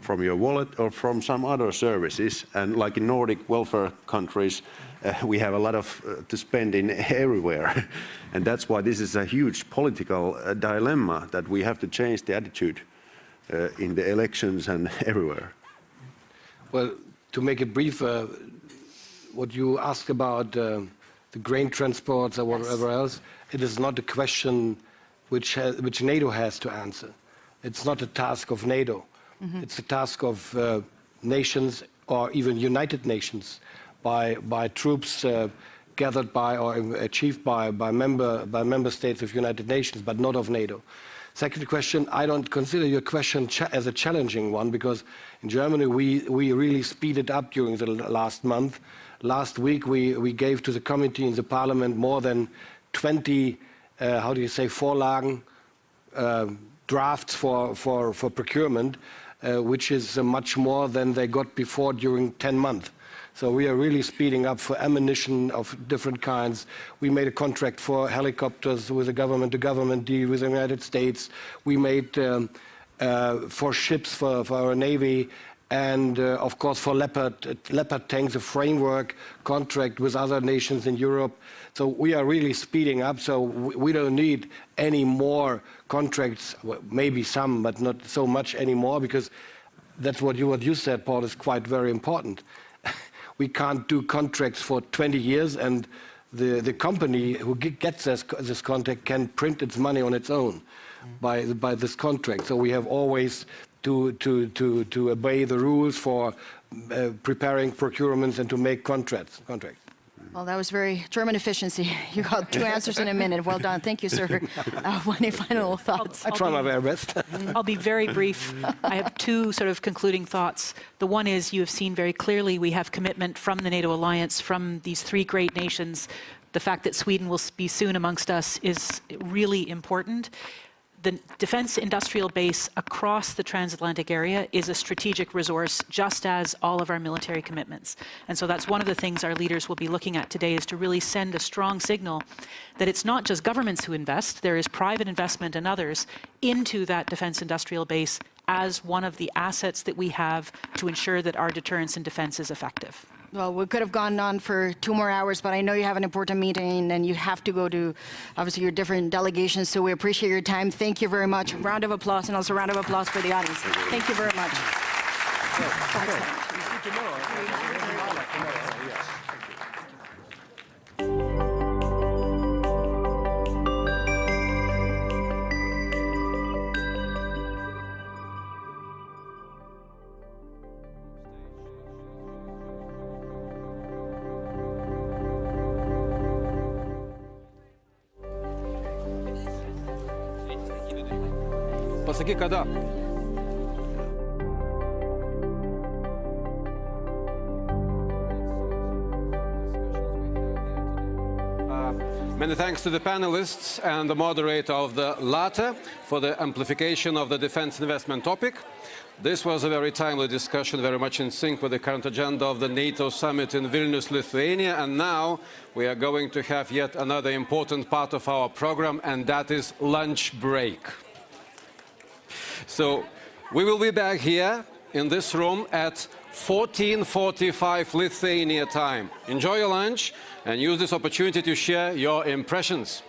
from your wallet or from some other services. And like in Nordic welfare countries, we have a lot of to spend in everywhere. And that's why this is a huge political dilemma, that we have to change the attitude in the elections and everywhere. Well, to make it brief, what you ask about the grain transports or whatever else, it is not a question which NATO has to answer. It's not a task of NATO. Mm-hmm. It's a task of nations, or even United Nations, by troops gathered by or achieved by member states of United Nations, but not of NATO. Second question, I don't consider your question as a challenging one, because in Germany we really speeded up during the last month. Last week we gave to the committee in the parliament more than 20, Vorlagen, drafts for procurement, which is much more than they got before during 10 months. So we are really speeding up for ammunition of different kinds. We made a contract for helicopters with a government-to-government deal with the United States. We made for ships for our Navy, and of course for Leopard tanks, a framework contract with other nations in Europe. So we are really speeding up, so we don't need any more contracts, well, maybe some, but not so much anymore, because that's what you said, Paul, is quite very important. We can't do contracts for 20 years, and the company who gets this contract can print its money on its own by this contract. So we have always to obey the rules for preparing procurements and to make contracts. Well, that was very German efficiency. You got 2 answers in a minute. Well done. Thank you, sir. Any final thoughts? I try my very best. I'll be very brief. I have 2 sort of concluding thoughts. The one is, you have seen very clearly we have commitment from the NATO alliance, from these 3 great nations. The fact that Sweden will be soon amongst us is really important. The defense industrial base across the transatlantic area is a strategic resource, just as all of our military commitments. And so that's one of the things our leaders will be looking at today, is to really send a strong signal that it's not just governments who invest, there is private investment and others into that defense industrial base as one of the assets that we have to ensure that our deterrence and defense is effective. Well, we could have gone on for 2 more hours, but I know you have an important meeting and you have to go to, obviously, your different delegations, so we appreciate your time. Thank you very much. Round of applause, and also a round of applause for the audience. Thank you very much. Пасаки когда? Many thanks to the panelists and the moderator of the latter for the amplification of the defense investment topic. This was a very timely discussion, very much in sync with the current agenda of the NATO summit in Vilnius, Lithuania. And now we are going to have yet another important part of our program, and that is lunch break. So we will be back here in this room at 14:45 Lithuania time. Enjoy your lunch and use this opportunity to share your impressions.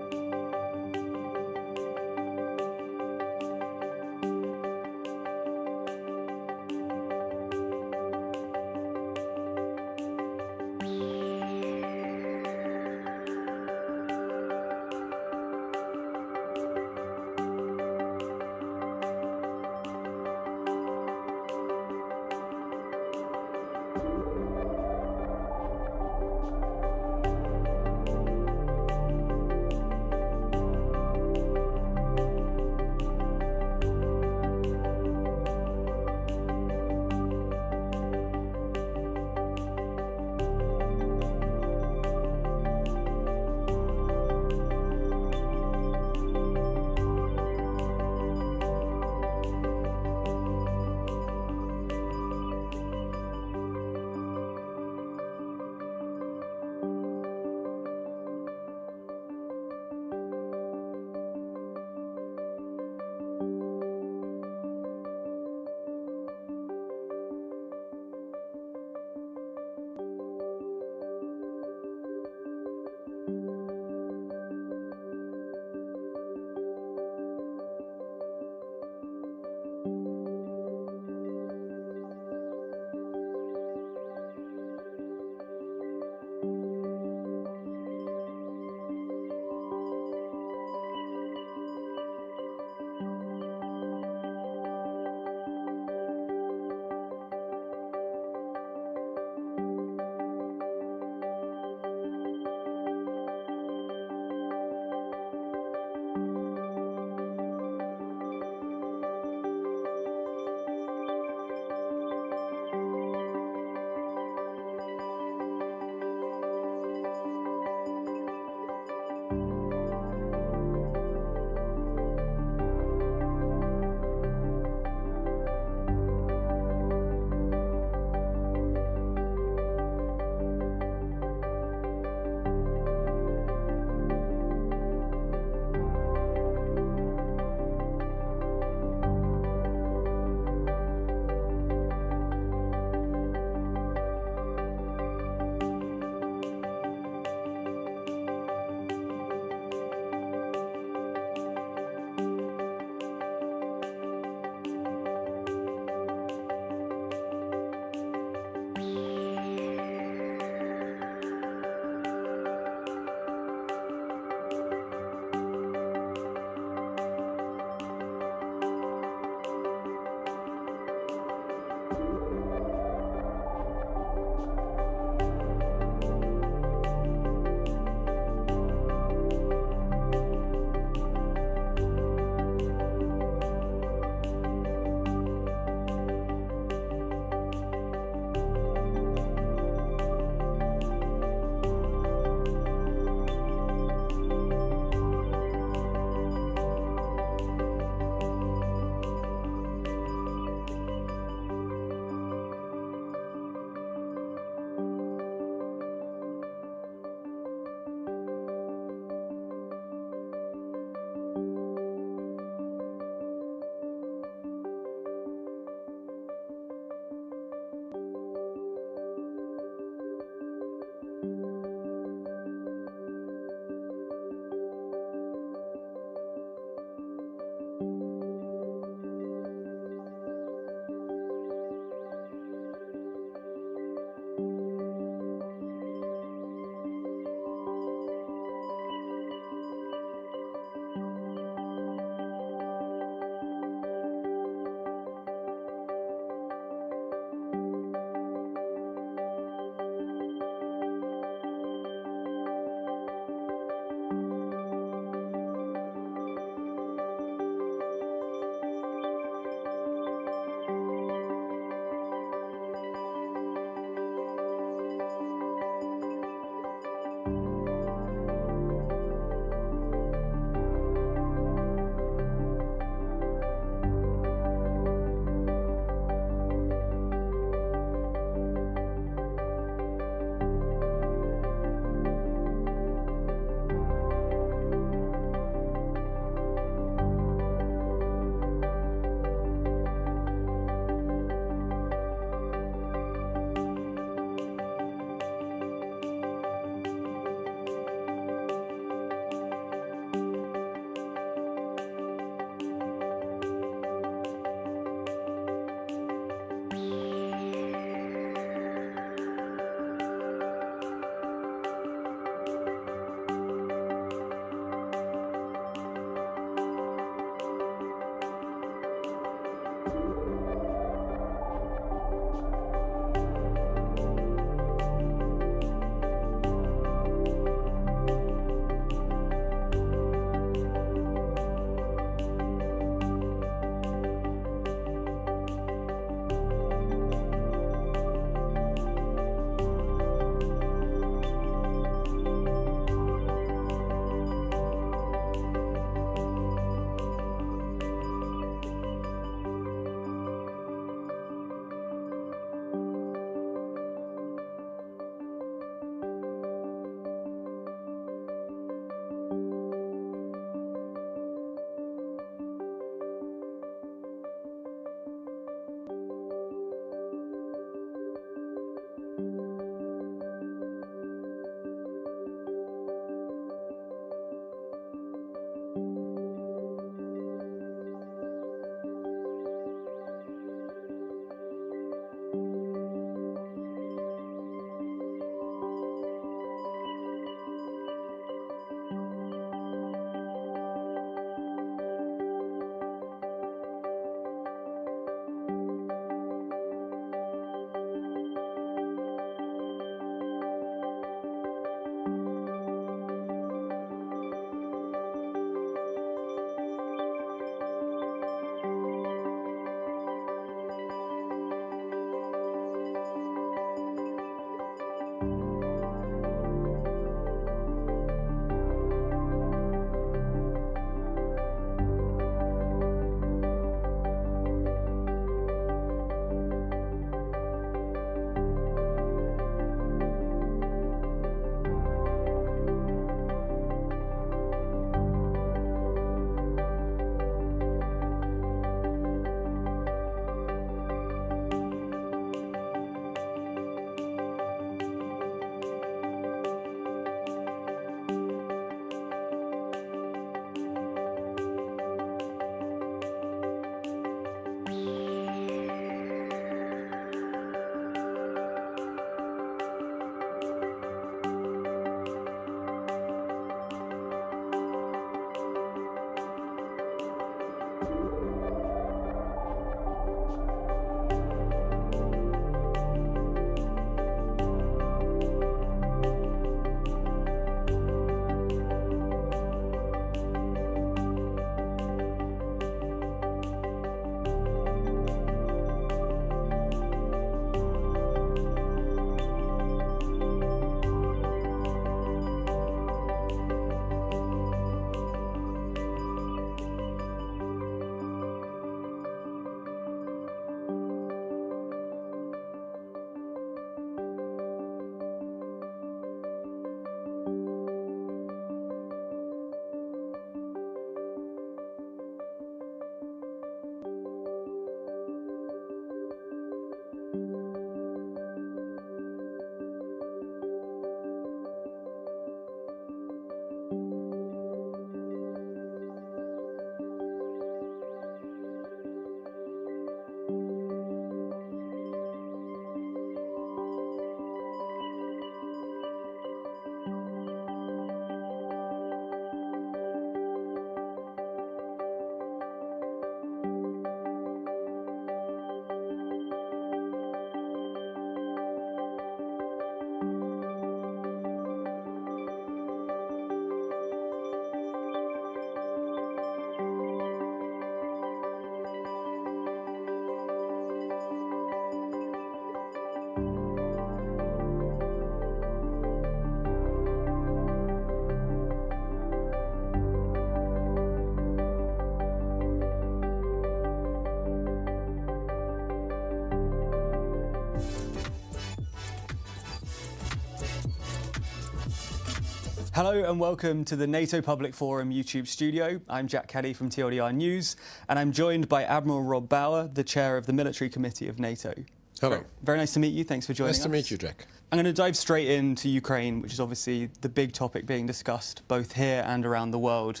Hello and welcome to the NATO Public Forum YouTube studio. I'm Jack Caddy from TLDR News, and I'm joined by Admiral Rob Bauer, the chair of the Military Committee of NATO. Hello. Very nice to meet you. Thanks for joining us. Nice to meet you, Jack. I'm going to dive straight into Ukraine, which is obviously the big topic being discussed both here and around the world.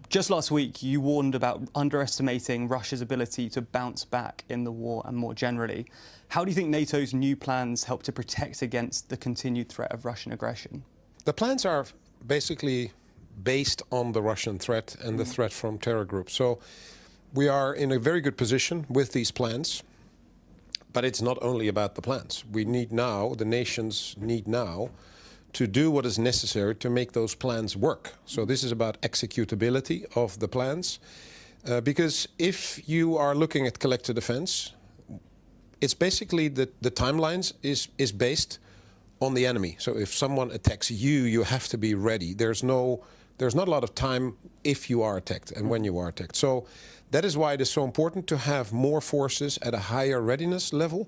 Just last week, you warned about underestimating Russia's ability to bounce back in the war and more generally. How do you think NATO's new plans help to protect against the continued threat of Russian aggression? The plans are basically based on the Russian threat and the threat from terror groups. So we are in a very good position with these plans. But it's not only about the plans. We need now, the nations need now, to do what is necessary to make those plans work. So this is about executability of the plans. Because if you are looking at collective defense, it's basically the timelines is based on the enemy. So if someone attacks you, you have to be ready. There's not a lot of time if you are attacked and when you are attacked. So that is why it is so important to have more forces at a higher readiness level,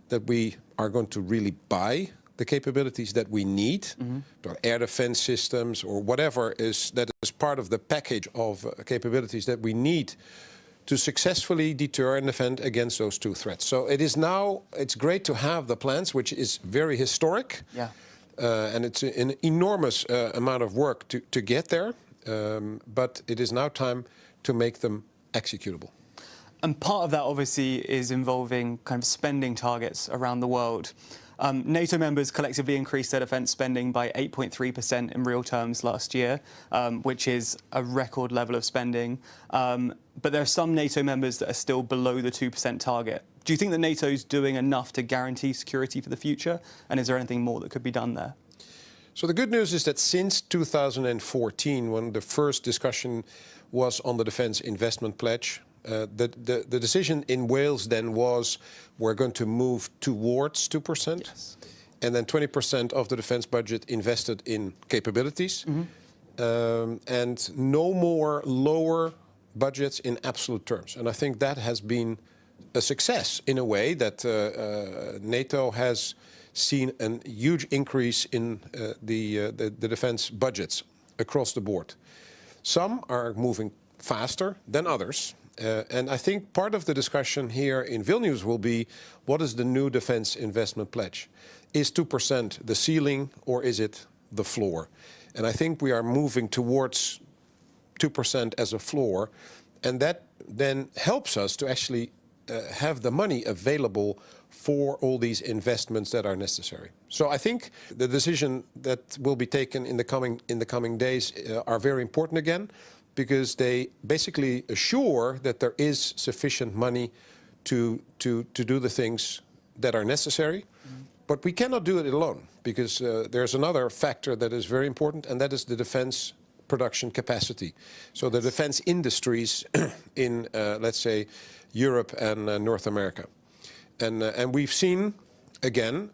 that we are going to really buy the capabilities that we need, or air defense systems or whatever that is part of the package of capabilities that we need to successfully deter and defend against those two threats. So it's great to have the plans, which is very historic. Yeah. And it's an enormous amount of work to get there. But it is now time to make them executable. And part of that obviously is involving kind of spending targets around the world. NATO members collectively increased their defence spending by 8.3% in real terms last year, which is a record level of spending. But there are some NATO members that are still below the 2% target. Do you think that NATO's doing enough to guarantee security for the future? And is there anything more that could be done there? So the good news is that since 2014, when the first discussion was on the Defence Investment Pledge, the decision in Wales then was we're going to move towards 2%, yes, and then 20% of the defence budget invested in capabilities, and no more lower budgets in absolute terms. And I think that has been a success in a way that NATO has seen a huge increase in the defence budgets across the board. Some are moving faster than others. And I think part of the discussion here in Vilnius will be, what is the new defence investment pledge? Is 2% the ceiling or is it the floor? And I think we are moving towards 2% as a floor. And that then helps us to actually have the money available for all these investments that are necessary. So I think the decision that will be taken in the coming days are very important again, because they basically assure that there is sufficient money to do the things that are necessary. But we cannot do it alone, because there's another factor that is very important, and that is the defense production capacity. So the defense industries in, let's say, Europe and North America. And we've seen, again,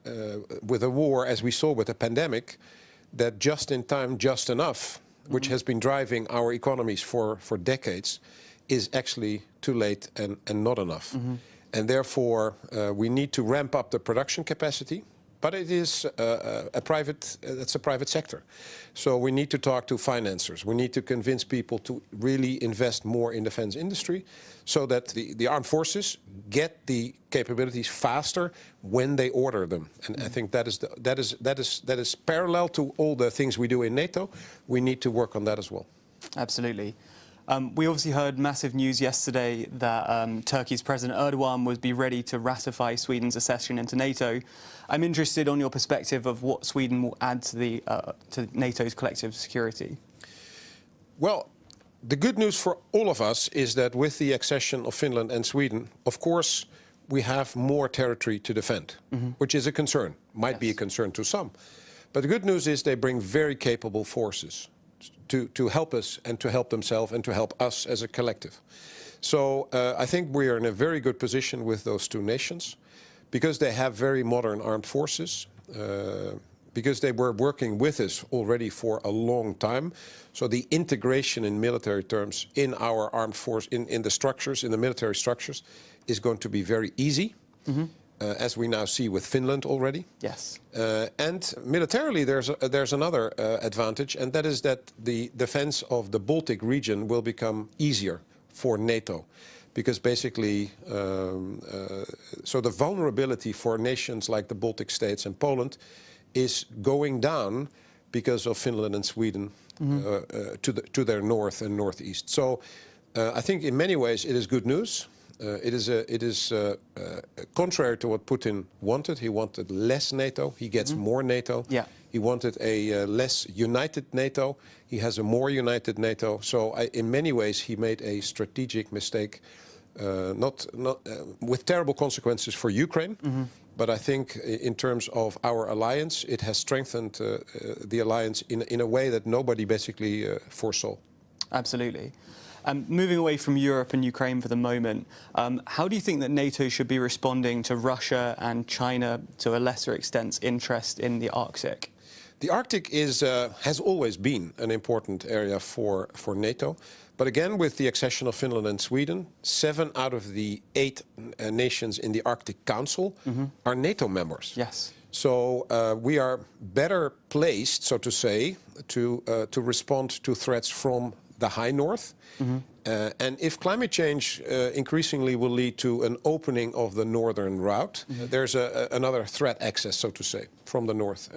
with a war, as we saw with the pandemic, that just in time, just enough, which has been driving our economies for decades, is actually too late and not enough. And therefore, we need to ramp up the production capacity, but it is that's a private sector. So we need to talk to financiers. We need to convince people to really invest more in defense industry, so that the armed forces get the capabilities faster when they order them. And I think that is parallel to all the things we do in NATO. We need to work on that as well. Absolutely. We obviously heard massive news yesterday that Turkey's President Erdogan would be ready to ratify Sweden's accession into NATO. I'm interested on your perspective of what Sweden will add to NATO's collective security. Well, the good news for all of us is that with the accession of Finland and Sweden, of course, we have more territory to defend, which is a concern, might be a concern to some. But the good news is they bring very capable forces to help us and to help themselves and to help us as a collective. So I think we are in a very good position with those two nations, because they have very modern armed forces, because they were working with us already for a long time. So the integration in military terms in our armed force, in the structures, in the military structures, is going to be very easy. as we now see with Finland already. Yes. And militarily, there's another advantage, and that is that the defense of the Baltic region will become easier for NATO, because basically, so the vulnerability for nations like the Baltic states and Poland is going down because of Finland and Sweden to their north and northeast. So I think in many ways it is good news. It is contrary to what Putin wanted. He wanted less NATO. He gets more NATO. Yeah. He wanted a less united NATO. He has a more united NATO. So in many ways he made a strategic mistake, not with terrible consequences for Ukraine. But I think in terms of our alliance, it has strengthened the alliance in a way that nobody basically foresaw. Absolutely. Moving away from Europe and Ukraine for the moment, how do you think that NATO should be responding to Russia and China, to a lesser extent, interest in the Arctic? The Arctic has always been an important area for NATO. But again, with the accession of Finland and Sweden, 7 out of the 8 nations in the Arctic Council are NATO members. Yes. So we are better placed, so to say, to respond to threats from the high north. And if climate change increasingly will lead to an opening of the northern route, there's another threat access, so to say, from the north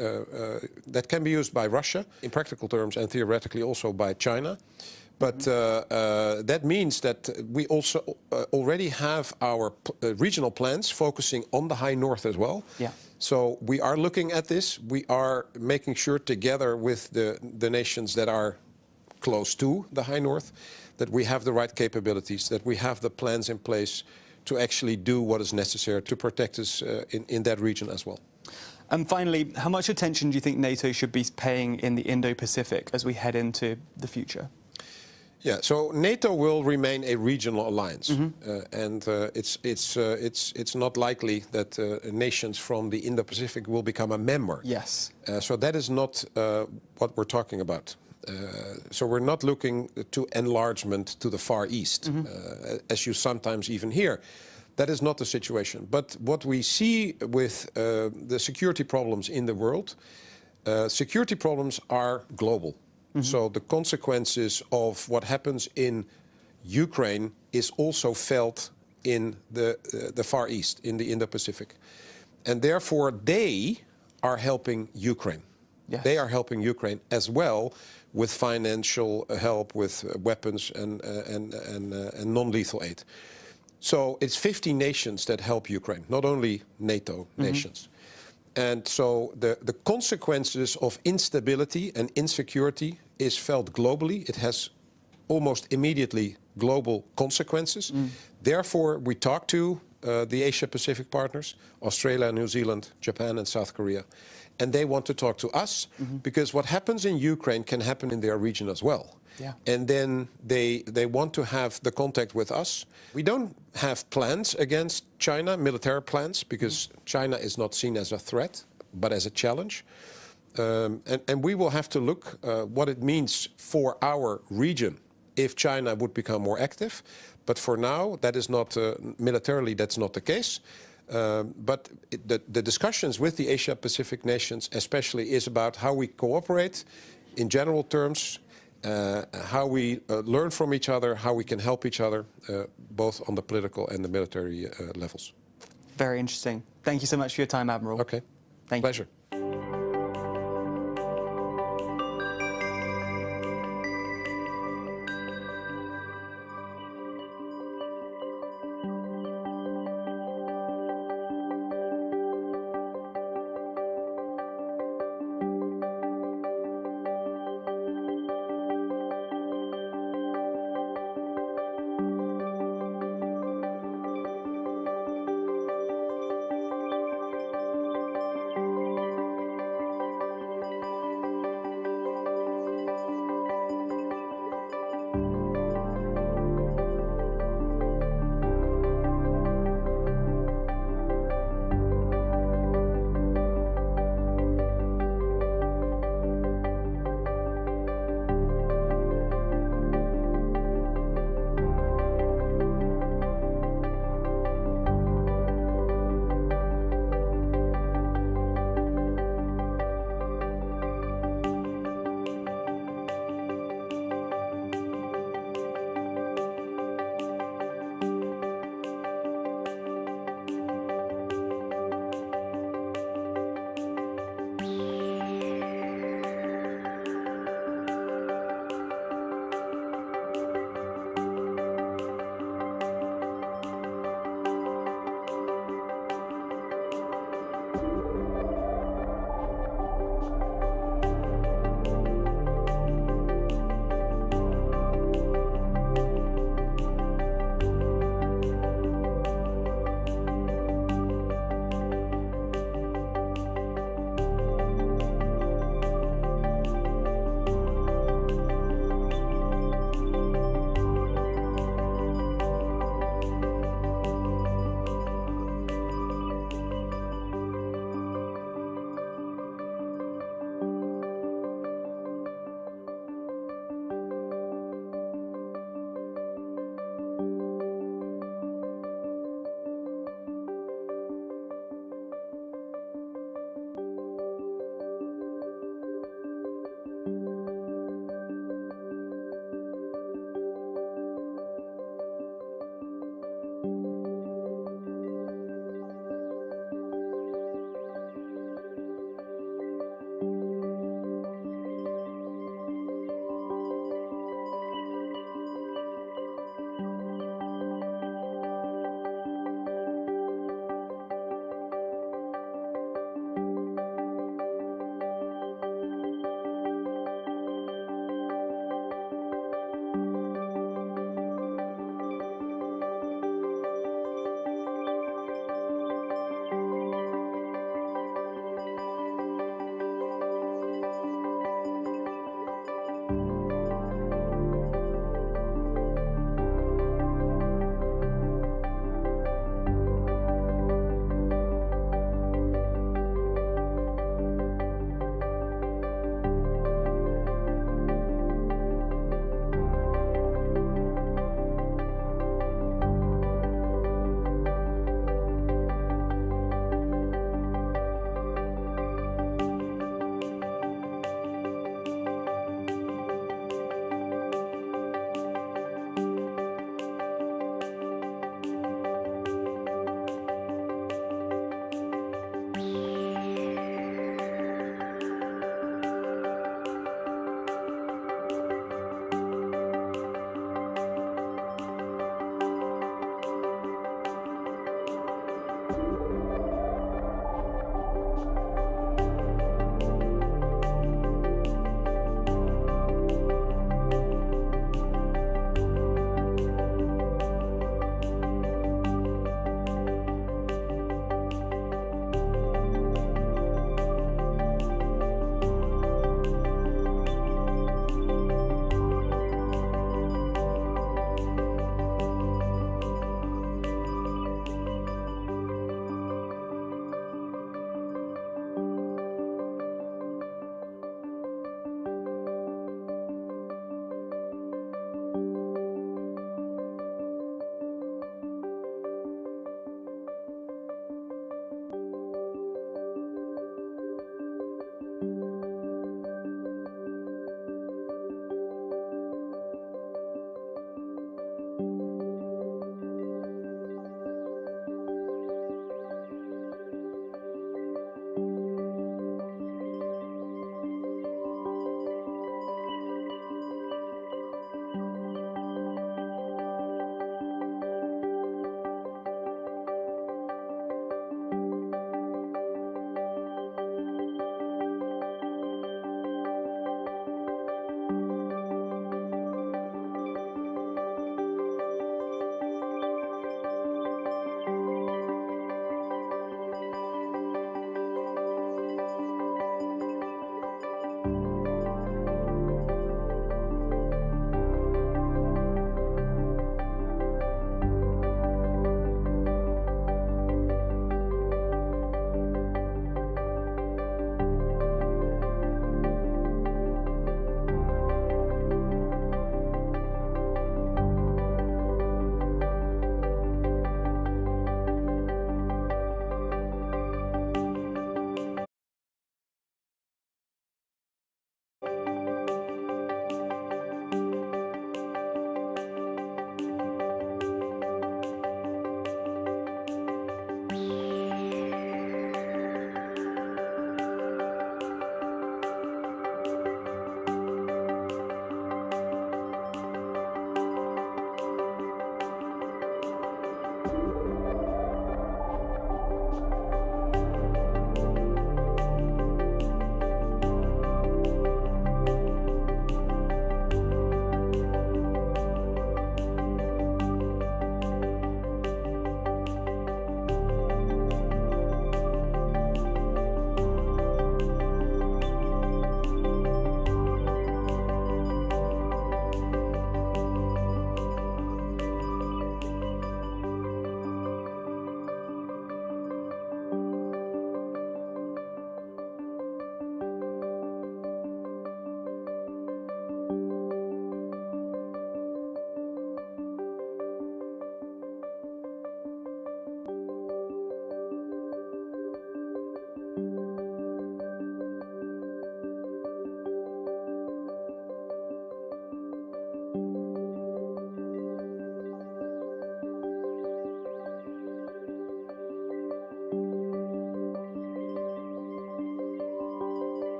that can be used by Russia in practical terms and theoretically also by China. But that means that we also already have our regional plans focusing on the high north as well. Yeah. So we are looking at this. We are making sure together with the nations that are close to the high north that we have the right capabilities, that we have the plans in place to actually do what is necessary to protect us in that region as well. And finally, how much attention do you think NATO should be paying in the Indo-Pacific as we head into the future? Yeah, so NATO will remain a regional alliance, and it's not likely that nations from the Indo-Pacific will become a member. Yes. So that is not what we're talking about. So we're not looking to enlargement to the Far East, as you sometimes even hear. That is not the situation. But what we see with the security problems in the world, security problems are global. So the consequences of what happens in Ukraine is also felt in the Far East, in the Indo-Pacific. And therefore they are helping Ukraine. Yes. They are helping Ukraine as well with financial help, with weapons and non-lethal aid. So it's 50 nations that help Ukraine, not only NATO nations. And so the consequences of instability and insecurity is felt globally. It has almost immediately global consequences. Therefore, we talk to the Asia-Pacific partners, Australia, New Zealand, Japan and South Korea. And they want to talk to us because what happens in Ukraine can happen in their region as well. Yeah. And then they want to have the contact with us. We don't have plans against China, military plans, because China is not seen as a threat, but as a challenge. And we will have to look what it means for our region if China would become more active. But for now, that is not, militarily, that's not the case. But the discussions with the Asia-Pacific nations especially is about how we cooperate in general terms, how we learn from each other, how we can help each other, both on the political and the military levels. Very interesting. Thank you so much for your time, Admiral. Okay. Thank you. Pleasure.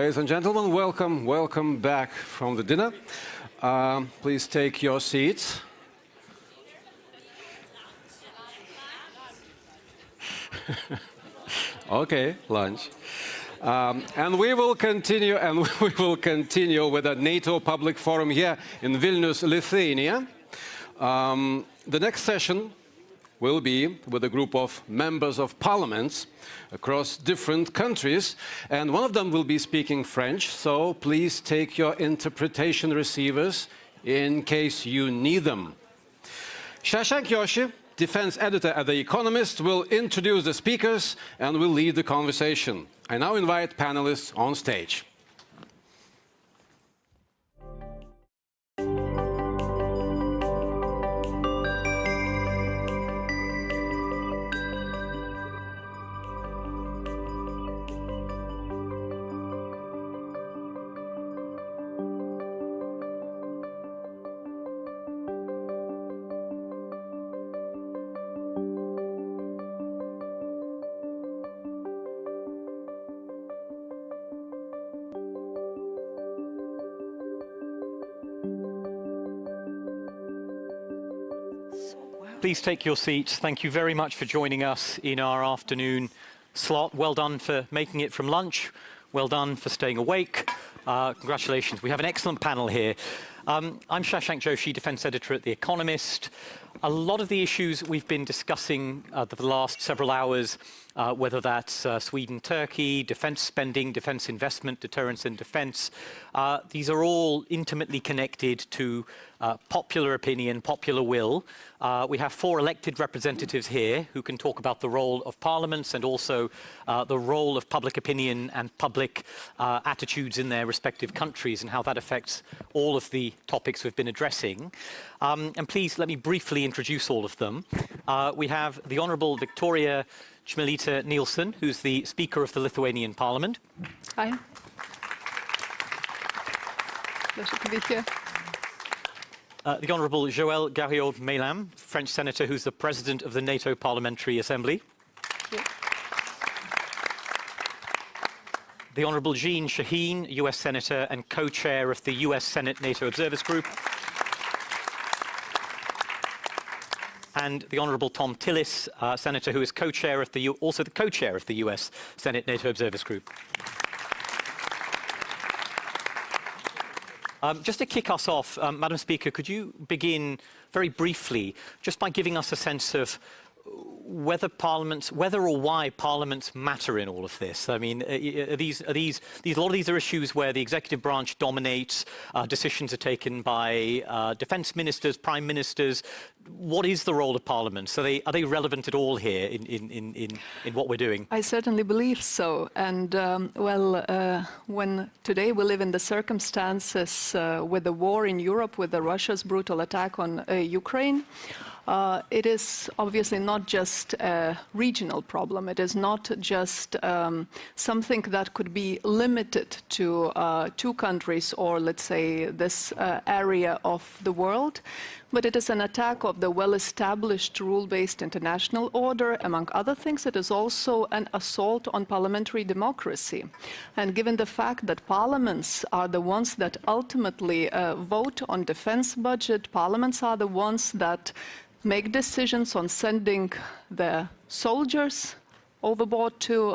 Ladies and gentlemen, welcome back from the dinner. Please take your seats. Okay, lunch. And we will continue with the NATO Public Forum here in Vilnius, Lithuania. The next session will be with a group of members of parliaments across different countries, and one of them will be speaking French, so please take your interpretation receivers in case you need them. Shashank Yoshi, defense editor at The Economist, will introduce the speakers and will lead the conversation. I now invite panelists on stage. Please take your seats. Thank you very much for joining us in our afternoon slot. Well done for making it from lunch. Well done for staying awake. Congratulations. We have an excellent panel here. I'm Shashank Joshi, defense editor at The Economist. A lot of the issues we've been discussing the last several hours, whether that's Sweden, Turkey, defense spending, defense investment, deterrence and defense, these are all intimately connected to popular opinion, popular will. We have 4 elected representatives here who can talk about the role of parliaments and also the role of public opinion and public attitudes in their respective countries and how that affects all of the topics we've been addressing. And please let me briefly introduce all of them. We have the Honourable Victoria Chmielita Nielsen, who's the Speaker of the Lithuanian Parliament. Hi. Pleasure to be here. The Honourable Joël Gariod-Maylam, French Senator, who's the President of the NATO Parliamentary Assembly. Yeah. The Honourable Jean Shaheen, US Senator and co-chair of the US Senate NATO Observers Group. And the Honourable Tom Tillis, Senator, who is co-chair of also the co-chair of the US Senate NATO Observers Group. Just to kick us off, Madam Speaker, could you begin very briefly just by giving us a sense of whether or why parliaments matter in all of this? I mean, a lot of these are issues where the executive branch dominates, decisions are taken by defence ministers, prime ministers. What is the role of parliaments? Are they relevant at all here in what we're doing? I certainly believe so. And when today we live in the circumstances with the war in Europe, with Russia's brutal attack on Ukraine, it is obviously not just a regional problem. It is not just something that could be limited to 2 countries or, let's say, this area of the world. But it is an attack of the well-established rule-based international order. Among other things, it is also an assault on parliamentary democracy. And given the fact that parliaments are the ones that ultimately vote on defense budget, parliaments are the ones that make decisions on sending the soldiers overboard to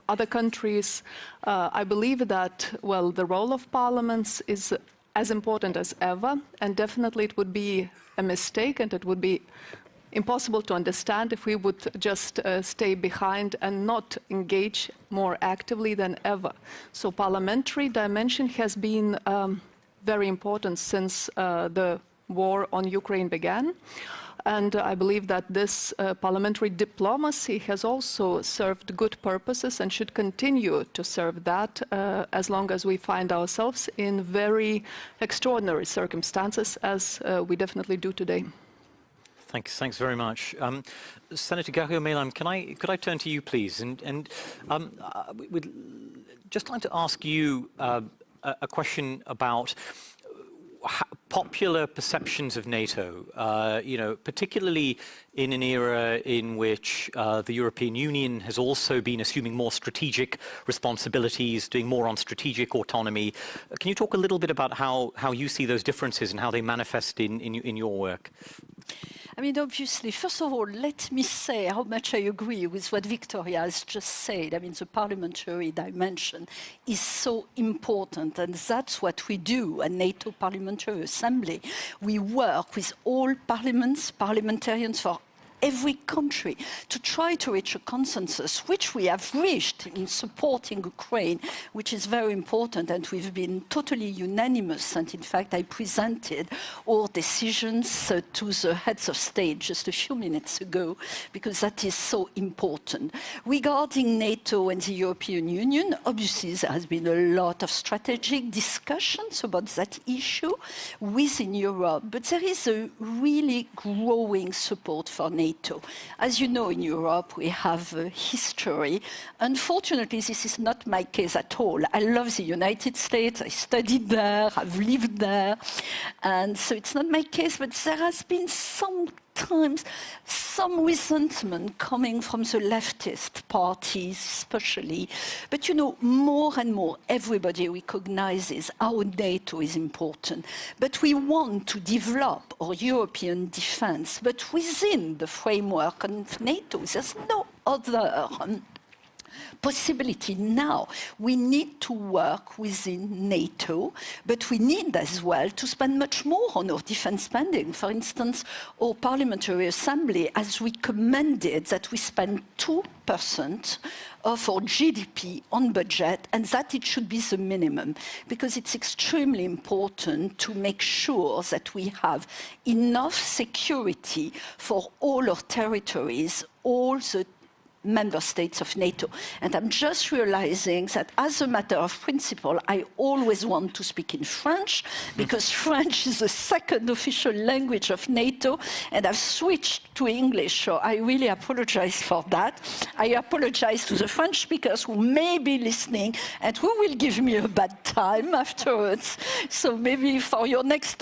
other countries, I believe that, well, the role of parliaments is as important as ever, and definitely it would be a mistake and it would be impossible to understand if we would just stay behind and not engage more actively than ever. So parliamentary dimension has been very important since the war on Ukraine began. And I believe that this parliamentary diplomacy has also served good purposes and should continue to serve that as long as we find ourselves in very extraordinary circumstances, as we definitely do today. Thanks very much. Senator Gariod-Maylam, could I turn to you, please? And we'd just like to ask you a question about popular perceptions of NATO, particularly in an era in which the European Union has also been assuming more strategic responsibilities, doing more on strategic autonomy. Can you talk a little bit about how you see those differences and how they manifest in your work? I mean, obviously, first of all, let me say how much I agree with what Victoria has just said. I mean, the parliamentary dimension is so important, and that's what we do at NATO Parliamentary Assembly. We work with all parliaments, parliamentarians for every country to try to reach a consensus, which we have reached in supporting Ukraine, which is very important, and we've been totally unanimous. And in fact, I presented our decisions to the heads of state just a few minutes ago, because that is so important. Regarding NATO and the European Union, obviously there has been a lot of strategic discussions about that issue within Europe, but there is a really growing support for NATO. As you know, in Europe, we have a history. Unfortunately, this is not my case at all. I love the United States. I studied there. I've lived there. And so it's not my case, but there has been sometimes some resentment coming from the leftist parties, especially. But, more and more, everybody recognizes how NATO is important. But we want to develop our European defense, but within the framework of NATO. There's no other possibility now. We need to work within NATO, but we need as well to spend much more on our defense spending. For instance, our Parliamentary Assembly has recommended that we spend 2% of our GDP on budget, and that it should be the minimum, because it's extremely important to make sure that we have enough security for all our territories, all the member states of NATO. And I'm just realizing that as a matter of principle, I always want to speak in French, because French is the second official language of NATO, and I've switched to English, so I really apologize for that. I apologize to the French speakers who may be listening and who will give me a bad time afterwards. So maybe for your next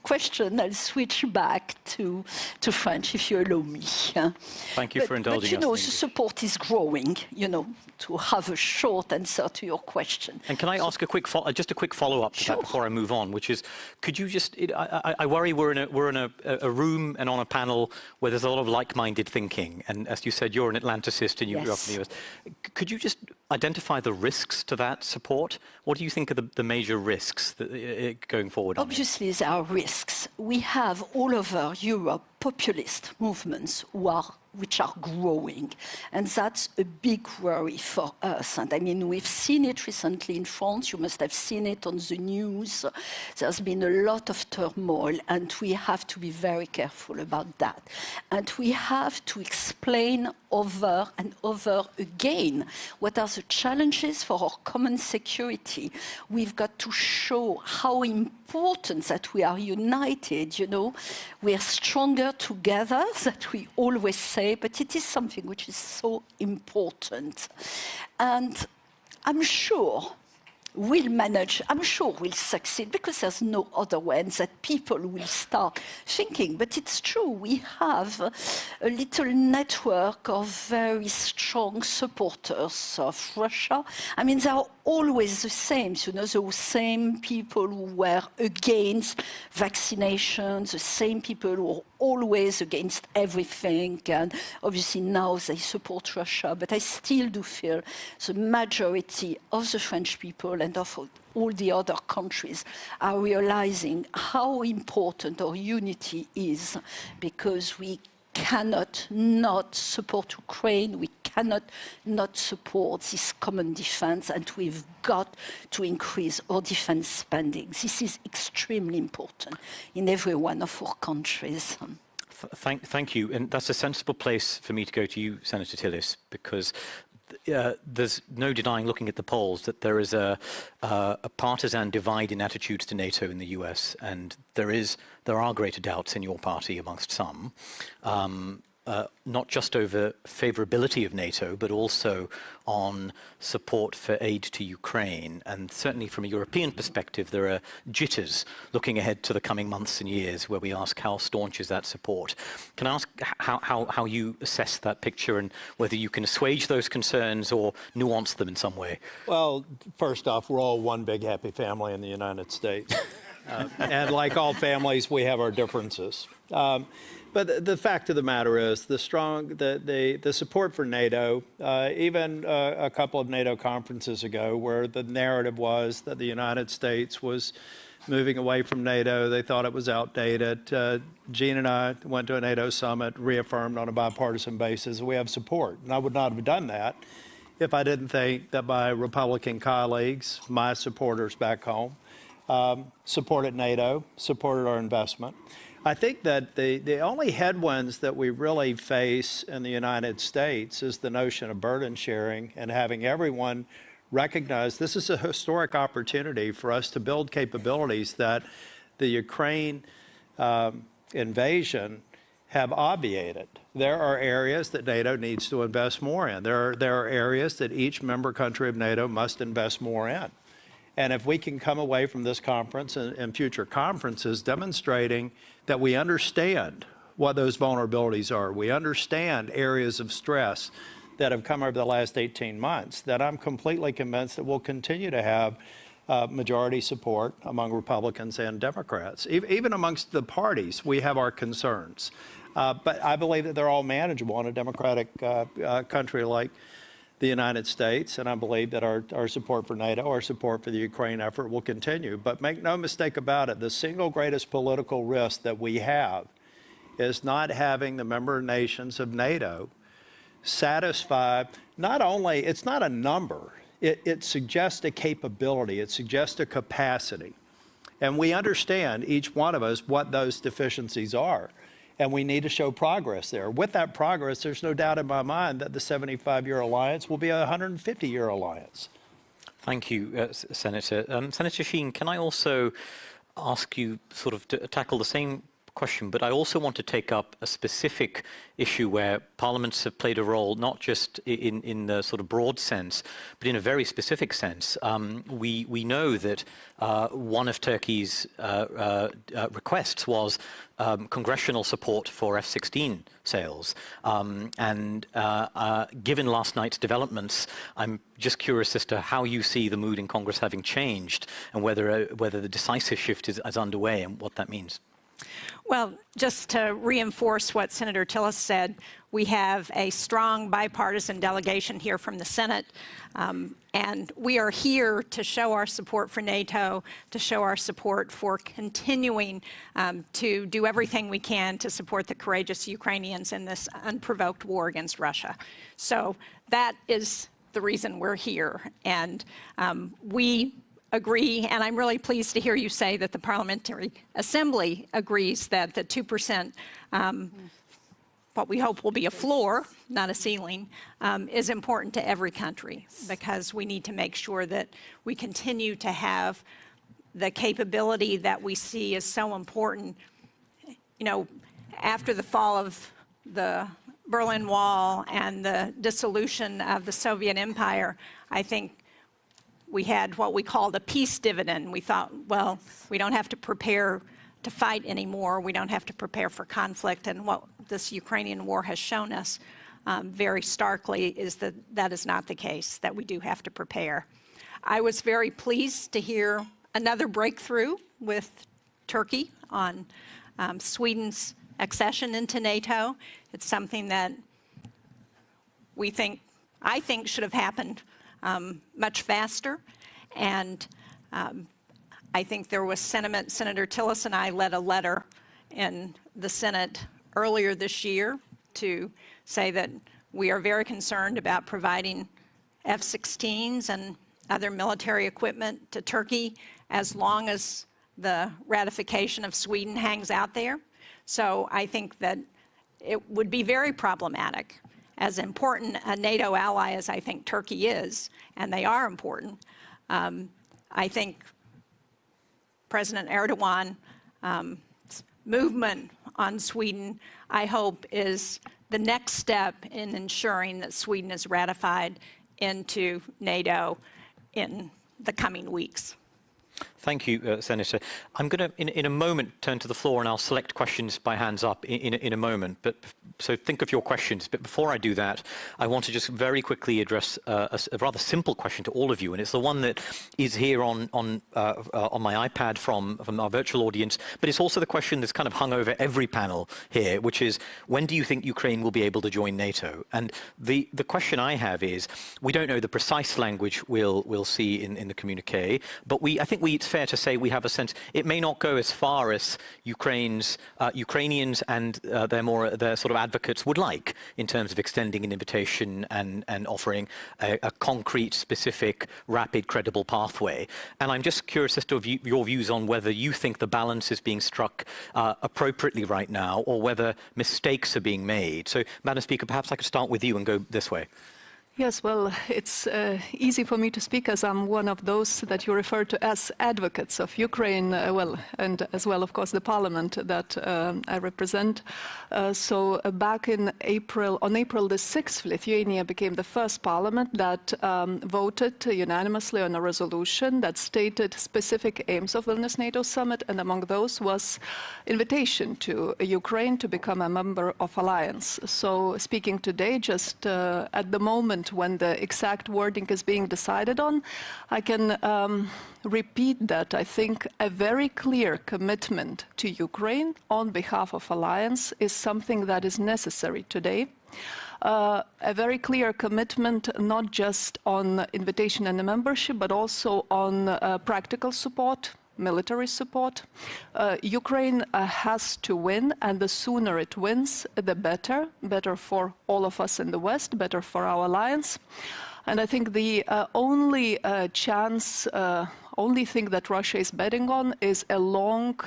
question, I'll switch back to French, if you allow me. Thank you for indulging us. The support is growing, to have a short answer to your question. And can I ask a quick follow-up to that before I move on, which is, could you just, I worry we're in a room and on a panel where there's a lot of like-minded thinking, and as you said, you're an Atlanticist and you grew up in the US. Could you just identify the risks to that support? What do you think are the major risks going forward? Obviously, there are risks. We have all over Europe populist movements which are growing. And that's a big worry for us. And I mean, we've seen it recently in France. You must have seen it on the news. There's been a lot of turmoil, and we have to be very careful about that. And we have to explain over and over again what are the challenges for our common security. We've got to show how important that we are united, We are stronger together, that we always say, but it is something which is so important. And I'm sure we'll manage, I'm sure we'll succeed, because there's no other way, and that people will start thinking. But it's true, we have a little network of very strong supporters of Russia. I mean, they are always the same, the same people who were against vaccinations, the same people who are always against everything, and obviously now they support Russia. But I still do feel the majority of the French people and of all the other countries are realizing how important our unity is, because we cannot not support Ukraine, we cannot not support this common defense, and we've got to increase our defense spending. This is extremely important in every one of our countries. Thank you, and that's a sensible place for me to go to you, Senator Tillis, because there's no denying, looking at the polls, that there is a partisan divide in attitudes to NATO in the US, and there are greater doubts in your party amongst some. not just over favorability of NATO, but also on support for aid to Ukraine. And certainly from a European perspective, there are jitters looking ahead to the coming months and years where we ask how staunch is that support. Can I ask how you assess that picture and whether you can assuage those concerns or nuance them in some way? Well, first off, we're all one big happy family in the United States. And like all families, we have our differences. But the fact of the matter is, the support for NATO, even a couple of NATO conferences ago, where the narrative was that the United States was moving away from NATO, they thought it was outdated. Jean and I went to a NATO summit, reaffirmed on a bipartisan basis, we have support. And I would not have done that if I didn't think that my Republican colleagues, my supporters back home, supported NATO, supported our investment. I think that the only headwinds that we really face in the United States is the notion of burden sharing and having everyone recognize this is a historic opportunity for us to build capabilities that the Ukraine invasion have obviated. There are areas that NATO needs to invest more in. There are areas that each member country of NATO must invest more in. And if we can come away from this conference and future conferences demonstrating that we understand what those vulnerabilities are, we understand areas of stress that have come over the last 18 months, that I'm completely convinced that we'll continue to have majority support among Republicans and Democrats. Even amongst the parties, we have our concerns. But I believe that they're all manageable in a democratic country like the United States, and I believe that our support for NATO, our support for the Ukraine effort will continue. But make no mistake about it, the single greatest political risk that we have is not having the member nations of NATO satisfy, not only, it's not a number, it suggests a capability, it suggests a capacity. And we understand, each one of us, what those deficiencies are. And we need to show progress there. With that progress, there's no doubt in my mind that the 75-year alliance will be a 150-year alliance. Thank you, Senator. Senator Sheen, can I also ask you sort of to tackle the same question, but I also want to take up a specific issue where parliaments have played a role, not just in the sort of broad sense, but in a very specific sense. We know that one of Turkey's requests was congressional support for F-16 sales. Given last night's developments, I'm just curious as to how you see the mood in Congress having changed and whether the decisive shift is underway and what that means. Well, just to reinforce what Senator Tillis said, we have a strong bipartisan delegation here from the Senate, and we are here to show our support for NATO, to show our support for continuing to do everything we can to support the courageous Ukrainians in this unprovoked war against Russia. So that is the reason we're here, and we agree, and I'm really pleased to hear you say that the Parliamentary Assembly agrees that the 2%, what we hope will be a floor, not a ceiling, is important to every country, because we need to make sure that we continue to have the capability that we see as so important. You know, after the fall of the Berlin Wall and the dissolution of the Soviet Empire, I think we had what we called a peace dividend. We thought, well, we don't have to prepare to fight anymore. We don't have to prepare for conflict. And what this Ukrainian war has shown us very starkly is that that is not the case, that we do have to prepare. I was very pleased to hear another breakthrough with Turkey on Sweden's accession into NATO. It's something that I think should have happened much faster, and I think there was sentiment. Senator Tillis and I led a letter in the Senate earlier this year to say that we are very concerned about providing F-16s and other military equipment to Turkey as long as the ratification of Sweden hangs out there. So I think that it would be very problematic. As important a NATO ally as I think Turkey is, and they are important, I think President Erdogan's movement on Sweden, I hope, is the next step in ensuring that Sweden is ratified into NATO in the coming weeks. Thank you, Senator. I'm going to, in a moment, turn to the floor and I'll select questions by hands up in a moment. But so think of your questions. But before I do that, I want to just very quickly address a rather simple question to all of you, and it's the one that is here on my iPad from our virtual audience. But it's also the question that's kind of hung over every panel here, which is, when do you think Ukraine will be able to join NATO? And the question I have is, we don't know the precise language we'll see in the communique, but I think it's fair to say we have a sense it may not go as far as Ukrainians and their sort of advocates would like in terms of extending an invitation and offering a concrete, specific, rapid, credible pathway. And I'm just curious as to your views on whether you think the balance is being struck appropriately right now, or whether mistakes are being made. So, Madam Speaker, perhaps I could start with you and go this way. Yes, well, it's easy for me to speak as I'm one of those that you refer to as advocates of Ukraine, and as well, of course, the parliament that I represent. So back in April, on April the 6th, Lithuania became the first parliament that voted unanimously on a resolution that stated specific aims of Vilnius NATO summit, and among those was invitation to Ukraine to become a member of alliance. So speaking today, just at the moment when the exact wording is being decided on, I can repeat that I think a very clear commitment to Ukraine on behalf of alliance is something that is necessary today. A very clear commitment not just on invitation and membership, but also on practical support, military support. Ukraine has to win, and the sooner it wins, the better. Better for all of us in the West, better for our alliance. And I think the only only thing that Russia is betting on is a long,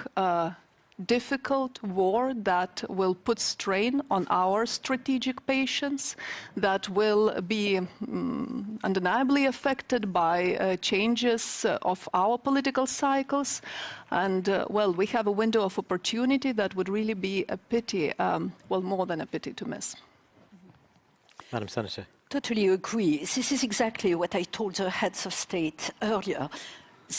difficult war that will put strain on our strategic patience, that will be undeniably affected by changes of our political cycles. And, well, we have a window of opportunity that would really be a pity, well, more than a pity to miss. Madam Senator. Totally agree. This is exactly what I told the heads of state earlier.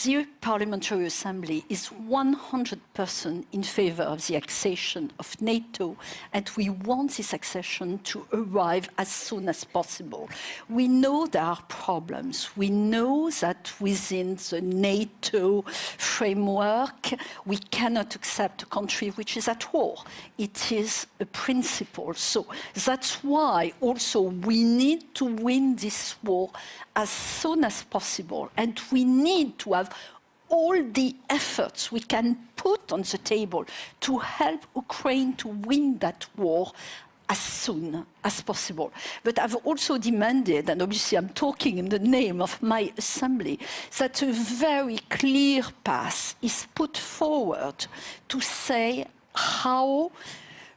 The Parliamentary Assembly is 100% in favor of the accession of NATO, and we want this accession to arrive as soon as possible. We know there are problems. We know that within the NATO framework, we cannot accept a country which is at war. It is a principle. So that's why also we need to win this war as soon as possible, and we need to have all the efforts we can put on the table to help Ukraine to win that war as soon as possible. But I've also demanded, and obviously I'm talking in the name of my assembly, that a very clear path is put forward to say how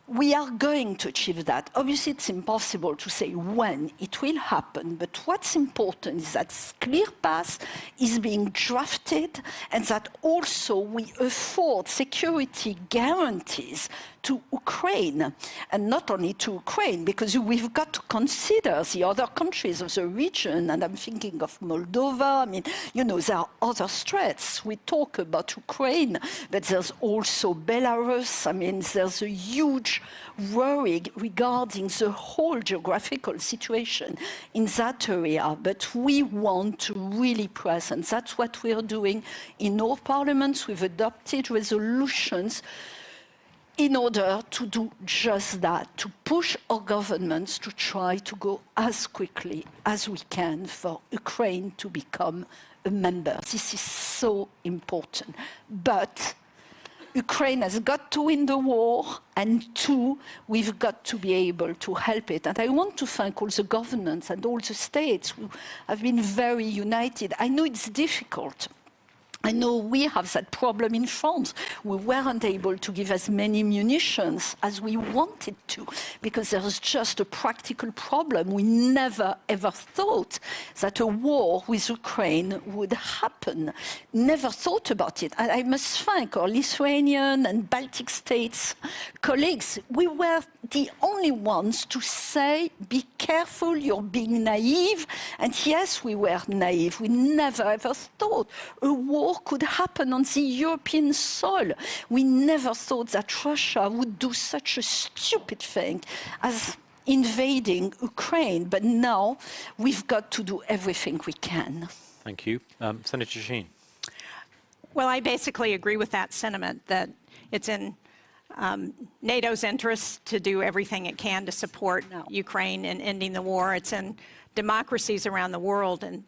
we are going to achieve that. Obviously, it's impossible to say when it will happen, but what's important is that clear path is being drafted, and that also we afford security guarantees to Ukraine, and not only to Ukraine, because we've got to consider the other countries of the region, and I'm thinking of Moldova. I mean, you know, there are other threats. We talk about Ukraine, but there's also Belarus. I mean, there's a huge worry regarding the whole geographical situation in that area, but we want to really press, and that's what we're doing in our parliaments. We've adopted resolutions in order to do just that, to push our governments to try to go as quickly as we can for Ukraine to become a member. This is so important. But Ukraine has got to win the war, and two, we've got to be able to help it. And I want to thank all the governments and all the states who have been very united. I know it's difficult. I know we have that problem in France. We weren't able to give as many munitions as we wanted to because there was just a practical problem. We never ever thought that a war with Ukraine would happen. Never thought about it. I must thank our Lithuanian and Baltic states colleagues. We were the only ones to say, be careful, you're being naive. And yes, we were naive. We never ever thought a war could happen on the European soil. We never thought that Russia would do such a stupid thing as invading Ukraine. But now we've got to do everything we can. Thank you. Senator Sheen. Well, I basically agree with that sentiment that it's in NATO's interest to do everything it can to support Ukraine in ending the war. It's in democracies around the world and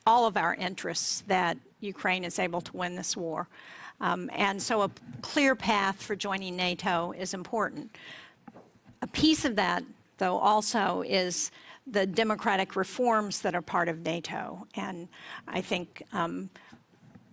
all of our interests that Ukraine is able to win this war. And so a clear path for joining NATO is important. A piece of that, though, also is the democratic reforms that are part of NATO. And I think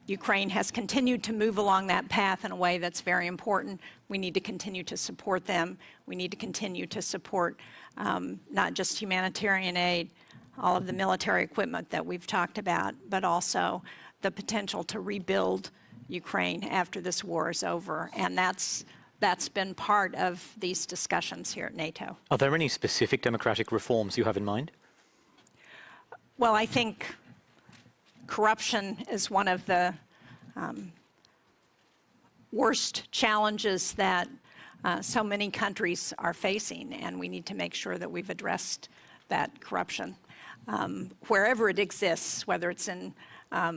Ukraine has continued to move along that path in a way that's very important. We need to continue to support them. We need to continue to support not just humanitarian aid, all of the military equipment that we've talked about, but also the potential to rebuild Ukraine after this war is over. And that's been part of these discussions here at NATO. Are there any specific democratic reforms you have in mind? Well, I think corruption is one of the worst challenges that so many countries are facing, and we need to make sure that we've addressed that corruption wherever it exists, whether it's in a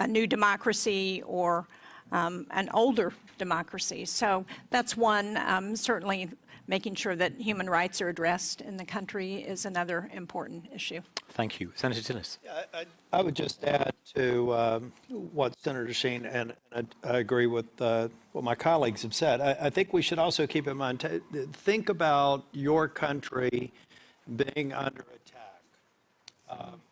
new democracy or an older democracy. So that's one. Certainly making sure that human rights are addressed in the country is another important issue. Thank you. Senator Tillis. I would just add to what Senator Sheen, and I agree with what my colleagues have said. I think we should also keep in mind, think about your country being under attack.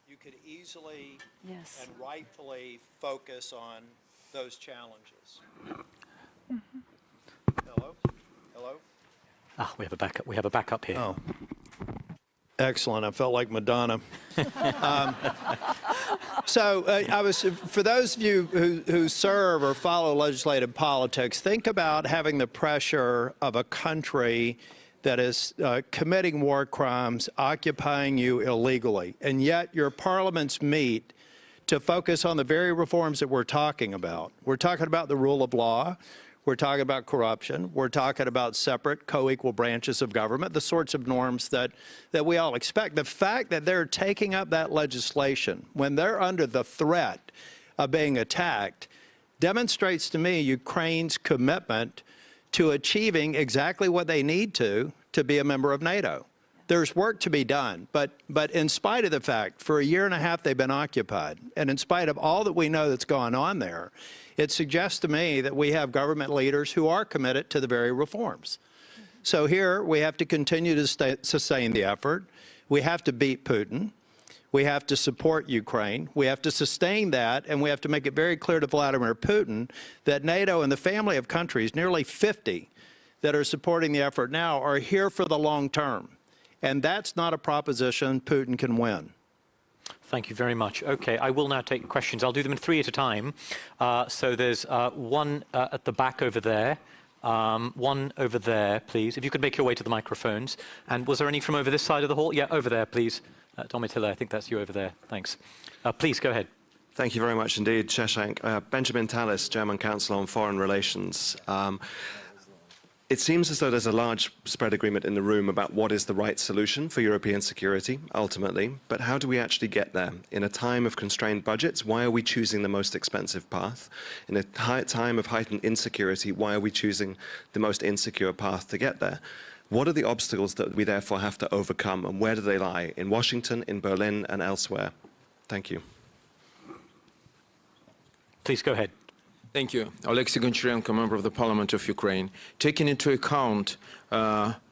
You could easily and rightfully focus on those challenges. Hello? Hello? Ah, we have a backup. We have a backup here. Oh. Excellent. I felt like Madonna. For those of you who serve or follow legislative politics, think about having the pressure of a country that is committing war crimes, occupying you illegally, and yet your parliaments meet to focus on the very reforms that we're talking about. We're talking about the rule of law. We're talking about corruption. We're talking about separate, co-equal branches of government, the sorts of norms that we all expect. The fact that they're taking up that legislation when they're under the threat of being attacked demonstrates to me Ukraine's commitment to achieving exactly what they need to be a member of NATO. There's work to be done, but in spite of the fact, for a year and a half they've been occupied, and in spite of all that we know that's gone on there, it suggests to me that we have government leaders who are committed to the very reforms. So here we have to continue to sustain the effort. We have to beat Putin. We have to support Ukraine. We have to sustain that, and we have to make it very clear to Vladimir Putin that NATO and the family of countries, nearly 50, that are supporting the effort now are here for the long term. And that's not a proposition Putin can win. Thank you very much. Okay, I will now take questions. I'll do them in 3 at a time. So there's one at the back over there. One over there, please. If you could make your way to the microphones. And was there any from over this side of the hall? Yeah, over there, please. Domitilla, I think that's you over there. Thanks. Please, go ahead. Thank you very much indeed, Shashank. Benjamin Tallis, German Council on Foreign Relations. It seems as though there's a large spread agreement in the room about what is the right solution for European security, ultimately. But how do we actually get there? In a time of constrained budgets, why are we choosing the most expensive path? In a time of heightened insecurity, why are we choosing the most insecure path to get there? What are the obstacles that we therefore have to overcome, and where do they lie? In Washington, in Berlin, and elsewhere? Thank you. Please go ahead. Thank you. Alexei Goncharenko, member of the Parliament of Ukraine. Taking into account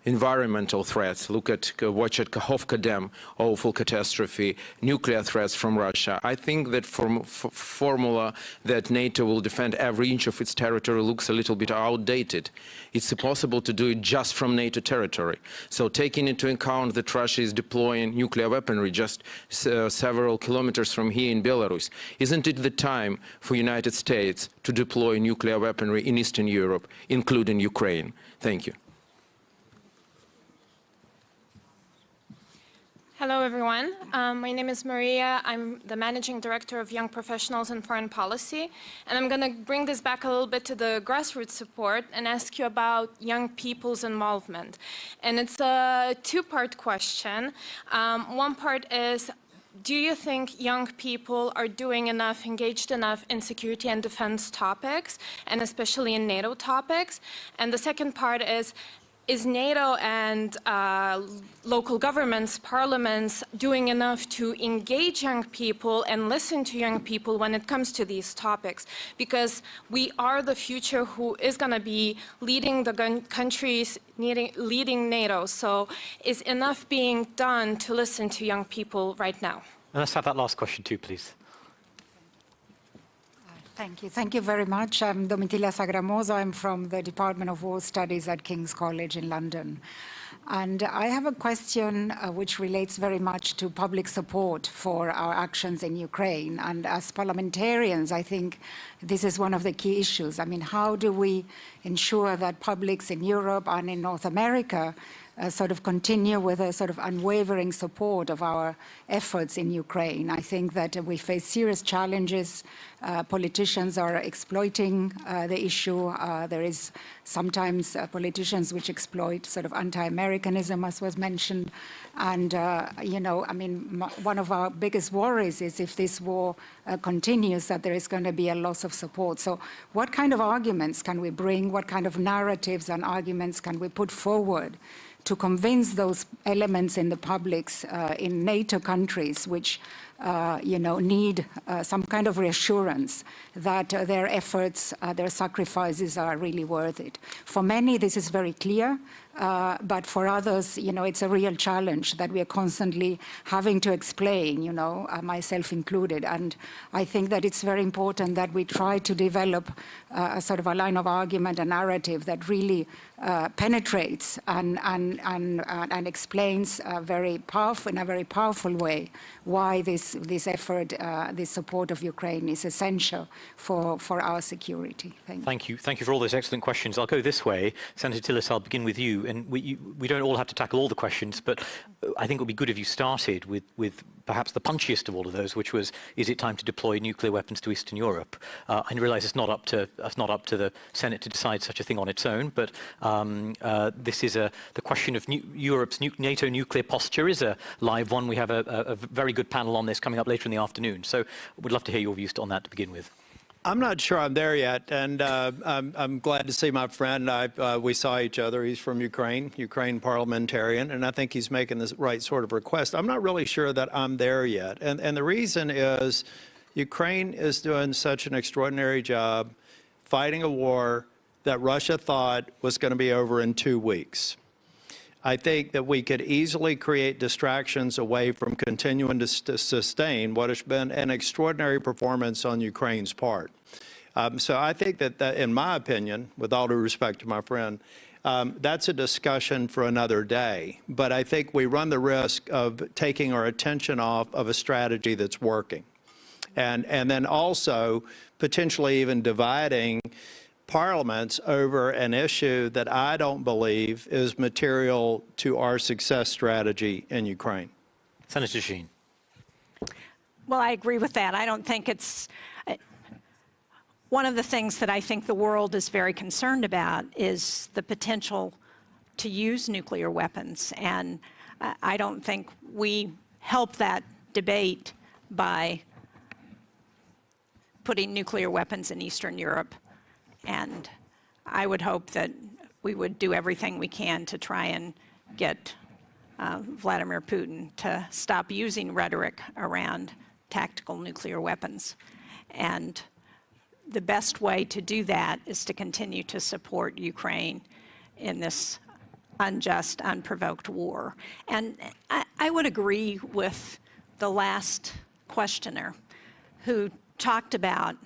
environmental threats. Watch at Kakhovka Dam, awful catastrophe, nuclear threats from Russia. I think that formula that NATO will defend every inch of its territory looks a little bit outdated. It's impossible to do it just from NATO territory. So taking into account that Russia is deploying nuclear weaponry just several kilometers from here in Belarus, isn't it the time for United States to deploy nuclear weaponry in Eastern Europe, including Ukraine? Thank you. Hello, everyone. My name is Maria. I'm the Managing Director of Young Professionals in Foreign Policy. And I'm going to bring this back a little bit to the grassroots support and ask you about young people's involvement. And it's a two-part question. One part is, do you think young people are doing enough, engaged enough in security and defense topics, and especially in NATO topics? And the second part is NATO and local governments, parliaments doing enough to engage young people and listen to young people when it comes to these topics? Because we are the future who is going to be leading the countries, leading NATO. So is enough being done to listen to young people right now? And let's have that last question too, please. Thank you. Thank you very much. I'm Domitilla Sagramoso. I'm from the Department of War Studies at King's College in London. And I have a question which relates very much to public support for our actions in Ukraine. And as parliamentarians, I think this is one of the key issues. I mean, how do we ensure that publics in Europe and in North America sort of continue with a sort of unwavering support of our efforts in Ukraine? I think that we face serious challenges. Politicians are exploiting the issue. There is sometimes politicians which exploit sort of anti-Americanism, as was mentioned. And, you know, I mean, one of our biggest worries is if this war continues, that there is going to be a loss of support. So what kind of arguments can we bring? What kind of narratives and arguments can we put forward to convince those elements in the publics in NATO countries which you know, need some kind of reassurance that their efforts, their sacrifices are really worth it? For many, this is very clear. But for others, you know, it's a real challenge that we are constantly having to explain, you know, myself included. And I think that it's very important that we try to develop a sort of a line of argument, a narrative that really penetrates and explains in a very powerful way why this effort, this support of Ukraine is essential for our security. Thank you. Thank you for all those excellent questions. I'll go this way. Senator Tillis, I'll begin with you. And we don't all have to tackle all the questions, but I think it would be good if you started with perhaps the punchiest of all of those, which was, is it time to deploy nuclear weapons to Eastern Europe? I realise it's not up to the Senate to decide such a thing on its own, but this is the question of Europe's NATO nuclear posture is a live one. We have a very good panel on this coming up later in the afternoon, so we'd love to hear your views on that to begin with. I'm not sure I'm there yet, and I'm glad to see my friend. We saw each other. He's from Ukraine parliamentarian, and I think he's making the right sort of request. I'm not really sure that I'm there yet, and the reason is Ukraine is doing such an extraordinary job fighting a war that Russia thought was going to be over in 2 weeks. I think that we could easily create distractions away from continuing to sustain what has been an extraordinary performance on Ukraine's part. So I think that, in my opinion, with all due respect to my friend, that's a discussion for another day. But I think we run the risk of taking our attention off of a strategy that's working. And then also potentially even dividing parliaments over an issue that I don't believe is material to our success strategy in Ukraine. Senator Sheen. Well, I agree with that. I don't think it's... One of the things that I think the world is very concerned about is the potential to use nuclear weapons. And I don't think we help that debate by putting nuclear weapons in Eastern Europe. And I would hope that we would do everything we can to try and get Vladimir Putin to stop using rhetoric around tactical nuclear weapons. And the best way to do that is to continue to support Ukraine in this unjust, unprovoked war. And I would agree with the last questioner who talked about,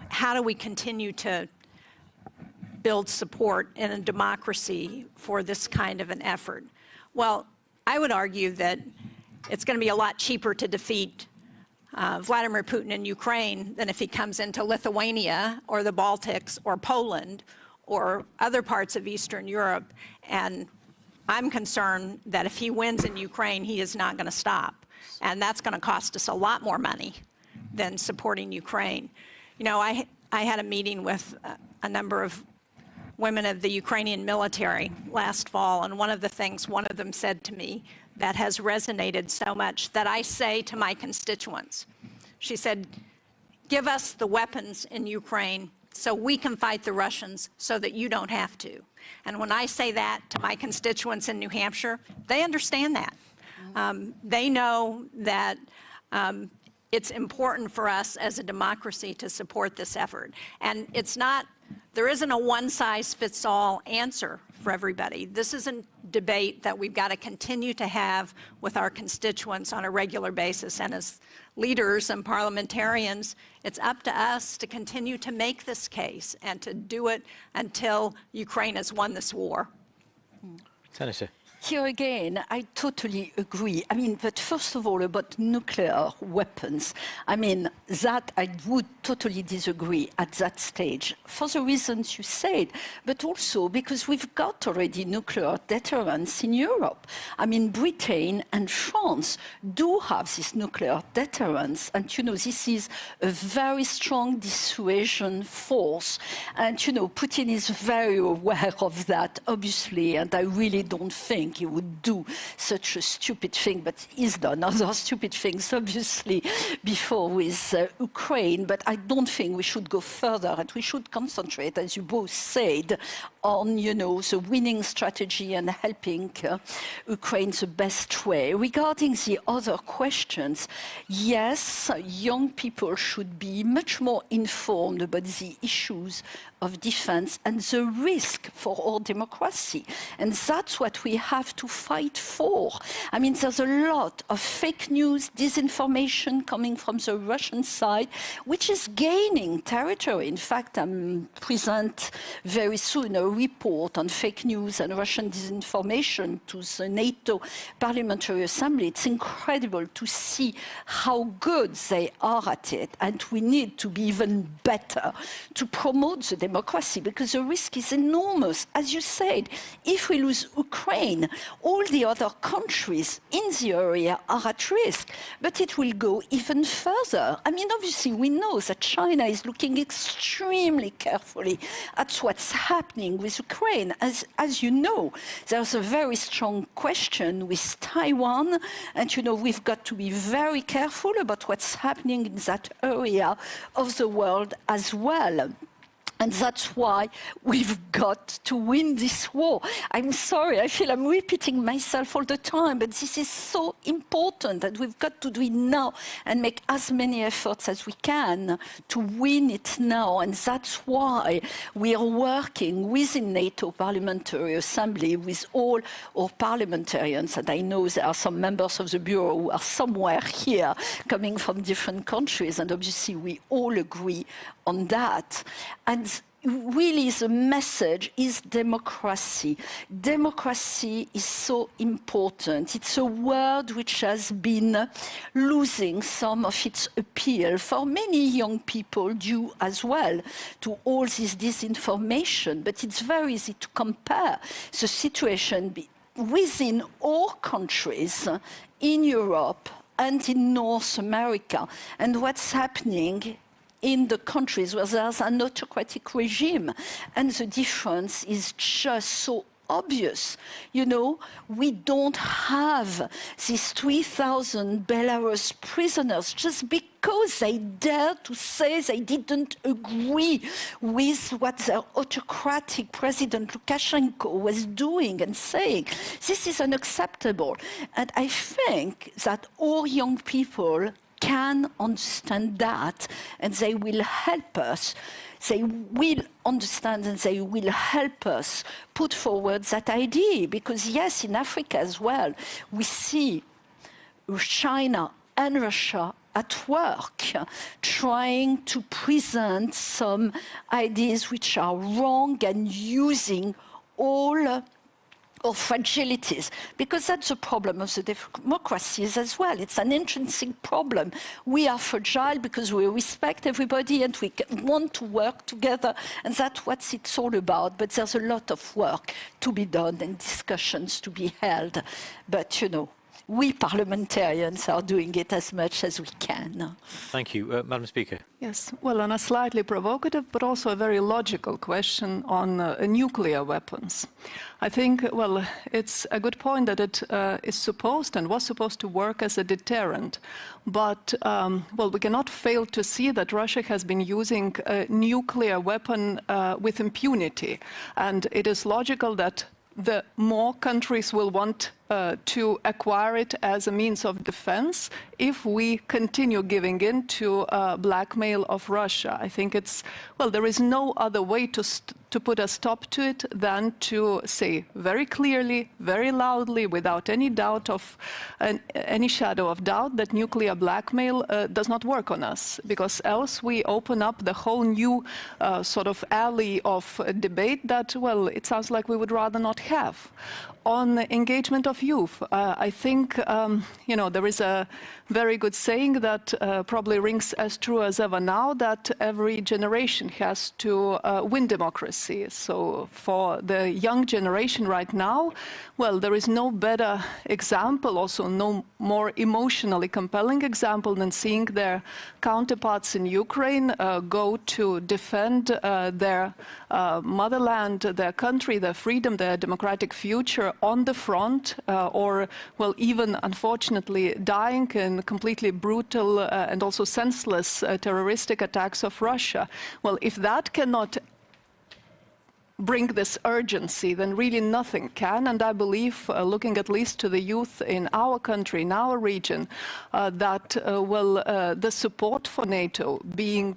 how do we continue to build support in a democracy for this kind of an effort? Well, I would argue that it's going to be a lot cheaper to defeat Vladimir Putin in Ukraine than if he comes into Lithuania or the Baltics or Poland or other parts of Eastern Europe. And I'm concerned that if he wins in Ukraine, he is not going to stop. And that's going to cost us a lot more money than supporting Ukraine. I had a meeting with a number of women of the Ukrainian military last fall, and one of the things one of them said to me that has resonated so much that I say to my constituents, she said, give us the weapons in Ukraine so we can fight the Russians so that you don't have to. And when I say that to my constituents in New Hampshire, they understand that. They know that it's important for us as a democracy to support this effort. And there isn't a one-size-fits-all answer for everybody. This is a debate that we've got to continue to have with our constituents on a regular basis. And as leaders and parliamentarians, it's up to us to continue to make this case and to do it until Ukraine has won this war. Senator. Here again, I totally agree. But first of all, about nuclear weapons, that I would totally disagree at that stage, for the reasons you said, but also because we've got already nuclear deterrence in Europe. Britain and France do have this nuclear deterrence, and, this is a very strong dissuasion force. And, Putin is very aware of that, obviously, and I really don't think he would do such a stupid thing, but he's done other stupid things, obviously, before with Ukraine. But I don't think we should go further, and we should concentrate, as you both said, on, the winning strategy and helping Ukraine the best way. Regarding the other questions, yes, young people should be much more informed about the issues of defense and the risk for our democracy. And that's what we have to fight for. There's a lot of fake news, disinformation coming from the Russian side, which is gaining territory. In fact, I'm present very soon a report on fake news and Russian disinformation to the NATO Parliamentary Assembly. It's incredible to see how good they are at it. And we need to be even better to promote the democracy, because the risk is enormous. As you said, if we lose Ukraine, all the other countries in the area are at risk, but it will go even further. Obviously, we know that China is looking extremely carefully at what's happening with Ukraine. As you know, there's a very strong question with Taiwan, and, we've got to be very careful about what's happening in that area of the world as well. And that's why we've got to win this war. I'm sorry, I feel I'm repeating myself all the time, but this is so important, and we've got to do it now and make as many efforts as we can to win it now. And that's why we are working within NATO Parliamentary Assembly with all our parliamentarians. And I know there are some members of the Bureau who are somewhere here coming from different countries, and obviously we all agree on that. And really the message is democracy. Democracy is so important. It's a word which has been losing some of its appeal for many young people due as well to all this disinformation. But it's very easy to compare the situation within all countries in Europe and in North America, and what's happening in the countries where there's an autocratic regime. And the difference is just so obvious. We don't have these 3,000 Belarus prisoners just because they dared to say they didn't agree with what their autocratic President Lukashenko was doing and saying. This is unacceptable. And I think that all young people can understand that, and they will help us. They will understand and they will help us put forward that idea. Because yes, in Africa as well, we see China and Russia at work, trying to present some ideas which are wrong and using all or fragilities, because that's the problem of the democracies as well. It's an intrinsic problem. We are fragile because we respect everybody and we want to work together, and that's what it's all about. But there's a lot of work to be done and discussions to be held. But, you know, we parliamentarians are doing it as much as we can. Thank you. Madam Speaker. Yes, well, on a slightly provocative but also a very logical question on nuclear weapons. I think, well, it's a good point that it is supposed and was supposed to work as a deterrent. But, well, we cannot fail to see that Russia has been using a nuclear weapon with impunity. And it is logical that the more countries will want to acquire it as a means of defense if we continue giving in to blackmail of Russia. I think it's, well, there is no other way to put a stop to it than to say very clearly, very loudly, without any doubt of any shadow of doubt, that nuclear blackmail does not work on us, because else we open up the whole new sort of alley of debate that, well, it sounds like we would rather not have. On the engagement of youth, I think, you know, there is a very good saying that probably rings as true as ever now, that every generation has to win democracy. So for the young generation right now, well, there is no better example, also no more emotionally compelling example than seeing their counterparts in Ukraine go to defend their motherland, their country, their freedom, their democratic future on the front, or, well, even unfortunately dying in completely brutal and also senseless terroristic attacks of Russia. Well, if that cannot bring this urgency, then really nothing can. And I believe, looking at least to the youth in our country, in our region, that well, the support for NATO being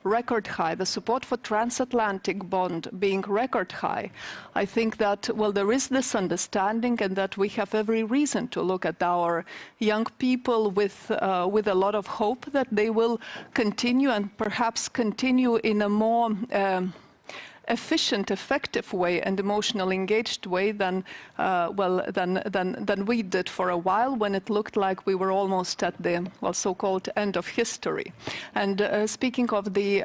record high, the support for transatlantic bond being record high, I think that, well, there is this understanding, and that we have every reason to look at our young people with a lot of hope that they will continue, and perhaps continue in a more efficient, effective way and emotionally engaged way than, well, than we did for a while, when it looked like we were almost at the, well, so-called end of history. And speaking of the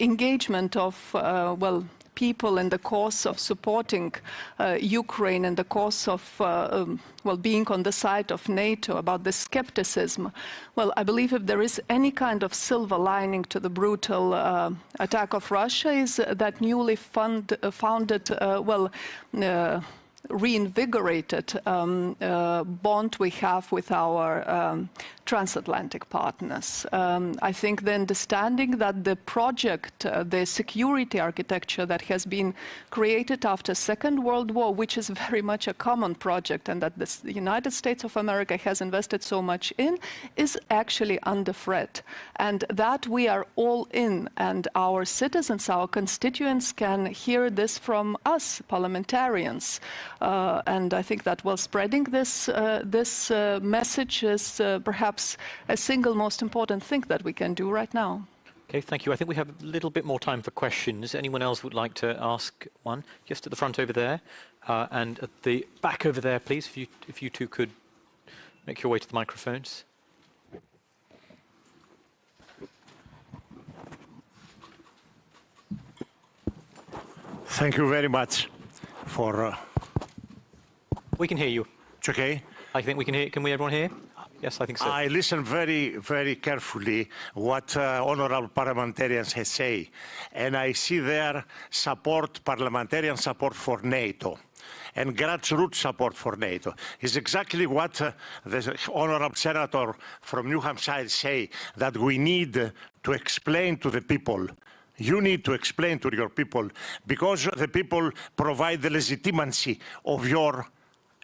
engagement of, well, people in the course of supporting Ukraine, in the course of, well, being on the side of NATO, about the skepticism, well, I believe if there is any kind of silver lining to the brutal attack of Russia, is that newly founded, well, reinvigorated bond we have with our transatlantic partners. I think the understanding that the project, the security architecture that has been created after Second World War, which is very much a common project, and that the United States of America has invested so much in, is actually under threat. And that we are all in, and our citizens, our constituents can hear this from us, parliamentarians. And I think that, well, spreading this message is perhaps a single most important thing that we can do right now. Okay, thank you. I think we have a little bit more time for questions. Anyone else would like to ask one? Just at the front over there, and at the back over there, please, if you two could make your way to the microphones. Thank you very much for... We can hear you. It's okay? I think we can hear. Can we everyone hear? Yes, I think so. I listen very, very carefully what honorable parliamentarians have say, and I see their support, parliamentarian support for NATO, and grassroots support for NATO. Is exactly what the honorable senator from New Hampshire say, that we need to explain to the people. You need to explain to your people, because the people provide the legitimacy of your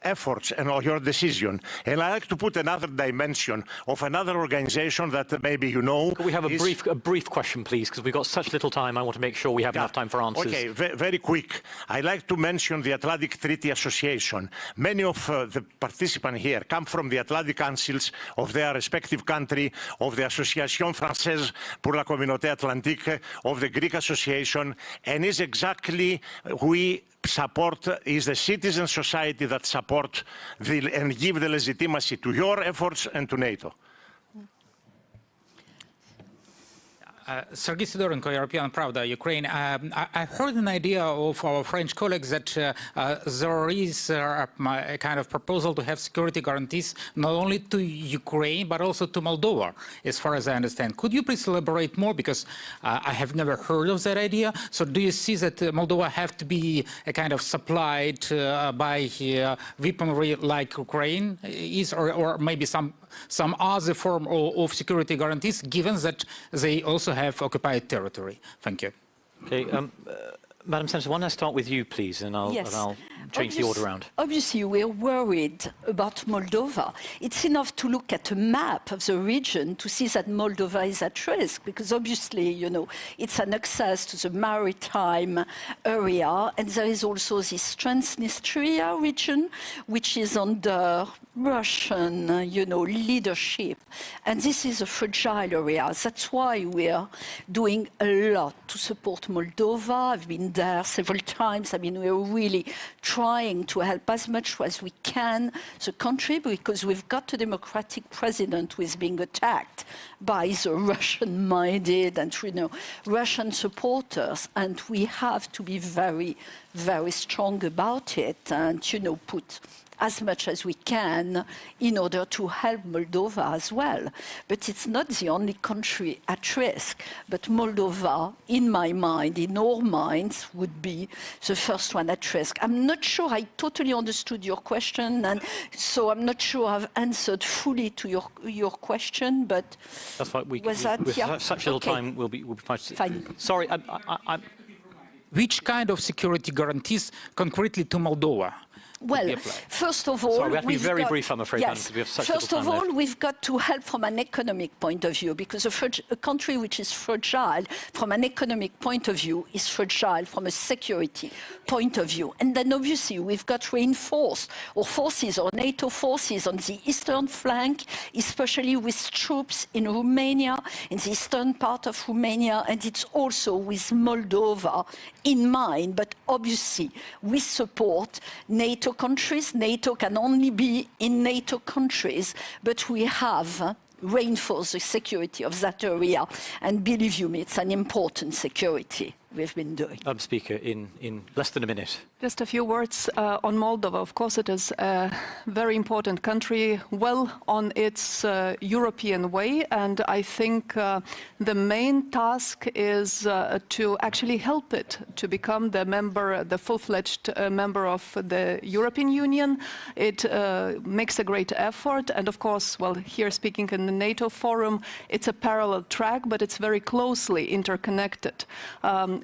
efforts and your decision. And I like to put another dimension of another organization that maybe you know. Could we have a brief question, please, because we've got such little time. I want to make sure we have enough time for answers. Okay, very quick. I'd like to mention the Atlantic Treaty Association. Many of the participants here come from the Atlantic Councils of their respective country, of the Association Française pour la Communauté Atlantique, of the Greek Association, and is exactly we support is the citizen society that support and give the legitimacy to your efforts and to NATO. Sergei Sidorenko, European Pravda, Ukraine. I heard an idea of our French colleagues that there is a kind of proposal to have security guarantees not only to Ukraine but also to Moldova, as far as I understand. Could you please elaborate more, because I have never heard of that idea. So do you see that Moldova have to be a kind of supplied by weaponry like Ukraine is, or maybe some other form of security guarantees, given that they also have occupied territory? Thank you. Okay, Madam Senator, why don't I start with you, please, and I'll change the order around. Obviously, we're worried about Moldova. It's enough to look at a map of the region to see that Moldova is at risk, because obviously, you know, it's an access to the maritime area, and there is also this Transnistria region, which is under Russian, leadership. And this is a fragile area. That's why we're doing a lot to support Moldova. I've been there several times. I mean, we're really trying to help as much as we can the country, because we've got a democratic president who is being attacked by the Russian-minded and, Russian supporters. And we have to be very, very strong about it and, put as much as we can in order to help Moldova as well. But it's not the only country at risk. But Moldova, in my mind, in our minds, would be the first one at risk. I'm not sure I totally understood your question, and so I'm not sure I've answered fully to your question, but that's fine. Was that, with such little time, we'll be fine. Sorry, Which kind of security guarantees concretely to Moldova? Well, first of all, sorry, we have to be very brief, I'm afraid, yes. we have such First little of time all, left. we've got to help from an economic point of view, because a country which is fragile from an economic point of view is fragile from a security point of view. And then obviously we've got to reinforce our forces, our NATO forces on the eastern flank, especially with troops in Romania, in the eastern part of Romania, and it's also with Moldova in mind. But obviously we support NATO countries. NATO can only be in NATO countries, but we have reinforced the security of that area. And believe you me, it's an important security we've been doing. Speaker, in less than a minute. Just a few words on Moldova. Of course, it is a very important country, well on its European way, and I think the main task is to actually help it to become the full-fledged member of the European Union. It makes a great effort, and of course, well, here speaking in the NATO forum, it's a parallel track, but it's very closely interconnected.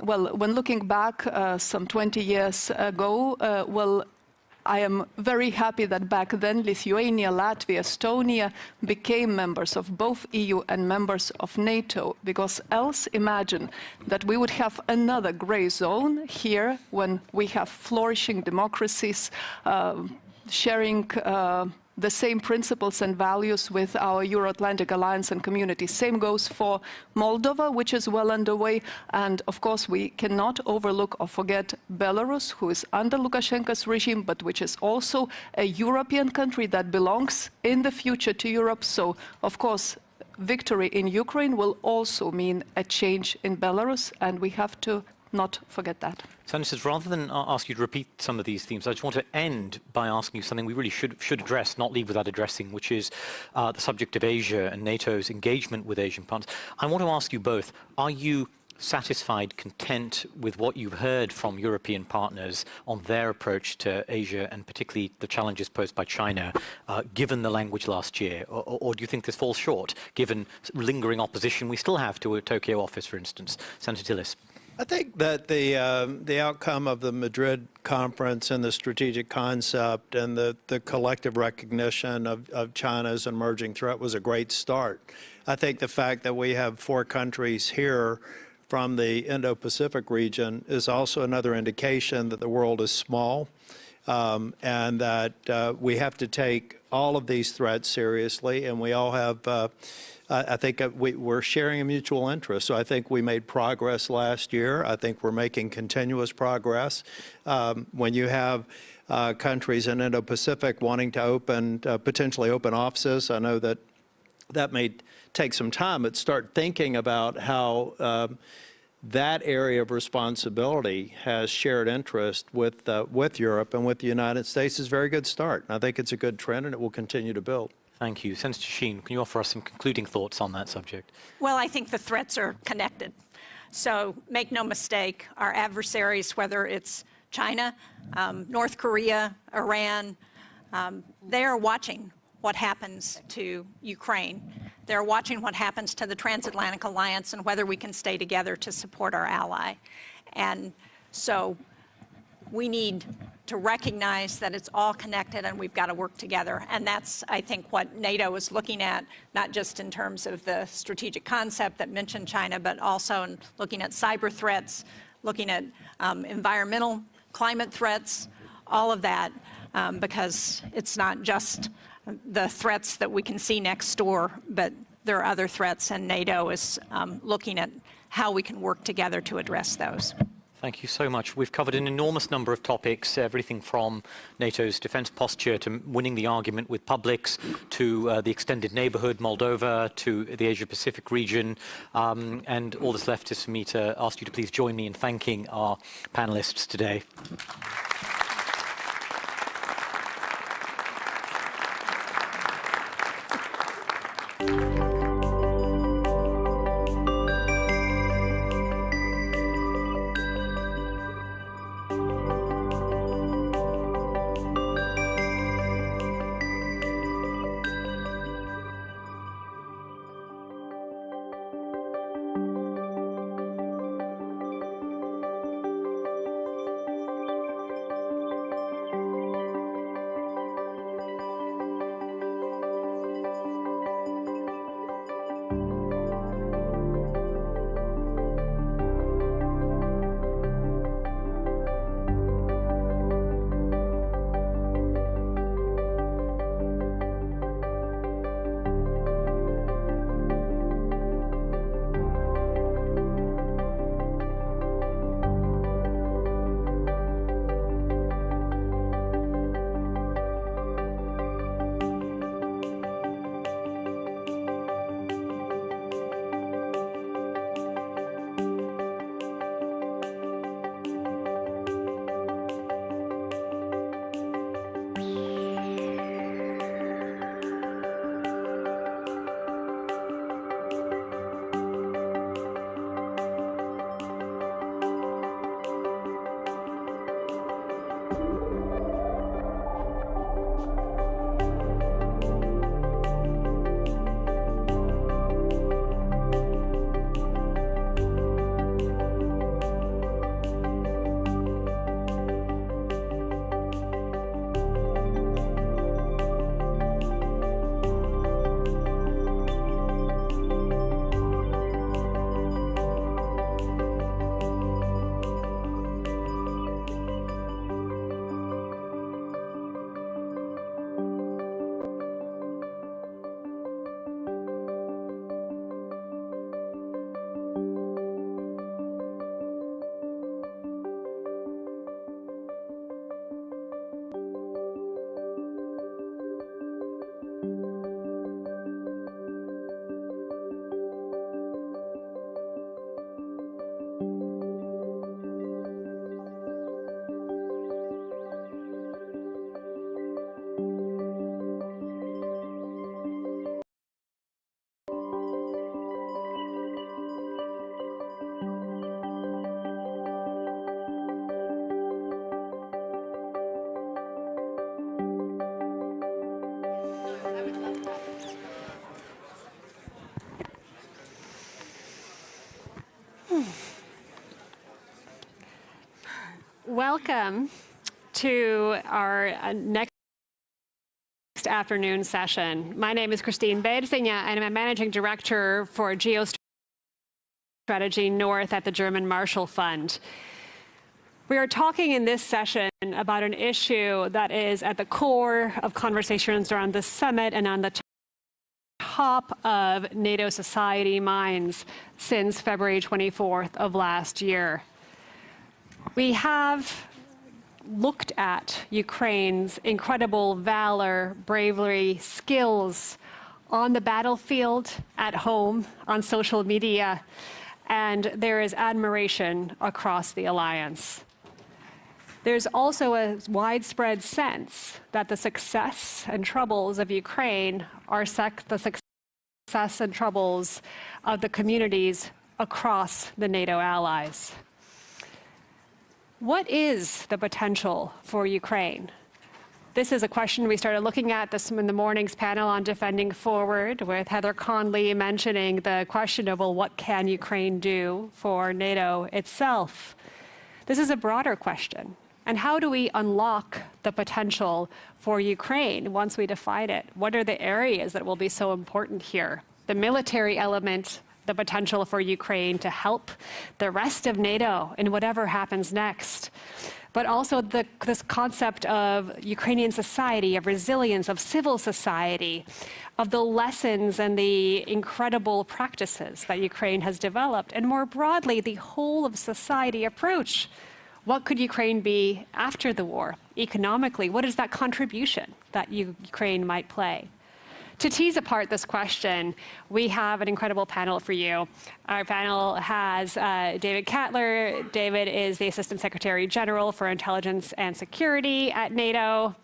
Well, when looking back some 20 years ago, I am very happy that back then Lithuania, Latvia, Estonia became members of both EU and members of NATO, because else imagine that we would have another gray zone here when we have flourishing democracies sharing the same principles and values with our Euro-Atlantic alliance and community. Same goes for Moldova, which is well underway. And of course, we cannot overlook or forget Belarus, who is under Lukashenko's regime, but which is also a European country that belongs in the future to Europe. So, of course, victory in Ukraine will also mean a change in Belarus, and we have to not forget that. Senators, rather than ask you to repeat some of these themes, I just want to end by asking you something we really should address, not leave without addressing, which is the subject of Asia and NATO's engagement with Asian partners. I want to ask you both, are you satisfied, content with what you've heard from European partners on their approach to Asia, and particularly the challenges posed by China, given the language last year? Or do you think this falls short, given lingering opposition we still have to a Tokyo office, for instance? Senator Tillis. I think that the outcome of the Madrid conference and the strategic concept and the collective recognition of China's emerging threat was a great start. I think the fact that we have 4 countries here from the Indo-Pacific region is also another indication that the world is small, and that we have to take all of these threats seriously, and we all have I think we're sharing a mutual interest. So I think we made progress last year. I think we're making continuous progress. When you have countries in Indo-Pacific wanting to potentially open offices, I know that may take some time, but start thinking about how that area of responsibility has shared interest with Europe and with the United States is a very good start. I think it's a good trend, and it will continue to build. Thank you. Senator Sheen, can you offer us some concluding thoughts on that subject? Well, I think the threats are connected. So make no mistake, our adversaries, whether it's China, North Korea, Iran, they are watching what happens to Ukraine. They're watching what happens to the transatlantic alliance and whether we can stay together to support our ally. And so we need to recognize that it's all connected and we've got to work together. And that's, I think, what NATO is looking at, not just in terms of the strategic concept that mentioned China, but also in looking at cyber threats, looking at environmental climate threats, all of that, because it's not just the threats that we can see next door, but there are other threats, and NATO is looking at how we can work together to address those. Thank you so much. We've covered an enormous number of topics, everything from NATO's defense posture to winning the argument with publics, to the extended neighborhood, Moldova, to the Asia-Pacific region. And all that's left is for me to ask you to please join me in thanking our panelists today. welcome to our next afternoon session. My name is Christine Bedsinger, and I'm a Managing Director for Geostrategy North at the German Marshall Fund. We are talking in this session about an issue that is at the core of conversations around the summit and on the top of NATO society minds since February 24th of last year. We have looked at Ukraine's incredible valor, bravery, skills on the battlefield, at home, on social media, and there is admiration across the alliance. There's also a widespread sense that the success and troubles of Ukraine are the success and troubles of the communities across the NATO allies. What is the potential for Ukraine? This is a question we started looking at in the morning's panel on Defending Forward, with Heather Conley mentioning the question of, well, what can Ukraine do for NATO itself? This is a broader question. And how do we unlock the potential for Ukraine once we define it? What are the areas that will be so important here? The military element, the potential for Ukraine to help the rest of NATO in whatever happens next. But also this concept of Ukrainian society, of resilience, of civil society, of the lessons and the incredible practices that Ukraine has developed, and more broadly, the whole of society approach. What could Ukraine be after the war? Economically, what is that contribution that Ukraine might play? To tease apart this question, we have an incredible panel for you. Our panel has David Kattler. David is the Assistant Secretary General for Intelligence and Security at NATO.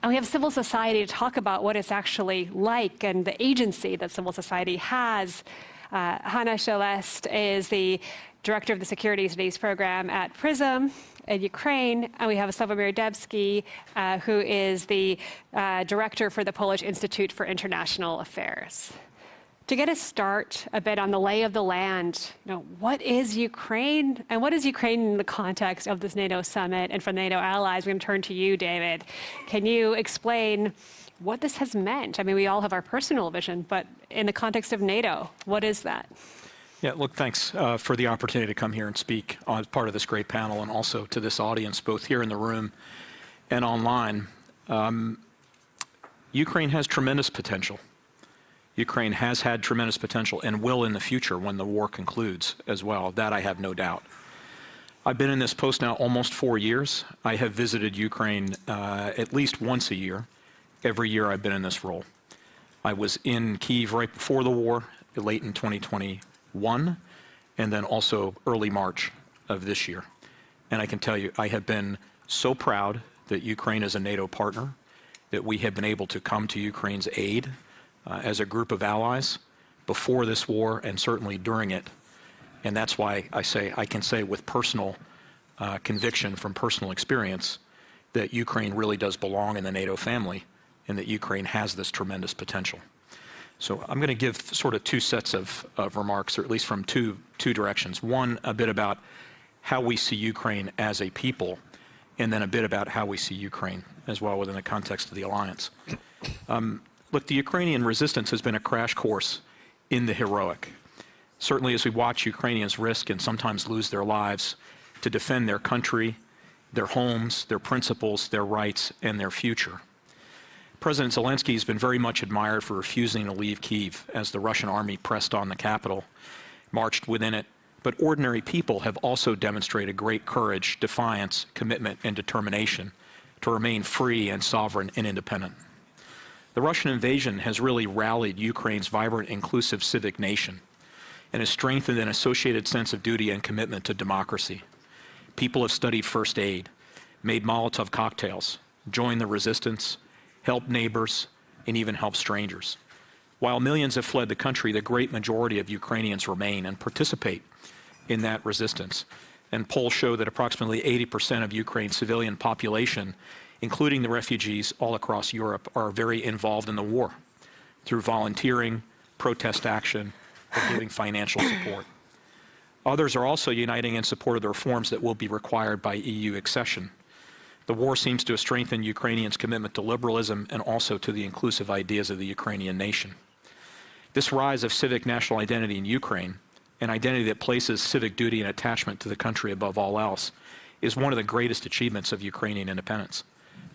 And we have civil society to talk about what it's actually like and the agency that civil society has. Hanna Celeste is the Director of the Security Studies Program at PRISM in Ukraine, and we have Sławomir Debski, who is the Director for the Polish Institute for International Affairs. To get us start a bit on the lay of the land, what is Ukraine, and what is Ukraine in the context of this NATO summit and for NATO allies? We're going to turn to you, David. Can you explain what this has meant? I mean, we all have our personal vision, but in the context of NATO, what is that? Yeah, look, thanks for the opportunity to come here and speak as part of this great panel, and also to this audience, both here in the room and online. Ukraine has tremendous potential. Ukraine has had tremendous potential and will in the future when the war concludes as well. That I have no doubt. I've been in this post now almost 4 years. I have visited Ukraine at least once a year. Every year I've been in this role. I was in Kyiv right before the war, late in 2021, and then also early March of this year. And I can tell you, I have been so proud that Ukraine is a NATO partner, that we have been able to come to Ukraine's aid as a group of allies before this war and certainly during it. And that's why I can say with personal conviction from personal experience that Ukraine really does belong in the NATO family, and that Ukraine has this tremendous potential. So I'm going to give sort of two sets of remarks, or at least from two directions. One, a bit about how we see Ukraine as a people, and then a bit about how we see Ukraine as well within the context of the alliance. Look, the Ukrainian resistance has been a crash course in the heroic. Certainly as we watch Ukrainians risk and sometimes lose their lives to defend their country, their homes, their principles, their rights, and their future. President Zelensky has been very much admired for refusing to leave Kyiv as the Russian army pressed on the capital, marched within it. But ordinary people have also demonstrated great courage, defiance, commitment, and determination to remain free and sovereign and independent. The Russian invasion has really rallied Ukraine's vibrant, inclusive civic nation and has strengthened an associated sense of duty and commitment to democracy. People have studied first aid, made Molotov cocktails, joined the resistance, help neighbors, and even help strangers. While millions have fled the country, the great majority of Ukrainians remain and participate in that resistance. And polls show that approximately 80% of Ukraine's civilian population, including the refugees all across Europe, are very involved in the war through volunteering, protest action, or giving financial support. Others are also uniting in support of the reforms that will be required by EU accession. The war seems to have strengthened Ukrainians' commitment to liberalism and also to the inclusive ideas of the Ukrainian nation. This rise of civic national identity in Ukraine, an identity that places civic duty and attachment to the country above all else, is one of the greatest achievements of Ukrainian independence.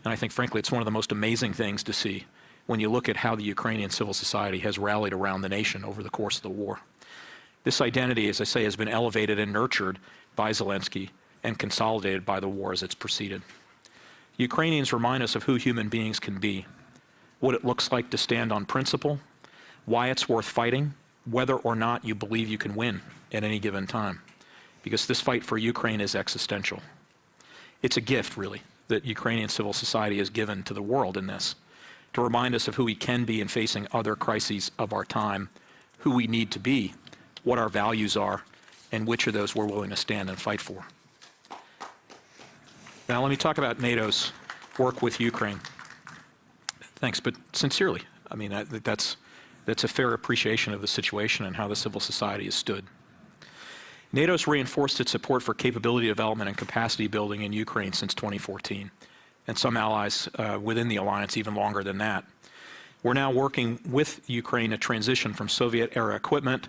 And I think, frankly, it's one of the most amazing things to see when you look at how the Ukrainian civil society has rallied around the nation over the course of the war. This identity, as I say, has been elevated and nurtured by Zelensky and consolidated by the war as it's proceeded. Ukrainians remind us of who human beings can be, what it looks like to stand on principle, why it's worth fighting, whether or not you believe you can win at any given time, because this fight for Ukraine is existential. It's a gift, really, that Ukrainian civil society has given to the world in this, to remind us of who we can be in facing other crises of our time, who we need to be, what our values are, and which of those we're willing to stand and fight for. Now let me talk about NATO's work with Ukraine. Thanks, but sincerely, I mean, that's a fair appreciation of the situation and how the civil society has stood. NATO's reinforced its support for capability development and capacity building in Ukraine since 2014, and some allies within the alliance even longer than that. We're now working with Ukraine to transition from Soviet-era equipment,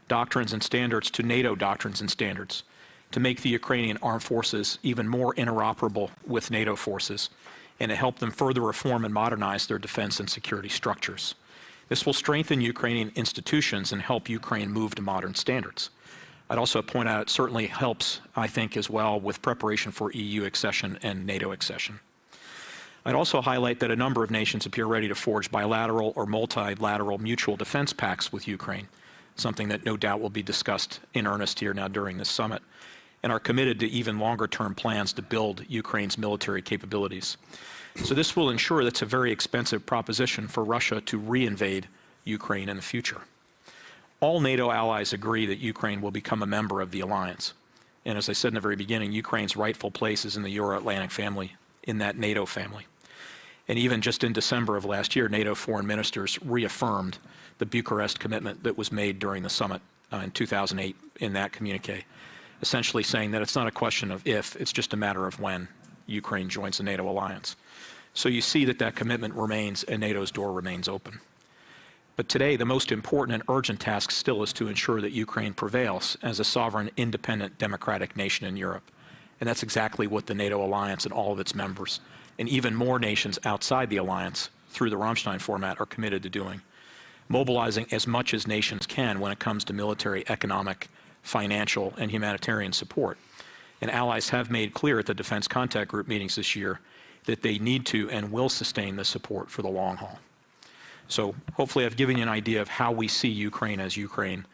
doctrines and standards to NATO doctrines and standards, to make the Ukrainian armed forces even more interoperable with NATO forces, and to help them further reform and modernize their defense and security structures. This will strengthen Ukrainian institutions and help Ukraine move to modern standards. I'd also point out it certainly helps, I think, as well with preparation for EU accession and NATO accession. I'd also highlight that a number of nations appear ready to forge bilateral or multilateral mutual defense pacts with Ukraine, something that no doubt will be discussed in earnest here now during this summit, and are committed to even longer-term plans to build Ukraine's military capabilities. So this will ensure that's a very expensive proposition for Russia to reinvade Ukraine in the future. All NATO allies agree that Ukraine will become a member of the alliance. And as I said in the very beginning, Ukraine's rightful place is in the Euro-Atlantic family, in that NATO family. And even just in December of last year, NATO foreign ministers reaffirmed the Bucharest commitment that was made during the summit in 2008 in that communique, essentially saying that it's not a question of if, it's just a matter of when Ukraine joins the NATO alliance. So you see that that commitment remains and NATO's door remains open. But today, the most important and urgent task still is to ensure that Ukraine prevails as a sovereign, independent, democratic nation in Europe. And that's exactly what the NATO alliance and all of its members, and even more nations outside the alliance through the Ramstein format, are committed to doing, mobilizing as much as nations can when it comes to military, economic, financial, and humanitarian support. And allies have made clear at the Defense Contact Group meetings this year that they need to and will sustain the support for the long haul. So hopefully I've given you an idea of how we see Ukraine as Ukraine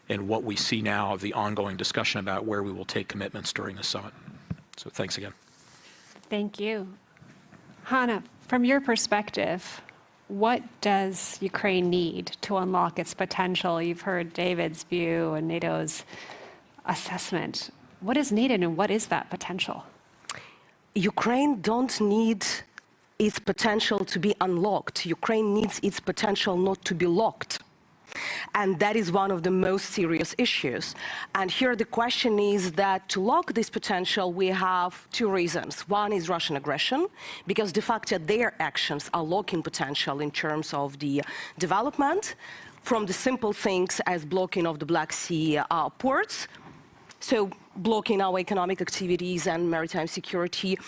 and what we see now of the ongoing discussion about where we will take commitments during the summit. So thanks again. Thank you. Hanna, from your perspective, what does Ukraine need to unlock its potential? You've heard David's view and NATO's assessment. What is needed and what is that potential? Ukraine don't need its potential to be unlocked. Ukraine needs its potential not to be locked. And that is one of the most serious issues. And here the question is that to lock this potential, we have two reasons. One is Russian aggression, because de facto their actions are locking potential in terms of the development, from the simple things as blocking of the Black Sea ports, so blocking our economic activities and maritime security,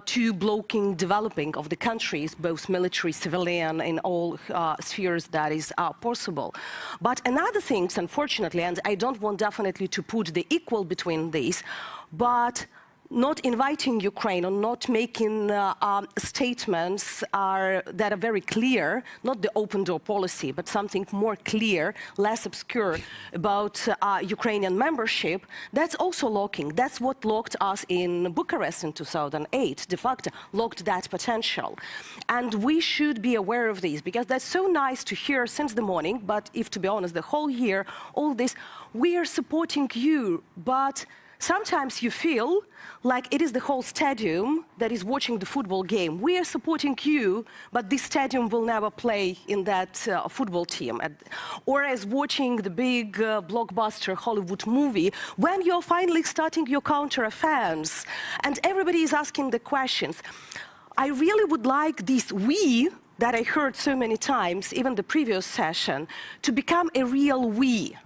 to blocking developing of the countries, both military, civilian, in all spheres that is possible. But another thing, unfortunately, and I don't want definitely to put the equal between these, but not inviting Ukraine or not making statements that are very clear, not the open door policy, but something more clear, less obscure about Ukrainian membership, that's also locking. That's what locked us in Bucharest in 2008, de facto locked that potential. And we should be aware of this, because that's so nice to hear since the morning, but if to be honest, the whole year, all this, we are supporting you, but sometimes you feel like it is the whole stadium that is watching the football game. We are supporting you, but this stadium will never play in that football team. Or as watching the big blockbuster Hollywood movie, when you're finally starting your counter-offense, and everybody is asking the questions. I really would like this we that I heard so many times, even the previous session, to become a real we.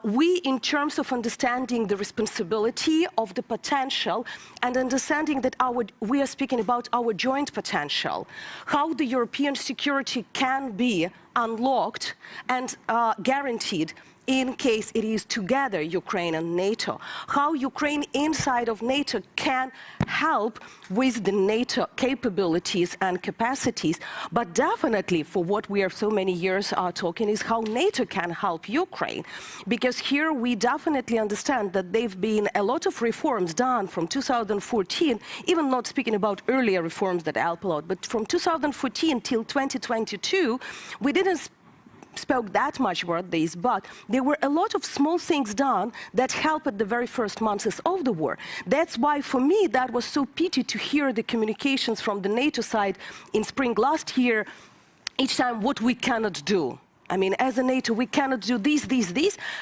We in terms of understanding the responsibility of the potential and understanding that we are speaking about our joint potential, how the European security can be unlocked and guaranteed in case it is together, Ukraine and NATO, how Ukraine inside of NATO can help with the NATO capabilities and capacities, but definitely for what we are so many years talking is how NATO can help Ukraine. Because here we definitely understand that there have been a lot of reforms done from 2014, even not speaking about earlier reforms that help a lot, but from 2014 till 2022, we didn't spoke that much about this, but there were a lot of small things done that helped at the very first months of the war. That's why, for me, that was so pity to hear the communications from the NATO side in spring last year, each time what we cannot do. I mean, as a NATO, we cannot do this.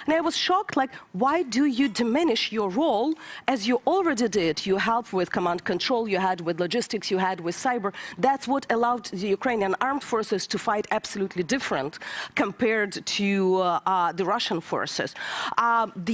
And I was shocked, like, why do you diminish your role as you already did? You helped with command control, you had with logistics, you had with cyber. That's what allowed the Ukrainian armed forces to fight absolutely different compared to the Russian forces.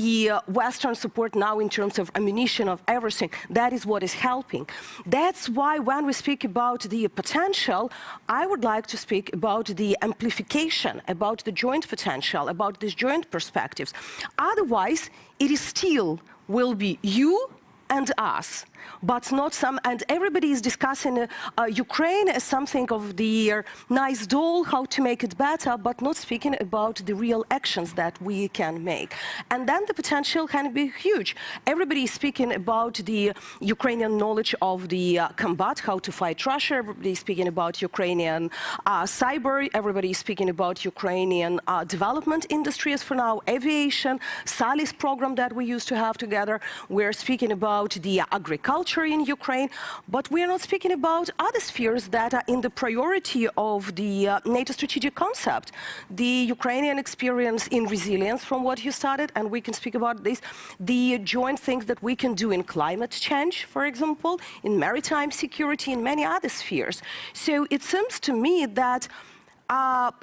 The Western support now in terms of ammunition, of everything, that is what is helping. That's why when we speak about the potential, I would like to speak about the amplification, about the joint potential, about these joint perspectives. Otherwise, it is still will be you and us, but not some, and everybody is discussing Ukraine as something of the nice doll, how to make it better, but not speaking about the real actions that we can make. And then the potential can be huge. Everybody is speaking about the Ukrainian knowledge of the combat, how to fight Russia. Everybody is speaking about Ukrainian cyber. Everybody is speaking about Ukrainian development industries for now, aviation, Salis program that we used to have together. We're speaking about the agriculture in Ukraine, but we are not speaking about other spheres that are in the priority of the NATO strategic concept. The Ukrainian experience in resilience from what you started, and we can speak about this, the joint things that we can do in climate change, for example, in maritime security, in many other spheres. So it seems to me that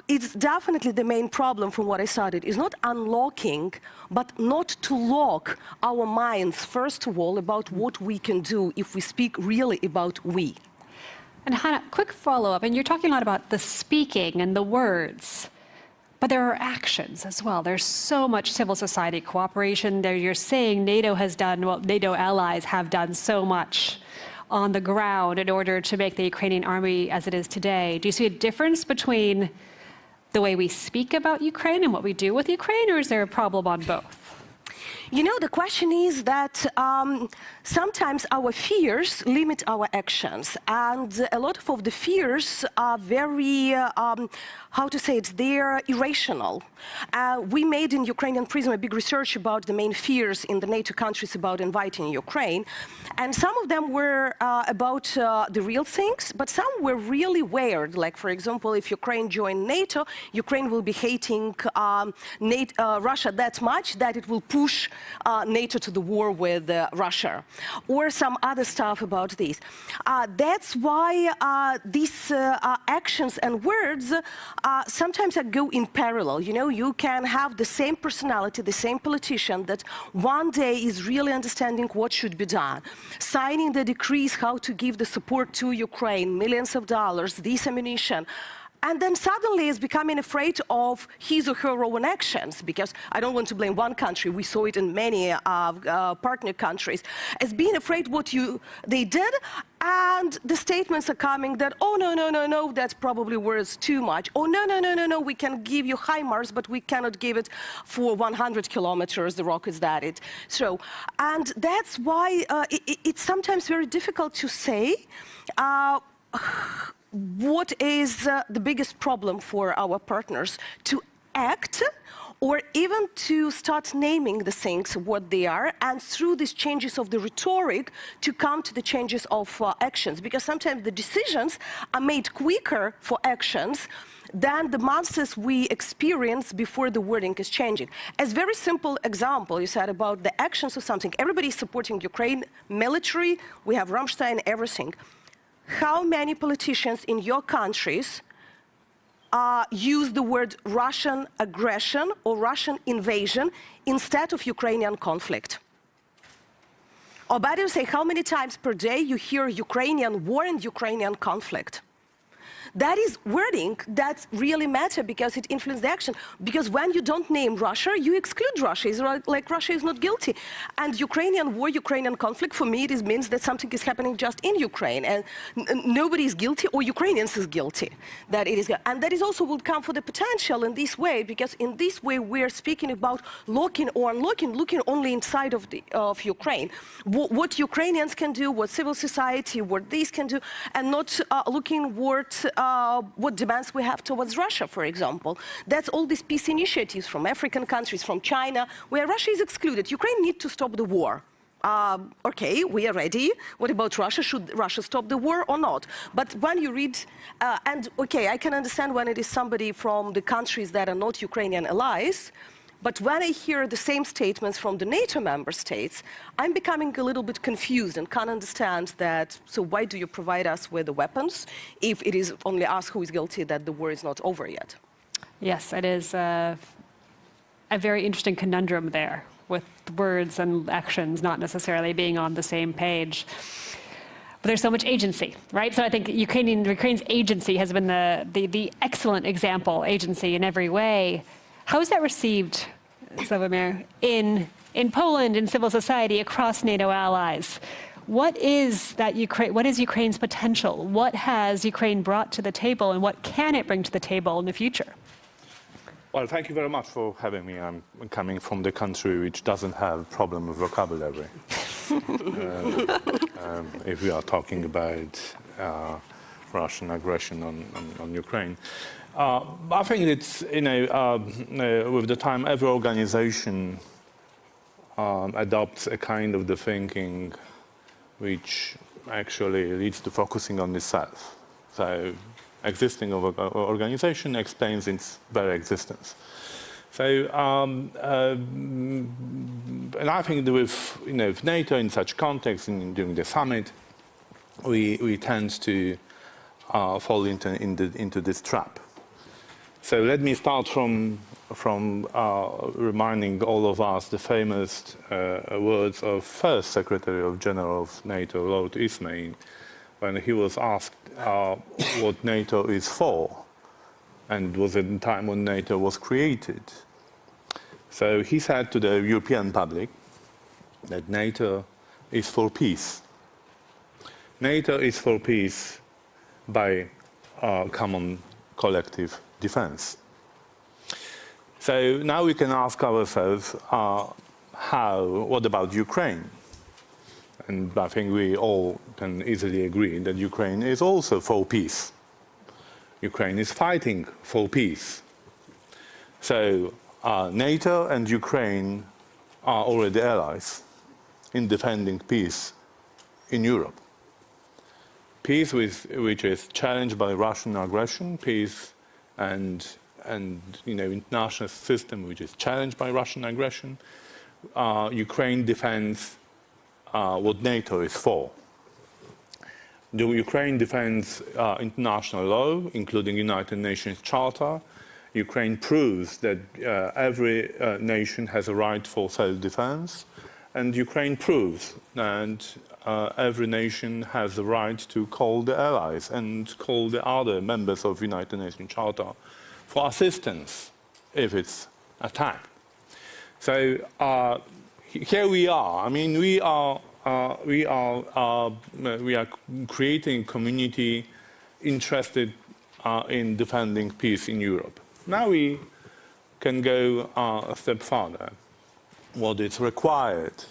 it's definitely the main problem from what I started, is not unlocking, but not to lock our minds, first of all, about what we can do if we speak really about we. And Hannah, quick follow-up, and you're talking a lot about the speaking and the words, but there are actions as well. There's so much civil society cooperation there. You're saying NATO has done, well, NATO allies have done so much on the ground in order to make the Ukrainian army as it is today. Do you see a difference between the way we speak about Ukraine and what we do with Ukraine, or is there a problem on both? You know, the question is that sometimes our fears limit our actions, and a lot of the fears are very, how to say it, they're irrational. We made in Ukrainian Prism a big research about the main fears in the NATO countries about inviting Ukraine, and some of them were about the real things, but some were really weird. Like, for example, if Ukraine joined NATO, Ukraine will be hating Russia that much that it will push NATO to the war with Russia, or some other stuff about this. That's why these actions and words sometimes go in parallel. You know, you can have the same personality, the same politician that one day is really understanding what should be done, signing the decrees how to give the support to Ukraine, millions of dollars, this ammunition, and then suddenly is becoming afraid of his or her own actions, because I don't want to blame one country, we saw it in many partner countries, as being afraid what they did, and the statements are coming that, oh, no, that probably was too much, or no, we can give you HIMARS, but we cannot give it for 100 kilometers, the rockets that it. So, and that's why it's sometimes very difficult to say what is the biggest problem for our partners, to act or even to start naming the things, what they are, and through these changes of the rhetoric to come to the changes of actions. Because sometimes the decisions are made quicker for actions than the months we experience before the wording is changing. As very simple example, you said about the actions of something. Everybody is supporting Ukraine military. We have Rammstein, everything. How many politicians in your countries use the word Russian aggression or Russian invasion instead of Ukrainian conflict? Or better say, how many times per day you hear Ukrainian war and Ukrainian conflict? That is wording that really matter because it influences the action. Because when you don't name Russia, you exclude Russia. It's like Russia is not guilty. And Ukrainian war, Ukrainian conflict, for me, it means that something is happening just in Ukraine. And nobody is guilty, or Ukrainians is guilty. That it is, and that is also will come for the potential in this way, because in this way we're speaking about locking or unlocking, looking only inside of Ukraine. What Ukrainians can do, what civil society, what these can do, and not looking what demands we have towards Russia, for example. That's all these peace initiatives from African countries, from China, where Russia is excluded. Ukraine needs to stop the war. Okay, we are ready. What about Russia? Should Russia stop the war or not? But when you read, and okay, I can understand when it is somebody from the countries that are not Ukrainian allies, but when I hear the same statements from the NATO member states, I'm becoming a little bit confused and can't understand that. So why do you provide us with the weapons if it is only us who is guilty that the war is not over yet? Yes, it is a very interesting conundrum there, with words and actions not necessarily being on the same page. But there's so much agency, right? So I think Ukraine's agency has been the excellent example, agency in every way. How is that received, Sławomir, in Poland, in civil society, across NATO allies? What is Ukraine's potential? What has Ukraine brought to the table, and what can it bring to the table in the future? Well, thank you very much for having me. I'm coming from the country which doesn't have a problem with vocabulary. If we are talking about Russian aggression on Ukraine. I think it's, with the time, every organization adopts a kind of the thinking which actually leads to focusing on itself. So existing organization explains its very existence. So, and I think that with NATO in such context, during the summit, we tend to fall into this trap. So let me start from reminding all of us the famous words of first Secretary of General of NATO, Lord Ismay, when he was asked what NATO is for, and it was at the time when NATO was created. So he said to the European public that NATO is for peace. NATO is for peace by common collective defense. So now we can ask ourselves, what about Ukraine? And I think we all can easily agree that Ukraine is also for peace. Ukraine is fighting for peace. So NATO and Ukraine are already allies in defending peace in Europe. Peace which is challenged by Russian aggression, peace and international system which is challenged by Russian aggression. Ukraine defends what NATO is for. The Ukraine defends international law, including United Nations Charter. Ukraine proves that every nation has a right for self-defense, and Ukraine proves that every nation has the right to call the allies and call the other members of United Nations Charter for assistance if it's attacked. So here we are. I mean, we are creating a community interested in defending peace in Europe. Now we can go a step further. What is required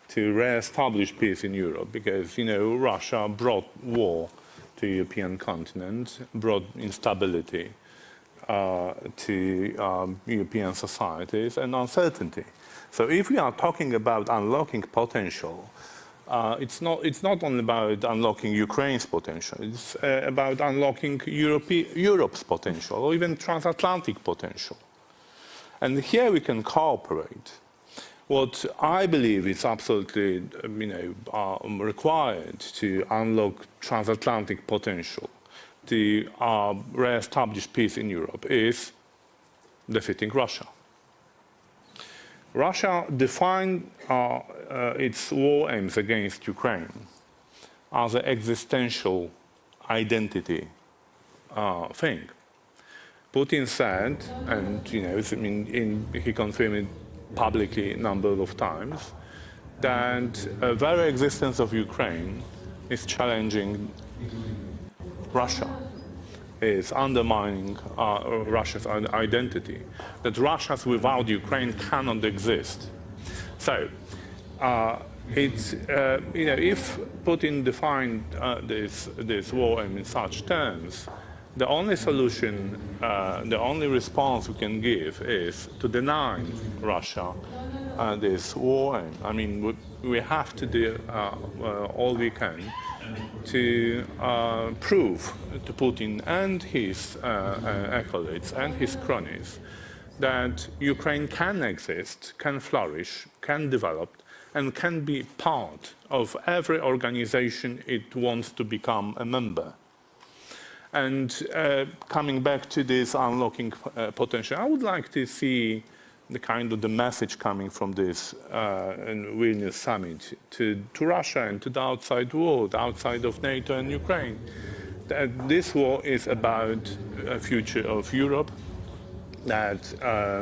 to re-establish peace in Europe, because Russia brought war to the European continent, brought instability, to European societies and uncertainty. So if we are talking about unlocking potential, it's not only about unlocking Ukraine's potential, it's about unlocking Europe's potential, or even transatlantic potential. And here we can cooperate. What I believe is absolutely required to unlock transatlantic potential, to re-establish peace in Europe, is defeating Russia. Russia defined its war aims against Ukraine as an existential identity thing. Putin said, and he confirmed it publicly a number of times, that the very existence of Ukraine is challenging Russia, is undermining Russia's identity, that Russia without Ukraine cannot exist. So, if Putin defined this war in such terms, the only solution, the only response we can give is to deny Russia this war aim. I mean, we have to do all we can to prove to Putin and his acolytes and his cronies that Ukraine can exist, can flourish, can develop, and can be part of every organization it wants to become a member. And coming back to this unlocking potential, I would like to see the message coming from this Vilnius summit to Russia and to the outside world, outside of NATO and Ukraine. That this war is about a future of Europe, that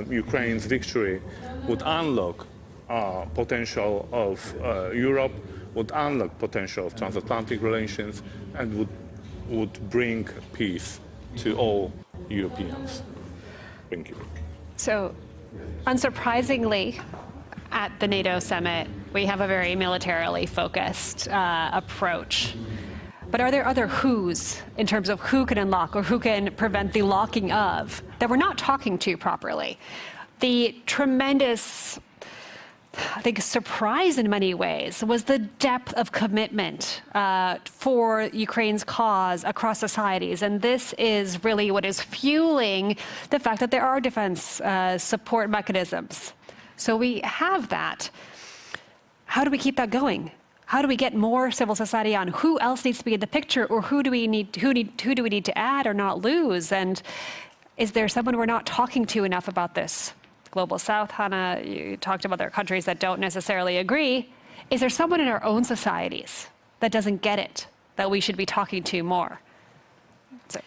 Ukraine's victory would unlock potential of Europe, would unlock potential of transatlantic relations, and would bring peace to all Europeans. Thank you. So, unsurprisingly, at the NATO summit, we have a very militarily focused approach. But are there other who's in terms of who can unlock or who can prevent the locking of that we're not talking to properly? The tremendous, I think, surprise in many ways was the depth of commitment for Ukraine's cause across societies. And this is really what is fueling the fact that there are defense support mechanisms. So we have that. How do we keep that going? How do we get more civil society on? Who else needs to be in the picture, or who do we need to add or not lose? And is there someone we're not talking to enough about this? Global South, Hannah, you talked about there are countries that don't necessarily agree. Is there someone in our own societies that doesn't get it, that we should be talking to more? So.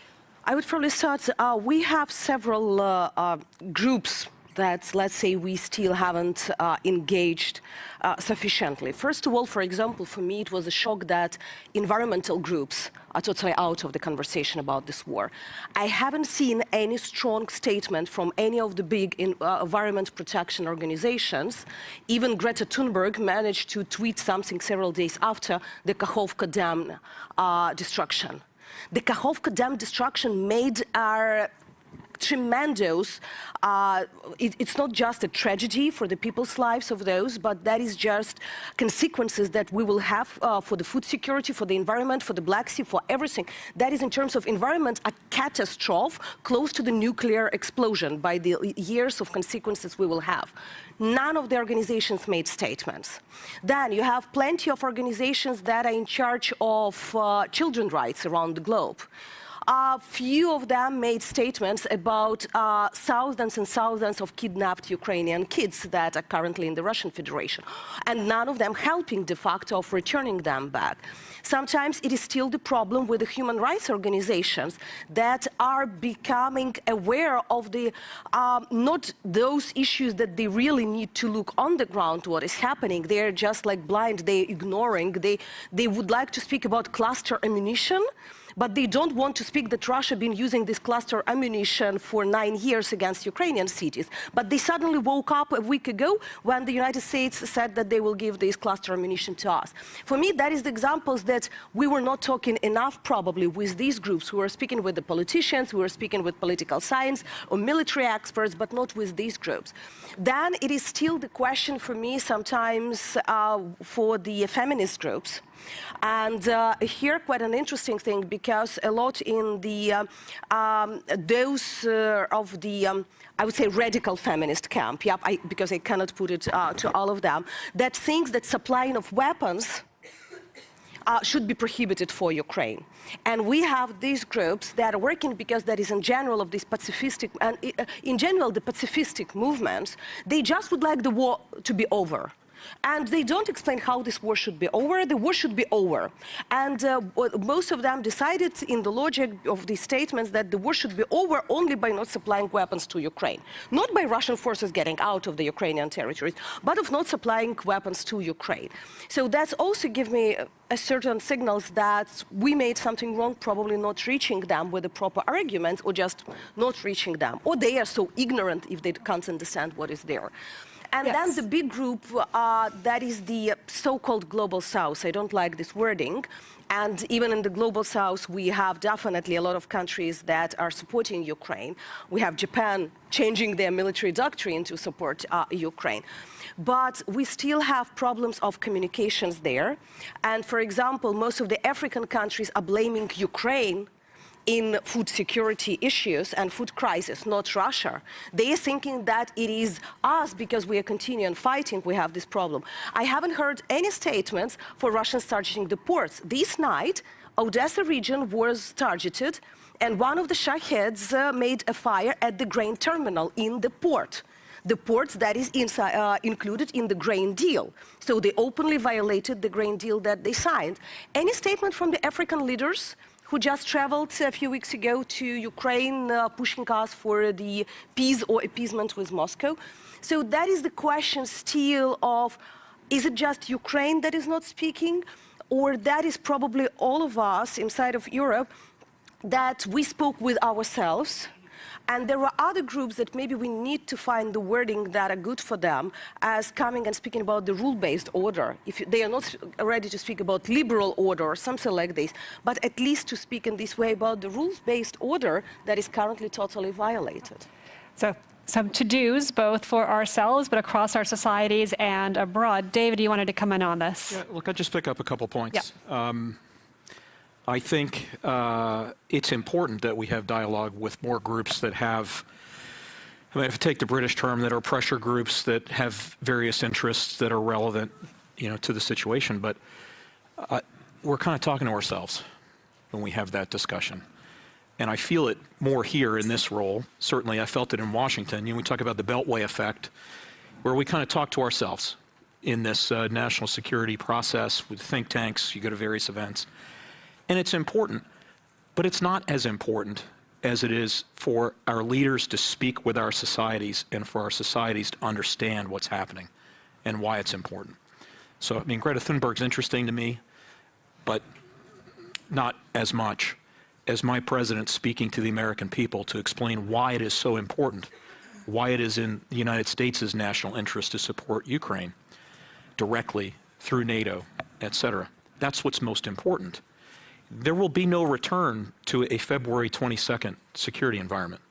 I would probably start, we have several groups that, let's say, we still haven't engaged sufficiently. First of all, for example, for me, it was a shock that environmental groups are totally out of the conversation about this war. I haven't seen any strong statement from any of the big environment protection organizations. Even Greta Thunberg managed to tweet something several days after the Kakhovka Dam destruction. The Kakhovka Dam destruction made our tremendous, it's not just a tragedy for the people's lives of those, but that is just consequences that we will have for the food security, for the environment, for the Black Sea, for everything. That is, in terms of environment, a catastrophe close to the nuclear explosion by the years of consequences we will have. None of the organizations made statements. Then you have plenty of organizations that are in charge of children's rights around the globe. Few of them made statements about thousands and thousands of kidnapped Ukrainian kids that are currently in the Russian Federation, and none of them helping de facto of returning them back. Sometimes it is still the problem with the human rights organizations that are becoming aware of the not those issues that they really need to look on the ground what is happening. They're just like blind, they're ignoring. They would like to speak about cluster ammunition, but they don't want to speak that Russia been using this cluster ammunition for 9 years against Ukrainian cities. But they suddenly woke up a week ago when the United States said that they will give this cluster ammunition to us. For me, that is the examples that we were not talking enough probably with these groups. We were speaking with the politicians, we were speaking with political science or military experts, but not with these groups. Then it is still the question for me sometimes for the feminist groups. And here quite an interesting thing, because a lot in the those of the I would say radical feminist camp, because I cannot put it to all of them, that thinks that supplying of weapons should be prohibited for Ukraine. And we have these groups that are working because that is in general of these pacifistic, and in general the pacifistic movements, they just would like the war to be over. And they don't explain how this war should be over. The war should be over. And most of them decided in the logic of these statements that the war should be over only by not supplying weapons to Ukraine. Not by Russian forces getting out of the Ukrainian territories, but of not supplying weapons to Ukraine. So that's also give me a certain signals that we made something wrong, probably not reaching them with the proper arguments, or just not reaching them. Or they are so ignorant if they can't understand what is there. And then the big group, that is the so-called Global South. I don't like this wording. And even in the Global South, we have definitely a lot of countries that are supporting Ukraine. We have Japan changing their military doctrine to support Ukraine. But we still have problems of communications there. And for example, most of the African countries are blaming Ukraine in food security issues and food crisis, not Russia. They are thinking that it is us, because we are continuing fighting, we have this problem. I haven't heard any statements for Russians targeting the ports. This night, Odessa region was targeted, and one of the Shaheeds made a fire at the grain terminal in the port. The port that is included in the grain deal. So they openly violated the grain deal that they signed. Any statement from the African leaders who just traveled a few weeks ago to Ukraine, pushing us for the peace or appeasement with Moscow? So that is the question still of, is it just Ukraine that is not speaking? Or that is probably all of us inside of Europe that we spoke with ourselves, and there are other groups that maybe we need to find the wording that are good for them, as coming and speaking about the rule-based order. If they are not ready to speak about liberal order or something like this, but at least to speak in this way about the rules-based order that is currently totally violated. So some to-dos, both for ourselves, but across our societies and abroad. David, you wanted to come in on this. Yeah, look, I'll just pick up a couple points. Yeah. I think it's important that we have dialogue with more groups that have, I mean, if you take the British term, that are pressure groups that have various interests that are relevant, to the situation. But we're kind of talking to ourselves when we have that discussion. And I feel it more here in this role. Certainly, I felt it in Washington. We talk about the Beltway effect, where we kind of talk to ourselves in this national security process with think tanks. You go to various events. And it's important, but it's not as important as it is for our leaders to speak with our societies and for our societies to understand what's happening and why it's important. So, I mean, Greta Thunberg's interesting to me, but not as much as my president speaking to the American people to explain why it is so important, why it is in the United States' national interest to support Ukraine directly through NATO, etc. That's what's most important. There will be no return to a February 22nd security environment.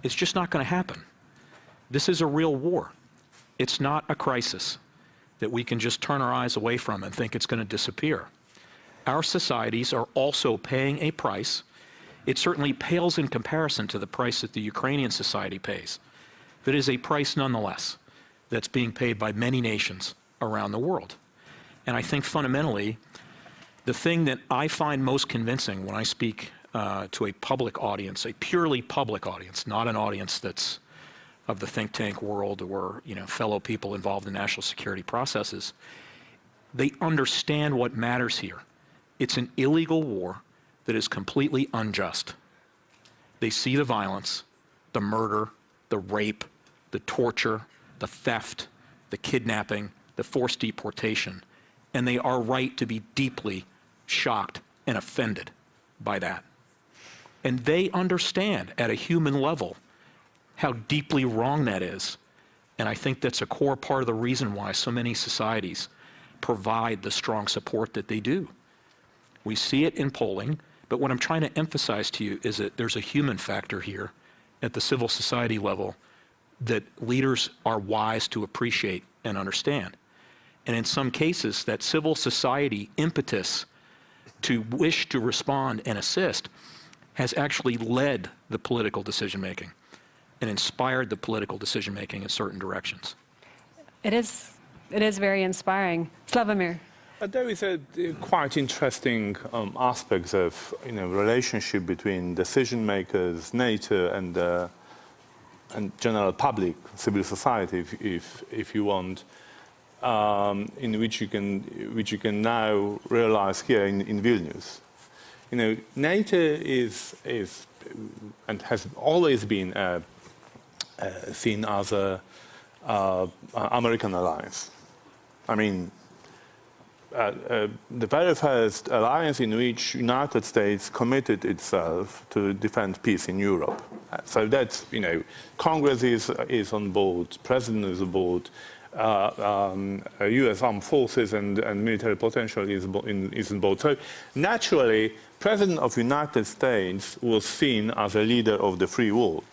It's just not going to happen. This is a real war. It's not a crisis that we can just turn our eyes away from and think it's going to disappear. Our societies are also paying a price. It certainly pales in comparison to the price that the Ukrainian society pays. But it is a price nonetheless that's being paid by many nations around the world. And I think fundamentally, the thing that I find most convincing when I speak to a public audience, a purely public audience, not an audience that's of the think tank world or fellow people involved in national security processes, they understand what matters here. It's an illegal war that is completely unjust. They see the violence, the murder, the rape, the torture, the theft, the kidnapping, the forced deportation, and they are right to be deeply shocked and offended by that. And they understand at a human level how deeply wrong that is. And I think that's a core part of the reason why so many societies provide the strong support that they do. We see it in polling, but what I'm trying to emphasize to you is that there's a human factor here at the civil society level that leaders are wise to appreciate and understand. And in some cases, that civil society impetus to wish to respond and assist has actually led the political decision-making and inspired the political decision-making in certain directions. It is very inspiring. Slavomir. There is a quite interesting aspect of relationship between decision makers, NATO, and general public, civil society, if you want, in which you can now realize here in Vilnius. NATO is and has always been seen as a American alliance. I mean, the very first alliance in which United States committed itself to defend peace in Europe. So that's, Congress is on board, President is on board, U.S. armed forces and military potential is on board. So naturally, President of United States was seen as a leader of the free world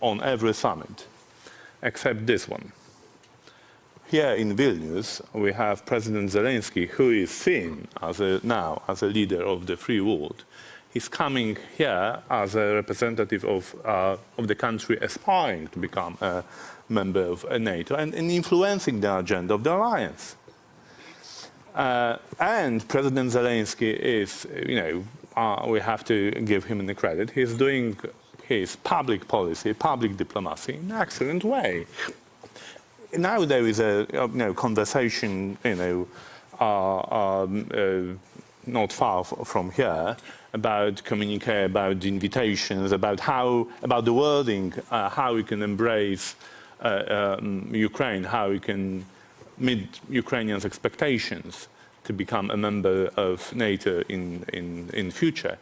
on every summit, except this one. Here in Vilnius, we have President Zelensky, who is seen now as a leader of the free world. He's coming here as a representative of the country aspiring to become a member of NATO and influencing the agenda of the alliance. And President Zelensky is, we have to give him the credit. He's doing his public policy, public diplomacy in an excellent way. Now there is a conversation, not far from here, about communique, about invitations, about the wording, how we can embrace Ukraine, how we can meet Ukrainians' expectations to become a member of NATO in future.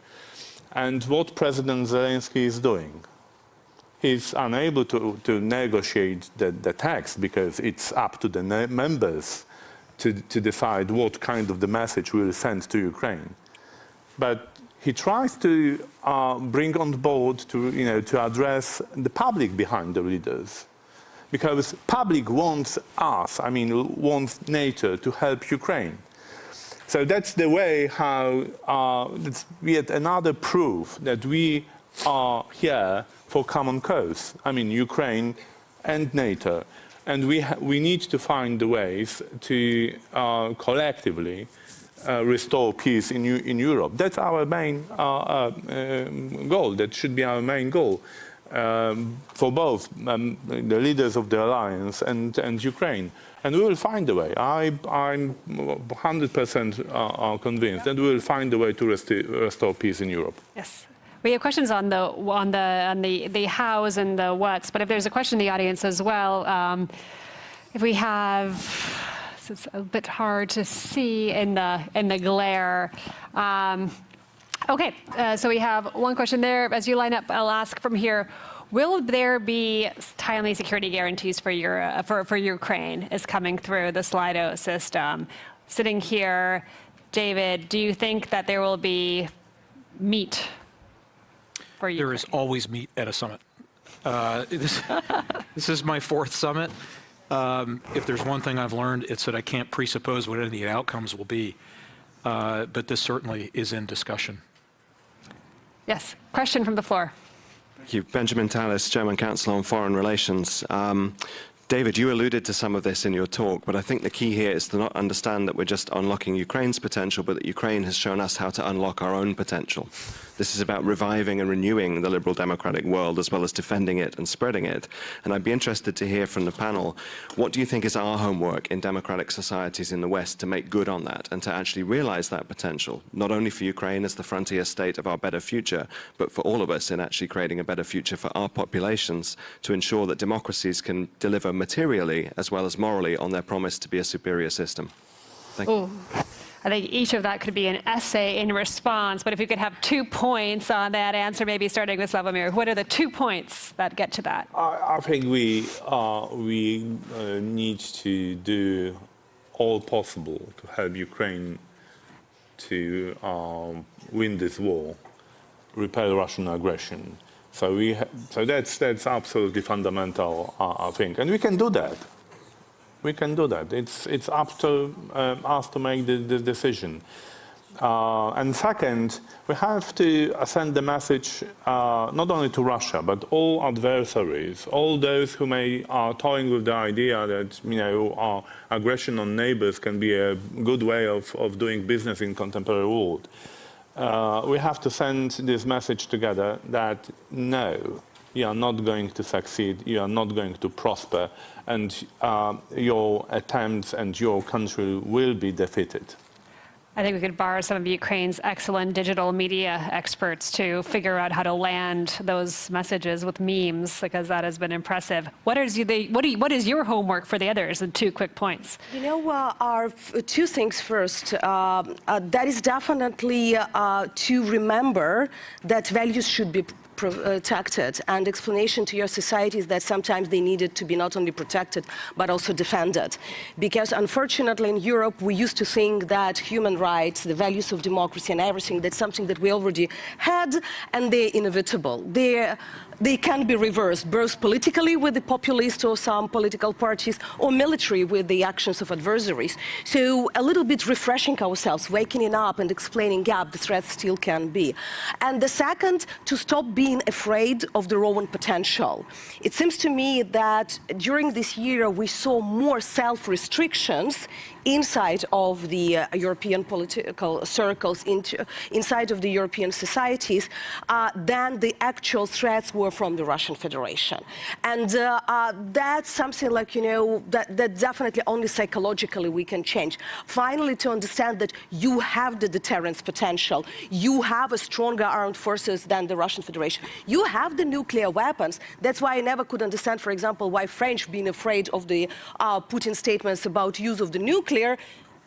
And what President Zelensky is doing. He's unable to negotiate the text because it's up to the members to decide what kind of the message we'll send to Ukraine. But he tries to bring on board to address the public behind the leaders. Because public wants wants NATO to help Ukraine. So that's the way how, it's yet another proof that we are here for common cause. Ukraine and NATO. And we need to find the ways to collectively restore peace in Europe. That's our main goal. That should be our main goal for both the leaders of the alliance and Ukraine. And we will find a way. I'm 100% convinced that we will find a way to restore peace in Europe. Yes. We have questions on the hows and the whats, but if there's a question in the audience as well, if we have, so it's a bit hard to see in the glare. Okay, so we have one question there. As you line up, I'll ask from here. Will there be timely security guarantees for Ukraine is coming through the Slido system? Sitting here, David, do you think that there will be meat for Ukraine? There is always meat at a summit. This is my fourth summit. If there's one thing I've learned, it's that I can't presuppose what any of the outcomes will be. But this certainly is in discussion. Yes, question from the floor. Thank you. Benjamin Tallis, German Council on Foreign Relations. David, you alluded to some of this in your talk, but I think the key here is to not understand that we're just unlocking Ukraine's potential, but that Ukraine has shown us how to unlock our own potential. This is about reviving and renewing the liberal democratic world as well as defending it and spreading it. And I'd be interested to hear from the panel, what do you think is our homework in democratic societies in the West to make good on that and to actually realize that potential, not only for Ukraine as the frontier state of our better future, but for all of us in actually creating a better future for our populations to ensure that democracies can deliver materially as well as morally on their promise to be a superior system? Thank you. I think each of that could be an essay in response, but if you could have 2 points on that answer, maybe starting with Slavomir, what are the 2 points that get to that? I think we need to do all possible to help Ukraine to win this war, repel Russian aggression. So that's absolutely fundamental, I think, and we can do that. We can do that. It's up to us to make the decision. And second, we have to send the message not only to Russia, but all adversaries, all those who are toying with the idea that aggression on neighbors can be a good way of doing business in contemporary world. We have to send this message together that no, you are not going to succeed, you are not going to prosper, and your attempts and your country will be defeated. I think we could borrow some of Ukraine's excellent digital media experts to figure out how to land those messages with memes, because that has been impressive. What is your homework for the others in 2 quick points? Our 2 things first. That is definitely to remember that values should be protected, and explanation to your societies that sometimes they needed to be not only protected but also defended, because unfortunately in Europe we used to think that human rights, the values of democracy and everything, that's something that we already had, and they're inevitable. They can be reversed, both politically with the populists or some political parties, or military with the actions of adversaries. So a little bit refreshing ourselves, waking up and explaining, yeah, the threat still can be. And the second, to stop being afraid of their own potential. It seems to me that during this year we saw more self-restrictions inside of the European political circles, inside of the European societies, than the actual threats were from the Russian Federation. And that's something like, that definitely only psychologically we can change. Finally, to understand that you have the deterrence potential, you have a stronger armed forces than the Russian Federation, you have the nuclear weapons. That's why I never could understand, for example, why French being afraid of the Putin statements about use of the nuclear.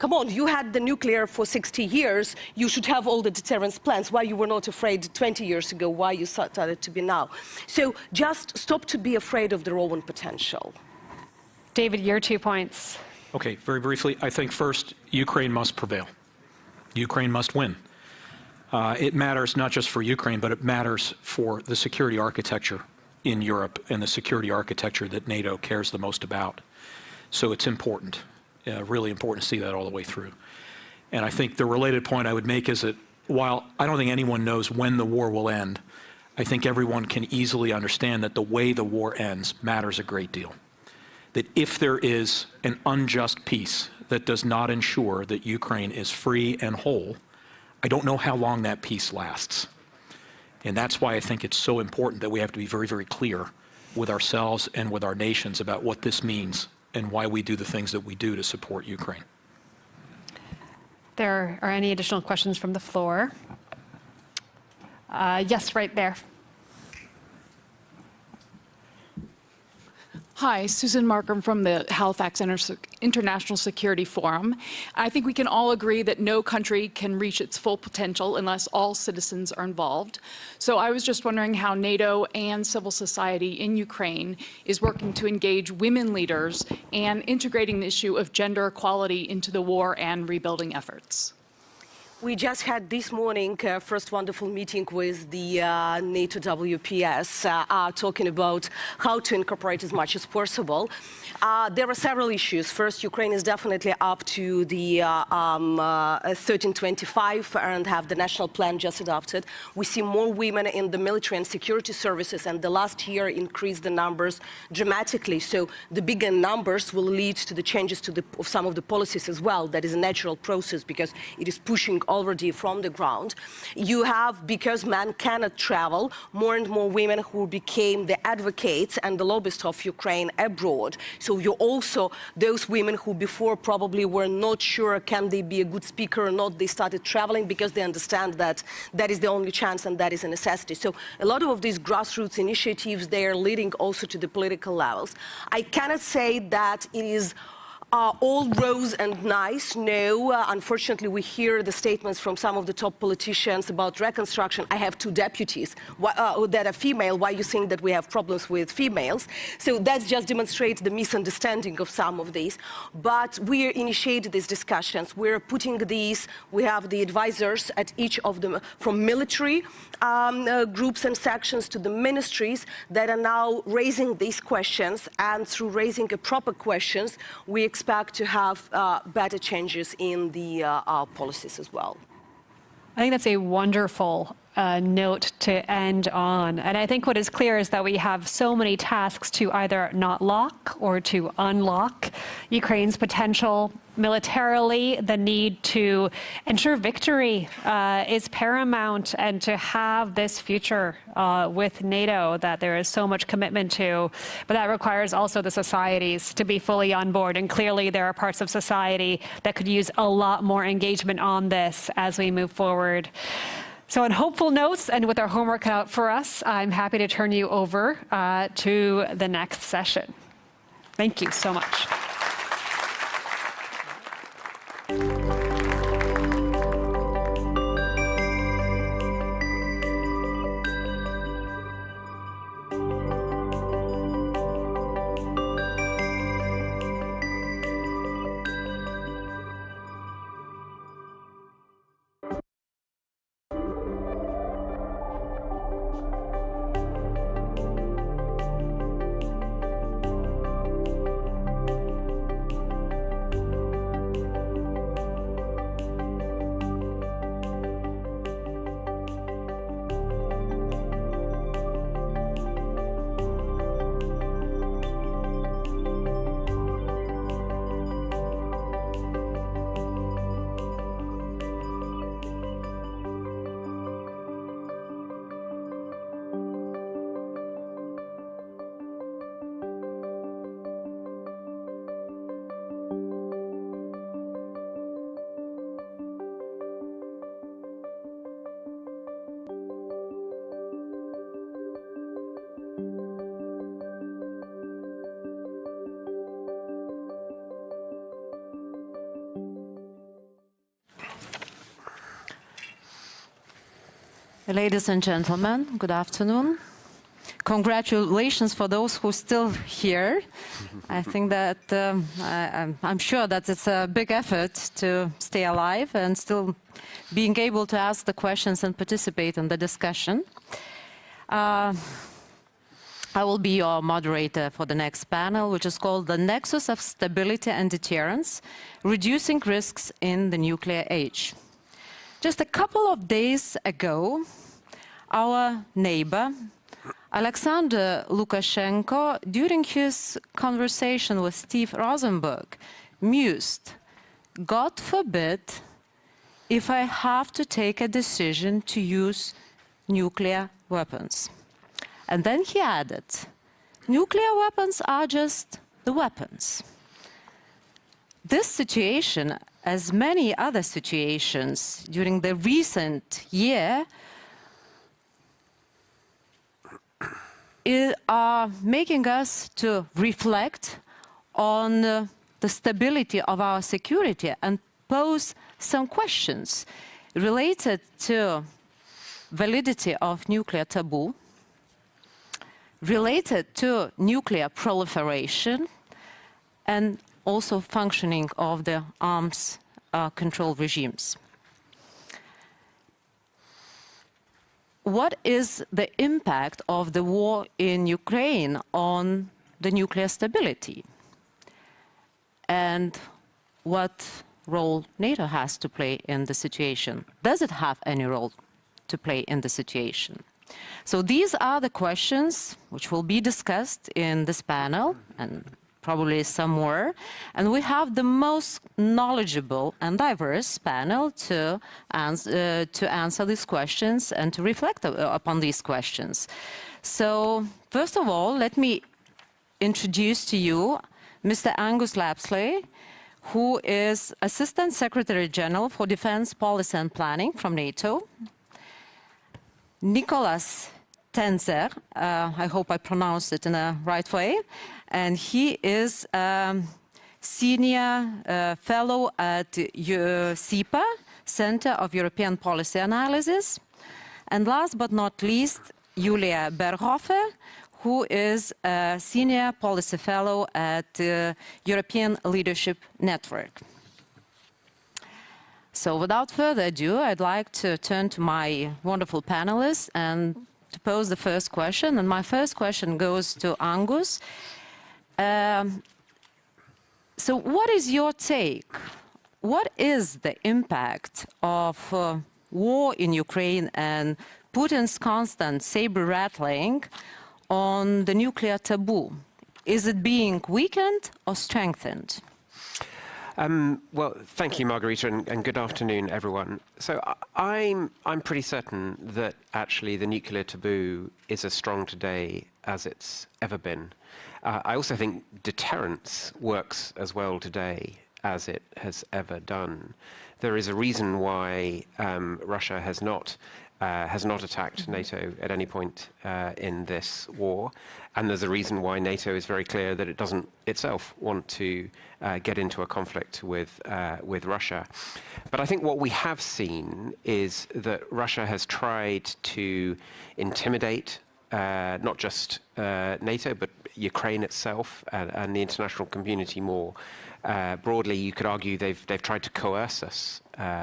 Come on, you had the nuclear for 60 years. You should have all the deterrence plans. Why you were not afraid 20 years ago, why you started to be now. So just stop to be afraid of their own potential. David, your 2 points. Okay, very briefly, I think first, Ukraine must prevail. Ukraine must win. It matters not just for Ukraine, but it matters for the security architecture in Europe and the security architecture that NATO cares the most about. So it's important. Really important to see that all the way through. And I think the related point I would make is that while I don't think anyone knows when the war will end, I think everyone can easily understand that the way the war ends matters a great deal. That if there is an unjust peace that does not ensure that Ukraine is free and whole, I don't know how long that peace lasts. And that's why I think it's so important that we have to be very, very clear with ourselves and with our nations about what this means and why we do the things that we do to support Ukraine. There are any additional questions from the floor? Yes, right there. Hi, Susan Markham from the Halifax International Security Forum. I think we can all agree that no country can reach its full potential unless all citizens are involved. So I was just wondering how NATO and civil society in Ukraine is working to engage women leaders and integrating the issue of gender equality into the war and rebuilding efforts. We just had this morning first wonderful meeting with the NATO WPS talking about how to incorporate as much as possible. There are several issues. First, Ukraine is definitely up to the 1325 and have the national plan just adopted. We see more women in the military and security services, and the last year increased the numbers dramatically. So the bigger numbers will lead to the changes to of some of the policies as well. That is a natural process because it is pushing already from the ground. You have, because men cannot travel, more and more women who became the advocates and the lobbyists of Ukraine abroad. So you also, those women who before probably were not sure can they be a good speaker or not, they started traveling because they understand that that is the only chance and that is a necessity. So a lot of these grassroots initiatives, they are leading also to the political levels. I cannot say that it is are all rose and nice. No, unfortunately, we hear the statements from some of the top politicians about reconstruction. I have two deputies that are female. Why you think that we have problems with females? So that just demonstrates the misunderstanding of some of these. But we initiated these discussions. We're putting these, we have the advisors at each of them, from military groups and sections to the ministries, that are now raising these questions, and through raising proper questions, we expect to have better changes in the policies as well. I think that's a wonderful note to end on. And I think what is clear is that we have so many tasks to either not lock or to unlock Ukraine's potential militarily. The need to ensure victory is paramount, and to have this future with NATO that there is so much commitment to. But that requires also the societies to be fully on board. And clearly there are parts of society that could use a lot more engagement on this as we move forward. So on hopeful notes, and with our homework cut out for us, I'm happy to turn you over to the next session. Thank you so much. Ladies and gentlemen, good afternoon. Congratulations for those who are still here. I think that I'm sure that it's a big effort to stay alive and still being able to ask the questions and participate in the discussion. I will be your moderator for the next panel, which is called The Nexus of Stability and Deterrence, Reducing Risks in the Nuclear Age. Just a couple of days ago, our neighbor, Alexander Lukashenko, during his conversation with Steve Rosenberg, mused, "God forbid if I have to take a decision to use nuclear weapons." And then he added, "Nuclear weapons are just the weapons." This situation, as many other situations during the recent year, are making us to reflect on the stability of our security and pose some questions related to validity of nuclear taboo, related to nuclear proliferation, and also functioning of the arms control regimes. What is the impact of the war in Ukraine on the nuclear stability? And what role NATO has to play in the situation? Does it have any role to play in the situation? So these are the questions which will be discussed in this panel, and probably some more. And we have the most knowledgeable and diverse panel to answer these questions and to reflect upon these questions. So first of all, let me introduce to you Mr. Angus Lapsley, who is Assistant Secretary General for Defense Policy and Planning from NATO. Nicholas Tenzer, I hope I pronounced it in the right way, and he is Senior Fellow at CEPA, Center of European Policy Analysis. And last but not least, Julia Berghofer, who is a Senior Policy Fellow at the European Leadership Network. So without further ado, I'd like to turn to my wonderful panelists and to pose the first question. And my first question goes to Angus. So what is your take? What is the impact of war in Ukraine and Putin's constant saber-rattling on the nuclear taboo? Is it being weakened or strengthened? Well, thank you, Margarita, and good afternoon, everyone. So I'm pretty certain that actually the nuclear taboo is as strong today as it's ever been. I also think deterrence works as well today as it has ever done. There is a reason why Russia has not attacked NATO at any point in this war, and there's a reason why NATO is very clear that it doesn't itself want to get into a conflict with Russia. But I think what we have seen is that Russia has tried to intimidate not just NATO, but Ukraine itself and the international community more broadly. You could argue they've tried to coerce us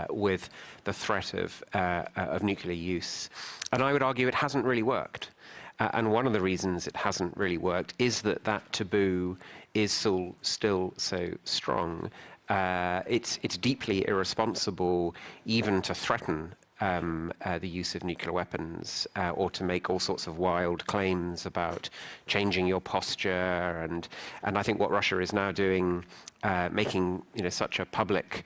with the threat of nuclear use. And I would argue it hasn't really worked. And one of the reasons it hasn't really worked is that taboo is still so strong. It's deeply irresponsible even to threaten the use of nuclear weapons or to make all sorts of wild claims about changing your posture. And I think what Russia is now doing, making such a public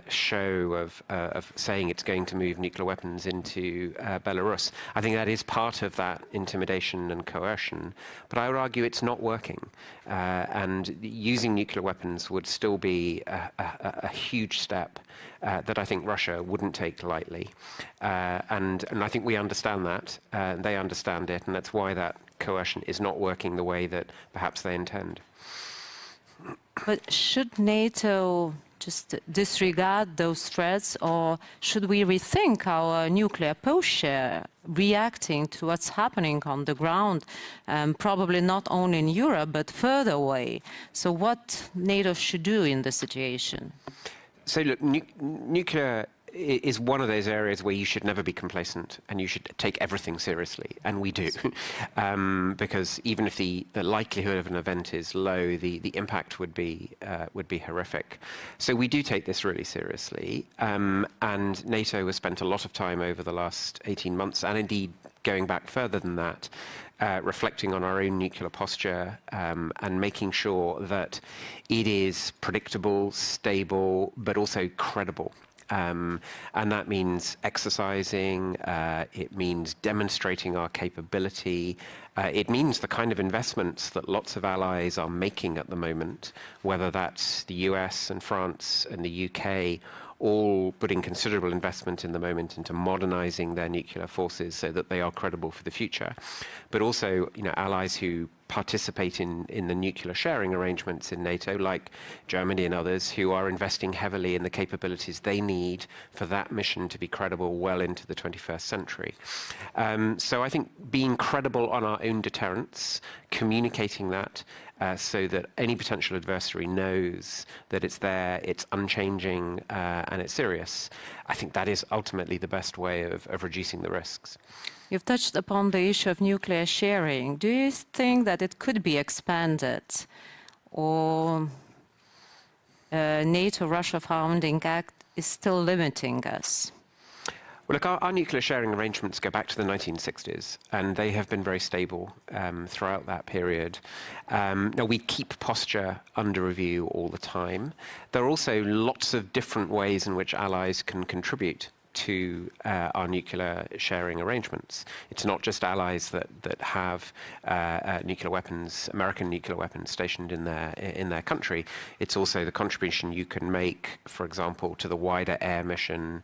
show of saying it's going to move nuclear weapons into Belarus, I think that is part of that intimidation and coercion. But I would argue it's not working. And using nuclear weapons would still be a huge step that I think Russia wouldn't take lightly. And I think we understand that, they understand it, and that's why that coercion is not working the way that perhaps they intend. But should NATO just disregard those threats, or should we rethink our nuclear posture, reacting to what's happening on the ground, probably not only in Europe, but further away? So what NATO should do in this situation? So look, nuclear is one of those areas where you should never be complacent and you should take everything seriously, and we do. Because even if the likelihood of an event is low, the impact would be horrific. So we do take this really seriously, and NATO has spent a lot of time over the last 18 months, and indeed going back further than that, reflecting on our own nuclear posture and making sure that it is predictable, stable, but also credible. And that means exercising, it means demonstrating our capability, it means the kind of investments that lots of allies are making at the moment, whether that's the US and France and the UK, all putting considerable investment in the moment into modernizing their nuclear forces so that they are credible for the future. But also, allies who participate in the nuclear sharing arrangements in NATO, like Germany and others, who are investing heavily in the capabilities they need for that mission to be credible well into the 21st century. So I think being credible on our own deterrence, communicating that, so that any potential adversary knows that it's there, it's unchanging, and it's serious. I think that is ultimately the best way of reducing the risks. You've touched upon the issue of nuclear sharing. Do you think that it could be expanded, or NATO-Russia Founding Act is still limiting us? Well, look, our nuclear sharing arrangements go back to the 1960s, and they have been very stable throughout that period. Now, we keep posture under review all the time. There are also lots of different ways in which allies can contribute to our nuclear sharing arrangements. It's not just allies that have nuclear weapons, American nuclear weapons stationed in their country. It's also the contribution you can make, for example, to the wider air mission,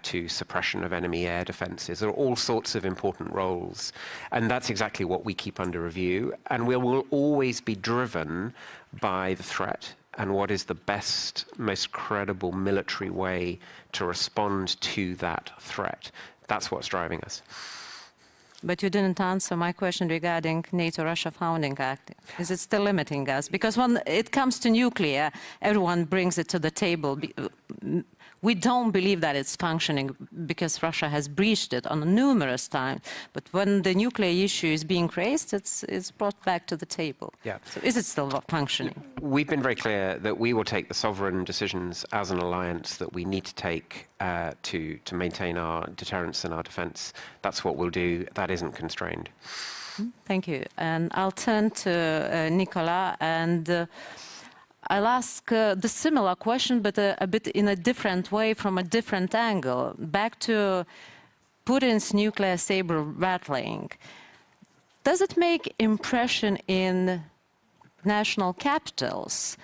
to suppression of enemy air defenses. There are all sorts of important roles, and that's exactly what we keep under review. And we will always be driven by the threat and what is the best, most credible military way to respond to that threat. That's what's driving us. But you didn't answer my question regarding NATO-Russia Founding Act. Is it still limiting us? Because when it comes to nuclear, everyone brings it to the table. We don't believe that it's functioning because Russia has breached it on numerous times. But when the nuclear issue is being raised, it's brought back to the table. Yeah. So is it still functioning? We've been very clear that we will take the sovereign decisions as an alliance that we need to take to maintain our deterrence and our defense. That's what we'll do. That isn't constrained. Thank you. And I'll turn to Nicola, and I'll ask the similar question, but a bit in a different way, from a different angle. Back to Putin's nuclear saber rattling. Does it make impression in national capitals?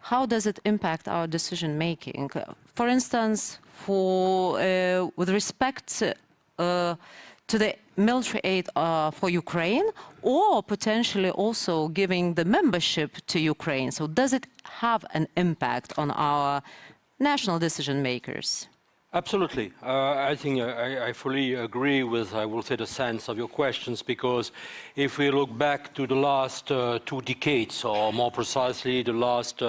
How does it impact our decision making? For instance, with respect to the military aid for Ukraine, or potentially also giving the membership to Ukraine. So does it have an impact on our national decision makers? Absolutely. I think I fully agree with, I will say, the sense of your questions, because if we look back to the last 2 decades, or more precisely the last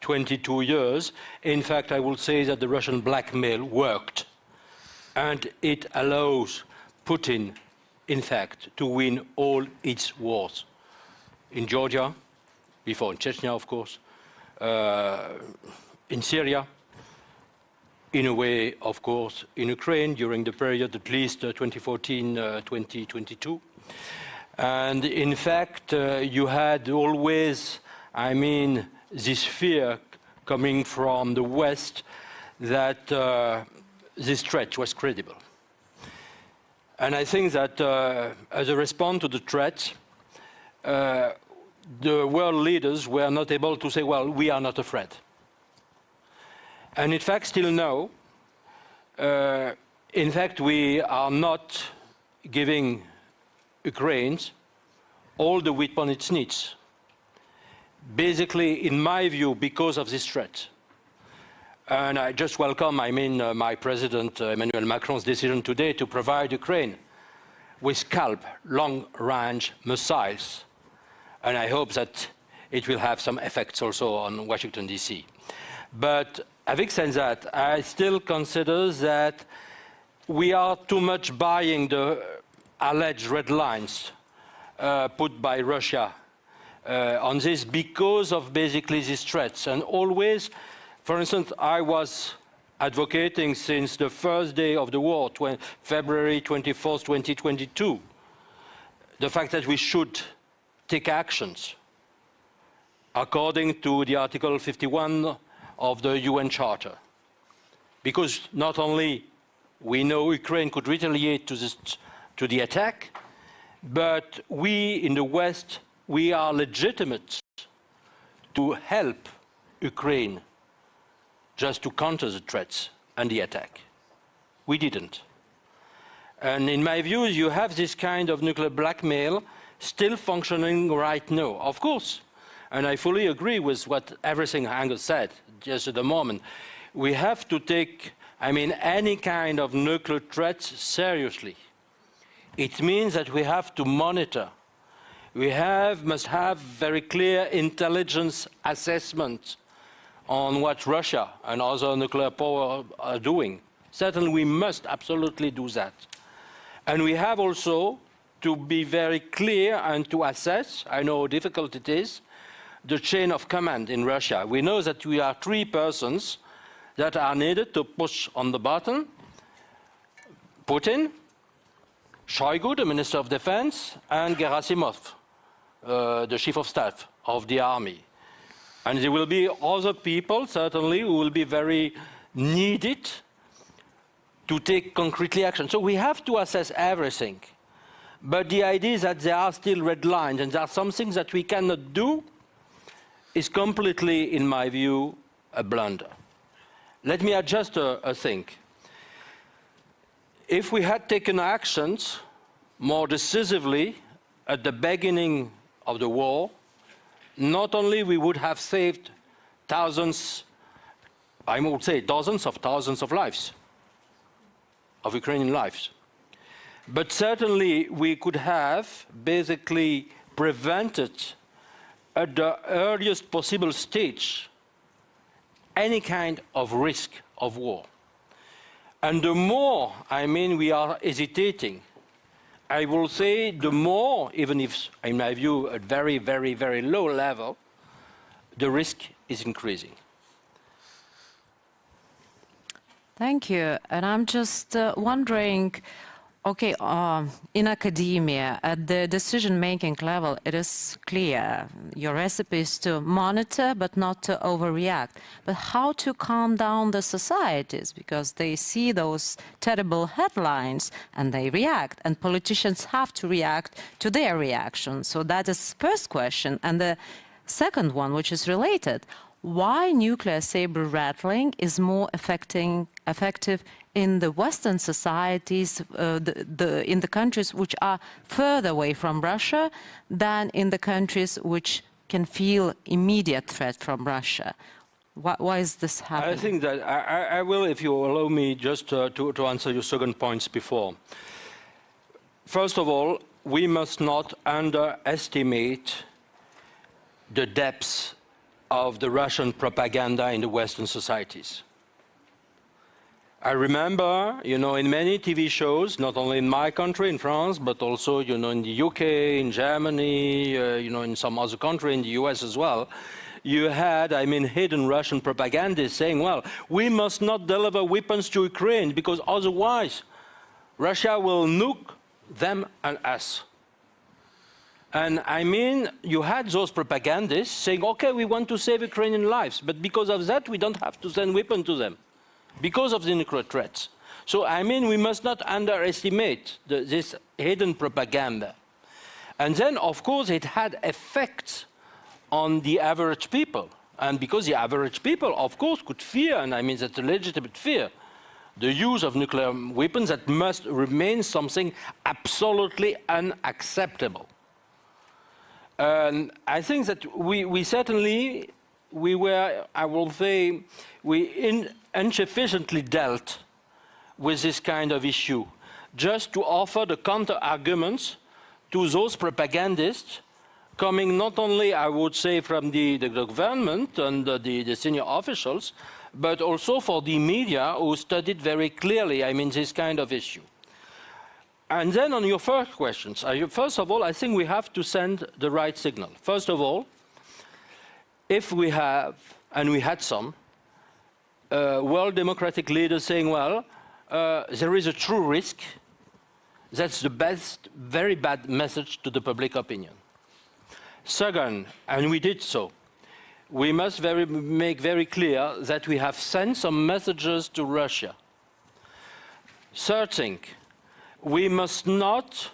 22 years, in fact, I will say that the Russian blackmail worked. And it allows Putin, in fact, to win all its wars. In Georgia, before in Chechnya, of course, in Syria, in a way, of course, in Ukraine during the period at least 2014-2022. And in fact, you had always, I mean, this fear coming from the West that this threat was credible. And I think that as a response to the threat, the world leaders were not able to say, well, we are not a threat. And in fact, still now, in fact, we are not giving Ukraine all the weapons it needs. Basically, in my view, because of this threat. And I just welcome, I mean, my President Emmanuel Macron's decision today to provide Ukraine with Scalp long-range missiles. And I hope that it will have some effects also on Washington, D.C. But having said that, I still consider that we are too much buying the alleged red lines put by Russia on this because of basically these threats. And always, for instance, I was advocating since the first day of the war, February 24th, 2022, the fact that we should take actions according to the Article 51 of the UN Charter. Because not only we know Ukraine could retaliate to the attack, but we in the West, we are legitimate to help Ukraine just to counter the threats and the attack. We didn't. And in my view, you have this kind of nuclear blackmail still functioning right now, of course. And I fully agree with what everything Angus said just at the moment. We have to take, I mean, any kind of nuclear threats seriously. It means that we have to monitor. We must have very clear intelligence assessment on what Russia and other nuclear power are doing. Certainly we must absolutely do that. And we have also to be very clear and to assess, I know how difficult it is, the chain of command in Russia. We know that we are 3 persons that are needed to push on the button: Putin, Shoigu, the Minister of Defense, and Gerasimov, the Chief of Staff of the Army. And there will be other people, certainly, who will be very needed to take concretely action. So we have to assess everything. But the idea is that there are still red lines, and there are some things that we cannot do, is completely, in my view, a blunder. Let me adjust a thing. If we had taken actions more decisively at the beginning of the war, not only we would have saved thousands, I would say dozens of thousands of lives, of Ukrainian lives. But certainly we could have basically prevented at the earliest possible stage any kind of risk of war. And the more, I mean, we are hesitating, I will say the more, even if, in my view, at very, very, very low level, the risk is increasing. Thank you. And I'm just wondering, okay, in academia, at the decision-making level, it is clear your recipe is to monitor but not to overreact. But how to calm down the societies? Because they see those terrible headlines and they react, and politicians have to react to their reaction. So that is the first question. And the second one, which is related, why nuclear saber rattling is more effective in the Western societies, in the countries which are further away from Russia, than in the countries which can feel immediate threat from Russia. Why is this happening? I think that I will, if you allow me, just to answer your second points before. First of all, we must not underestimate the depths of the Russian propaganda in the Western societies. I remember, you know, in many TV shows, not only in my country, in France, but also, you know, in the UK, in Germany, you know, in some other country, in the US as well, you had, I mean, hidden Russian propagandists saying, well, we must not deliver weapons to Ukraine because otherwise Russia will nuke them and us. And I mean, you had those propagandists saying, okay, we want to save Ukrainian lives, but because of that, we don't have to send weapons to them, because of the nuclear threats. So, I mean, we must not underestimate this hidden propaganda. And then, of course, it had effects on the average people. And because the average people, of course, could fear, and I mean, that's a legitimate fear, the use of nuclear weapons that must remain something absolutely unacceptable. I think that we certainly, we were, I will say, we insufficiently dealt with this kind of issue, just to offer the counter-arguments to those propagandists coming not only, I would say, from the government and the senior officials, but also for the media who studied very clearly, I mean, this kind of issue. And then on your first questions, first of all, I think we have to send the right signal. First of all, if we have, and we had some, world democratic leaders saying, well, there is a true risk, that's the best, very bad message to the public opinion. Second, and we did so, we must make very clear that we have sent some messages to Russia. Third thing, we must not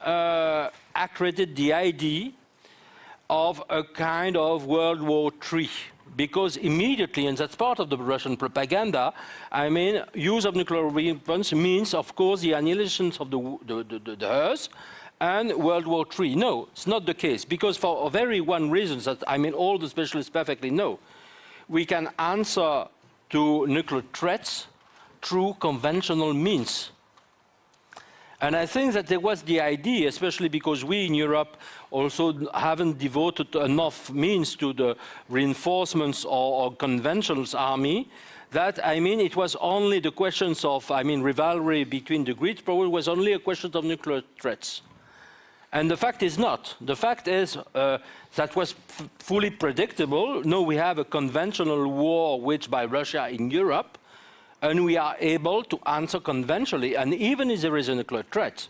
accredit the idea of a kind of World War III, because immediately, and that's part of the Russian propaganda, I mean, use of nuclear weapons means, of course, the annihilation of the Earth and World War III. No, it's not the case, because for a very one reason that, I mean, all the specialists perfectly know, we can answer to nuclear threats through conventional means. And I think that there was the idea, especially because we in Europe also haven't devoted enough means to the reinforcements or conventional army, that, I mean, it was only the questions of, I mean, rivalry between the great powers was only a question of nuclear threats. And the fact is not. The fact is that was fully predictable. No, we have a conventional war waged by Russia in Europe, and we are able to answer conventionally. And even if there is a nuclear threat,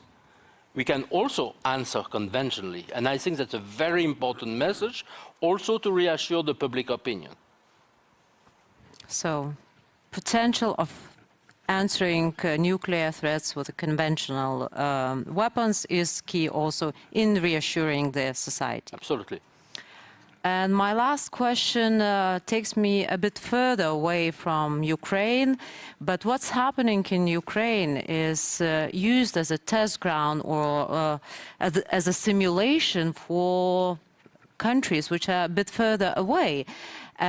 we can also answer conventionally. And I think that's a very important message, also to reassure the public opinion. So, potential of answering nuclear threats with conventional weapons is key also in reassuring the society. Absolutely. And my last question takes me a bit further away from Ukraine, but what's happening in Ukraine is used as a test ground or as a simulation for countries which are a bit further away.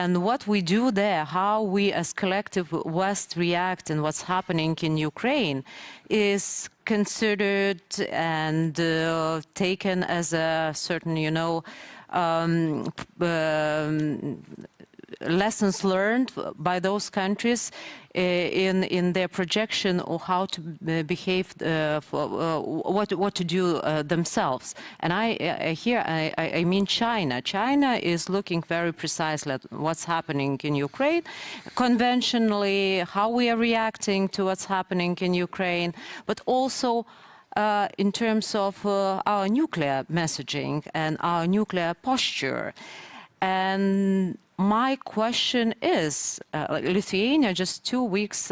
And what we do there, how we as collective West react and what's happening in Ukraine is considered and taken as a certain, lessons learned by those countries in their projection of how to behave, what to do themselves. And I mean China. China is looking very precisely at what's happening in Ukraine, conventionally, how we are reacting to what's happening in Ukraine, but also in terms of our nuclear messaging and our nuclear posture. And my question is, Lithuania just 2 weeks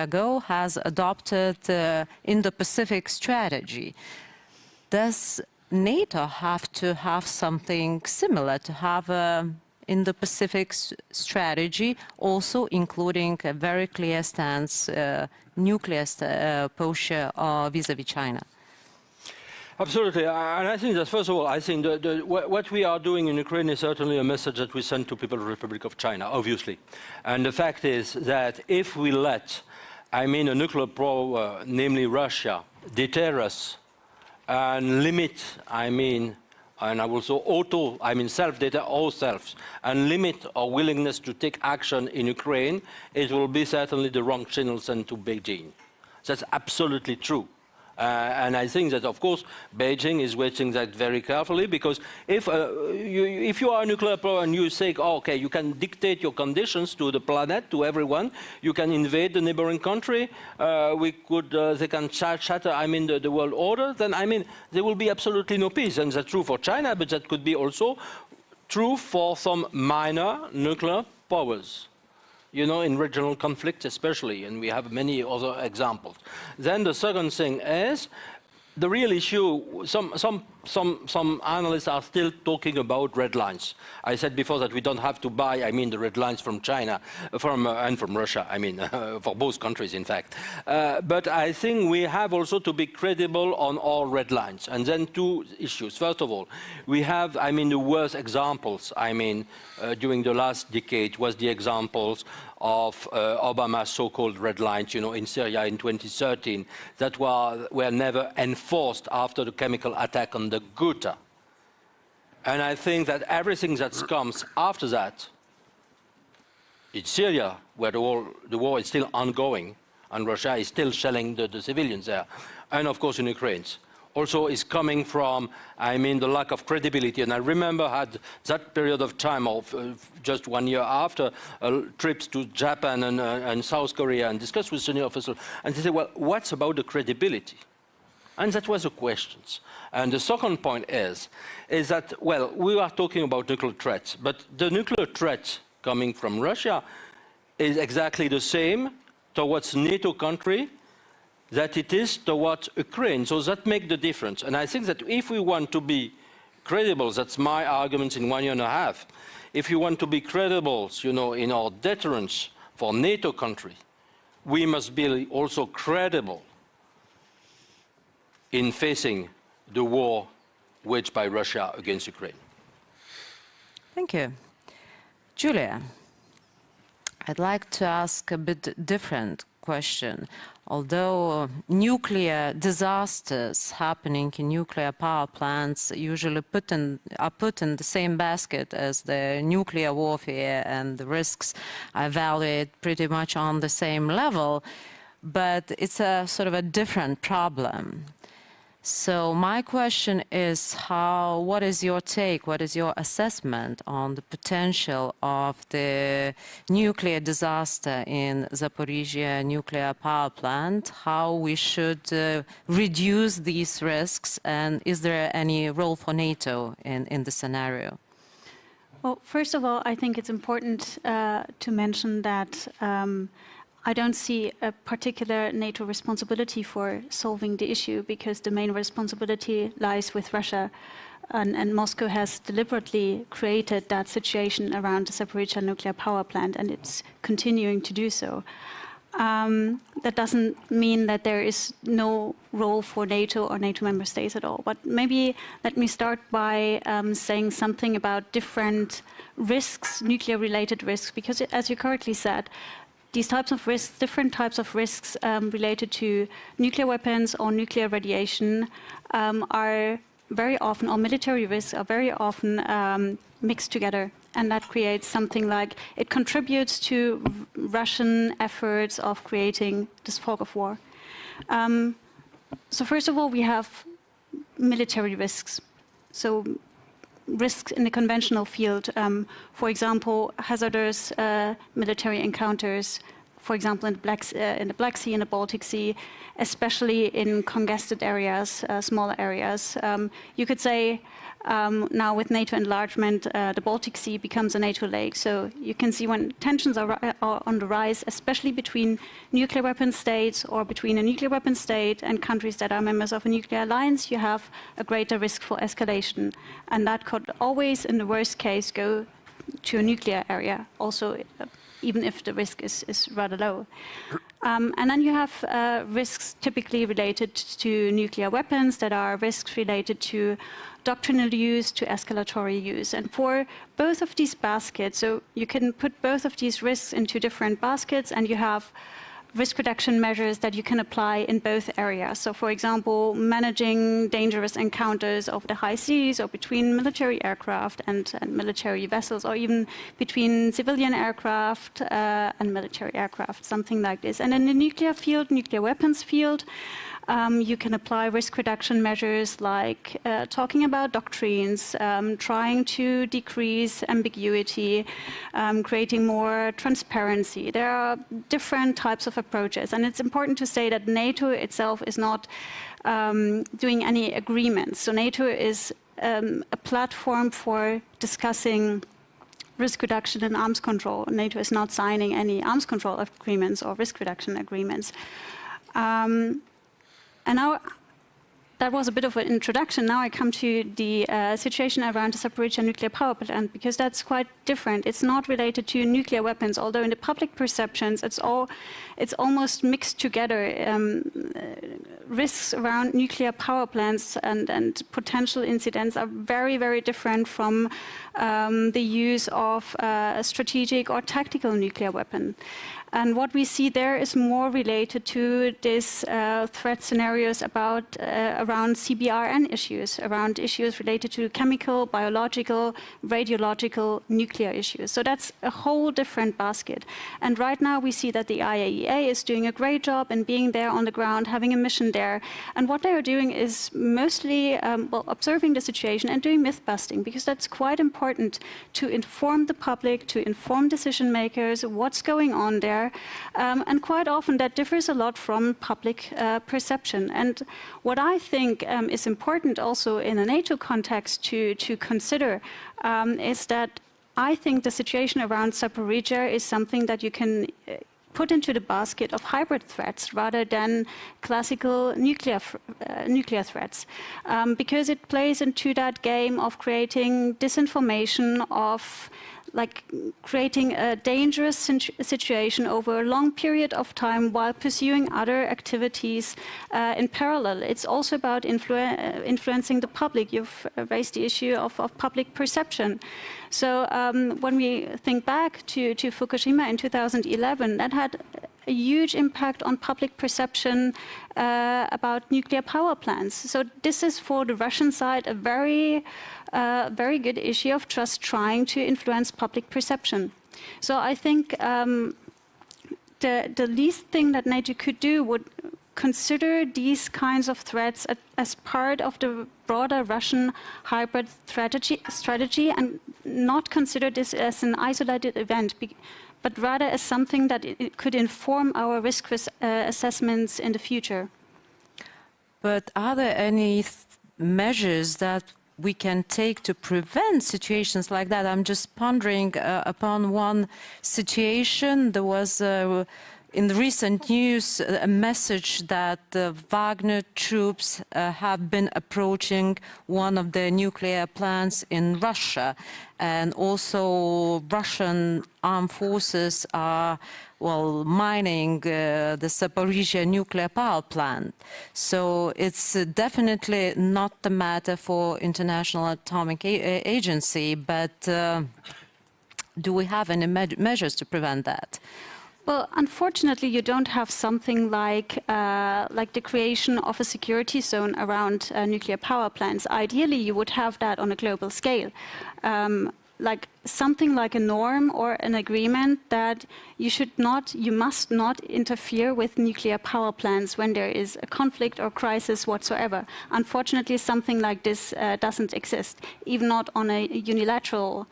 ago has adopted Indo-Pacific strategy. Does NATO have to have something similar, to have an Indo-Pacific strategy, also including a very clear stance, nuclear posture vis-à-vis China? Absolutely, and I think that first of all, I think what we are doing in Ukraine is certainly a message that we send to people of the Republic of China, obviously. And the fact is that if we let, a nuclear power, namely Russia, deter us and limit, and I will also self-deter ourselves and limit our willingness to take action in Ukraine, it will be certainly the wrong signal sent to Beijing. That's absolutely true. And I think that, of course, Beijing is watching that very carefully, because if you are a nuclear power and you say, oh, okay, you can dictate your conditions to the planet, to everyone, you can invade the neighboring country, they can shatter, the world order, then, there will be absolutely no peace. And that's true for China, but that could be also true for some minor nuclear powers. In regional conflicts especially, and we have many other examples. Then the second thing is the real issue. Some analysts are still talking about red lines. I said before that we don't have to buy, the red lines from China, and from Russia, for both countries, in fact. But I think we have also to be credible on all red lines. And then two issues. First of all, we have, the worst examples, during the last decade was the examples of Obama's so-called red lines, in Syria in 2013, that were never enforced after the chemical attack on the Ghouta. And I think that everything that comes after that, in Syria, where the war is still ongoing, and Russia is still shelling the civilians there, and of course in Ukraine, also is coming from, the lack of credibility. And I remember had that period of time of just 1 year after trips to Japan and South Korea and discussed with senior officials, and they said, well, what's about the credibility? And that was the questions. And the second point is that, well, we are talking about nuclear threats, but the nuclear threat coming from Russia is exactly the same towards NATO country that it is towards Ukraine. So that makes the difference. And I think that if we want to be credible, that's my argument in 1.5 years, if you want to be credible, in our deterrence for NATO country, we must be also credible in facing the war waged by Russia against Ukraine. Thank you. Julia, I'd like to ask a bit different question. Although nuclear disasters happening in nuclear power plants usually are put in the same basket as the nuclear warfare, and the risks are evaluated pretty much on the same level, but it's a sort of a different problem. So my question is, what is your take, what is your assessment on the potential of the nuclear disaster in Zaporizhzhia nuclear power plant, how we should reduce these risks, and is there any role for NATO in the scenario? Well, first of all, I think it's important to mention that I don't see a particular NATO responsibility for solving the issue, because the main responsibility lies with Russia, and Moscow has deliberately created that situation around the Zaporizhzhia nuclear power plant, and it's continuing to do so. that doesn't mean that there is no role for NATO or NATO member states at all. But maybe let me start by saying something about different risks, nuclear-related risks, because as you correctly said, these types of risks, different types of risks related to nuclear weapons or nuclear radiation are very often, or military risks are very often mixed together. And that creates something like, it contributes to Russian efforts of creating this fog of war. So first of all, we have military risks. So risks in the conventional field, for example, hazardous military encounters, for example, in the Black Sea and the Baltic Sea, especially in congested areas, smaller areas. You could say now with NATO enlargement, the Baltic Sea becomes a NATO lake. So you can see when tensions are on the rise, especially between nuclear weapon states or between a nuclear weapon state and countries that are members of a nuclear alliance, you have a greater risk for escalation. And that could always, in the worst case, go to a nuclear area, also even if the risk is rather low. And then you have risks typically related to nuclear weapons that are risks related to doctrinal use, to escalatory use. And for both of these baskets, so you can put both of these risks into different baskets, and you have risk reduction measures that you can apply in both areas. So for example, managing dangerous encounters over the high seas or between military aircraft and military vessels, or even between civilian aircraft and military aircraft, something like this. And in the nuclear field, nuclear weapons field, you can apply risk reduction measures like talking about doctrines, trying to decrease ambiguity, creating more transparency. There are different types of approaches, and it's important to say that NATO itself is not doing any agreements. So NATO is a platform for discussing risk reduction and arms control. NATO is not signing any arms control agreements or risk reduction agreements. And now, that was a bit of an introduction. Now I come to the situation around the Zaporizhzhia nuclear power plant, because that's quite different. It's not related to nuclear weapons, although in the public perceptions, it's almost mixed together. Risks around nuclear power plants and potential incidents are very, very different from the use of a strategic or tactical nuclear weapon. And what we see there is more related to these threat scenarios around CBRN issues, around issues related to chemical, biological, radiological, nuclear issues. So that's a whole different basket. And right now we see that the IAEA is doing a great job in being there on the ground, having a mission there. And what they are doing is mostly observing the situation and doing myth busting, because that's quite important to inform the public, to inform decision makers what's going on there. And quite often that differs a lot from public perception. And what I think is important also in a NATO context to consider is that I think the situation around Zaporizhzhia is something that you can put into the basket of hybrid threats rather than classical nuclear threats, because it plays into that game of creating disinformation, of creating a dangerous situation over a long period of time while pursuing other activities in parallel. It's also about influencing the public. You've raised the issue of public perception. So when we think back to Fukushima in 2011, that had a huge impact on public perception about nuclear power plants. So this is, for the Russian side, a very good issue of just trying to influence public perception. So I think the least thing that NATO could do would consider these kinds of threats as part of the broader Russian hybrid strategy and not consider this as an isolated event, but rather as something that it could inform our risk assessments in the future. But are there any measures that we can take to prevent situations like that? I'm just pondering upon one situation. There was in the recent news a message that Wagner troops have been approaching one of the nuclear plants in Russia, and also Russian armed forces are, well, mining the Zaporizhzhia nuclear power plant. So it's definitely not the matter for International Atomic Agency, but do we have any measures to prevent that? Well, unfortunately, you don't have something like the creation of a security zone around nuclear power plants. Ideally, you would have that on a global scale. Like something like a norm or an agreement that you must not interfere with nuclear power plants when there is a conflict or crisis whatsoever. Unfortunately, something like this doesn't exist, even not on a unilateral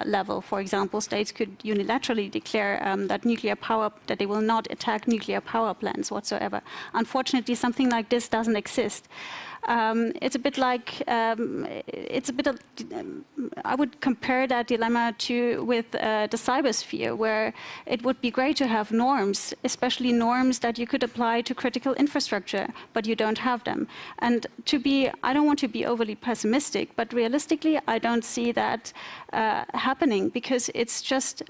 level. For example, states could unilaterally declare that they will not attack nuclear power plants whatsoever. Unfortunately, something like this doesn't exist. It's a bit like, I would compare that dilemma with the cybersphere, where it would be great to have norms, especially norms that you could apply to critical infrastructure, but you don't have them. And I don't want to be overly pessimistic, but realistically, I don't see that happening, because it's just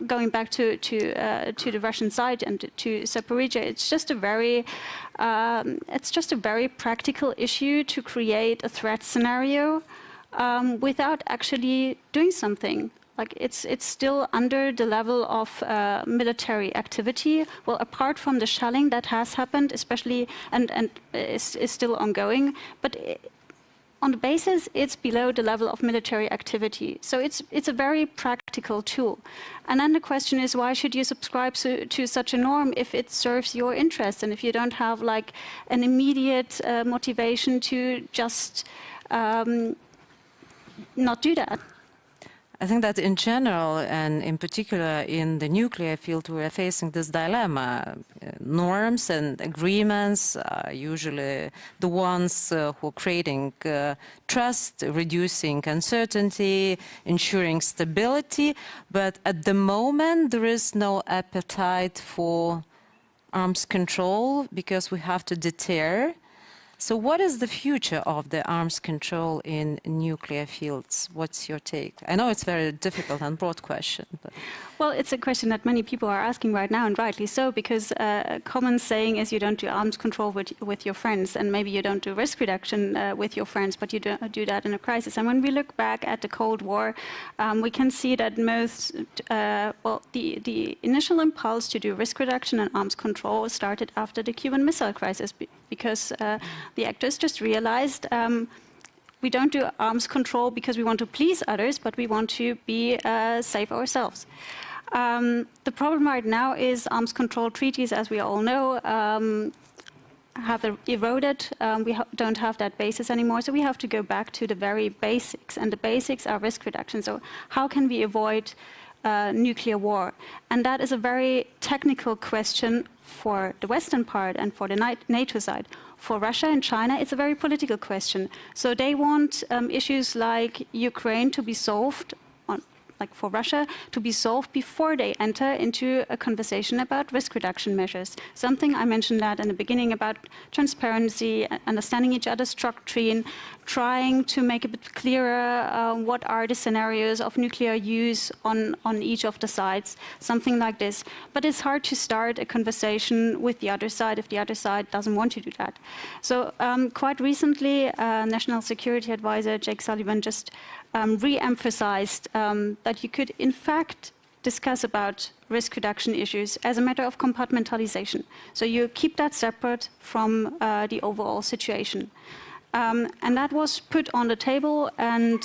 going back to the Russian side and to Zaporizhzhia, it's just a very practical issue to create a threat scenario without actually doing something. Like it's still under the level of military activity. Well, apart from the shelling that has happened, especially and is still ongoing, but on the basis, it's below the level of military activity. So it's a very practical tool. And then the question is, why should you subscribe to such a norm if it serves your interests and if you don't have like an immediate motivation to just not do that? I think that in general, and in particular in the nuclear field, we are facing this dilemma. Norms and agreements are usually the ones who are creating trust, reducing uncertainty, ensuring stability. But at the moment, there is no appetite for arms control because we have to deter. So what is the future of the arms control in nuclear fields? What's your take? I know it's a very difficult and broad question. But. Well, it's a question that many people are asking right now, and rightly so, because a common saying is you don't do arms control with your friends, and maybe you don't do risk reduction with your friends, but you do that in a crisis. And when we look back at the Cold War, we can see that the initial impulse to do risk reduction and arms control started after the Cuban Missile Crisis, because the actors just realized we don't do arms control because we want to please others, but we want to be safe ourselves. The problem right now is arms control treaties, as we all know, have eroded. We don't have that basis anymore, so we have to go back to the very basics, and the basics are risk reduction. So how can we avoid nuclear war? And that is a very technical question for the Western part and for the NATO side. For Russia and China, it's a very political question. So they want issues like Ukraine to be solved, like for Russia, to be solved before they enter into a conversation about risk reduction measures. Something I mentioned that in the beginning about transparency, understanding each other's doctrine, trying to make a bit clearer what are the scenarios of nuclear use on each of the sides, something like this. But it's hard to start a conversation with the other side if the other side doesn't want to do that. So quite recently, National Security Advisor Jake Sullivan just re-emphasized that you could, in fact, discuss about risk reduction issues as a matter of compartmentalization. So you keep that separate from the overall situation. And that was put on the table, and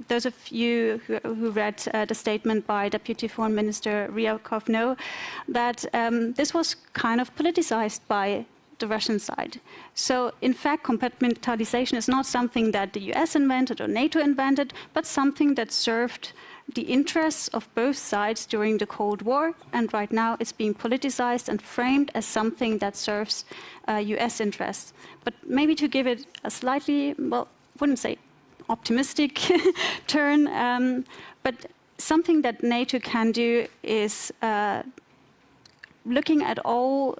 those of you who read the statement by Deputy Foreign Minister Ryabkov know that this was kind of politicized by the Russian side. So, in fact, compartmentalization is not something that the US invented or NATO invented, but something that served the interests of both sides during the Cold War, and right now it's being politicized and framed as something that serves US interests. But maybe to give it a slightly, well, wouldn't say optimistic turn, but something that NATO can do is looking at all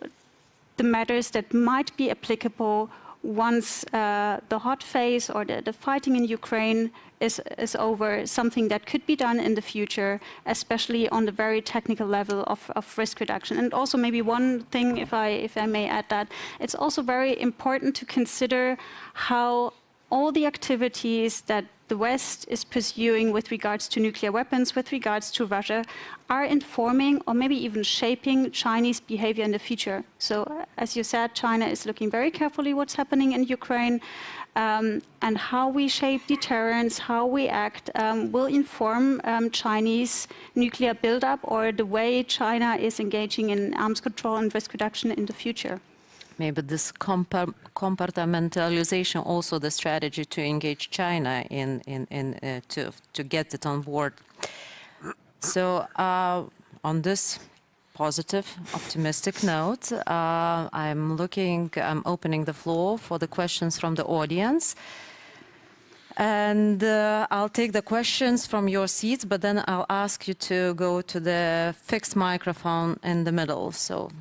the matters that might be applicable once the hot phase or the fighting in Ukraine is over, something that could be done in the future, especially on the very technical level of risk reduction. And also maybe one thing, if I may add that, it's also very important to consider how all the activities that the West is pursuing with regards to nuclear weapons, with regards to Russia, are informing or maybe even shaping Chinese behavior in the future. So, as you said, China is looking very carefully what's happening in Ukraine, and how we shape deterrence, how we act, will inform Chinese nuclear buildup or the way China is engaging in arms control and risk reduction in the future. Maybe this compartmentalization also the strategy to engage China to get it on board. So on this positive, optimistic note, I'm opening the floor for the questions from the audience. And I'll take the questions from your seats, but then I'll ask you to go to the fixed microphone in the middle. So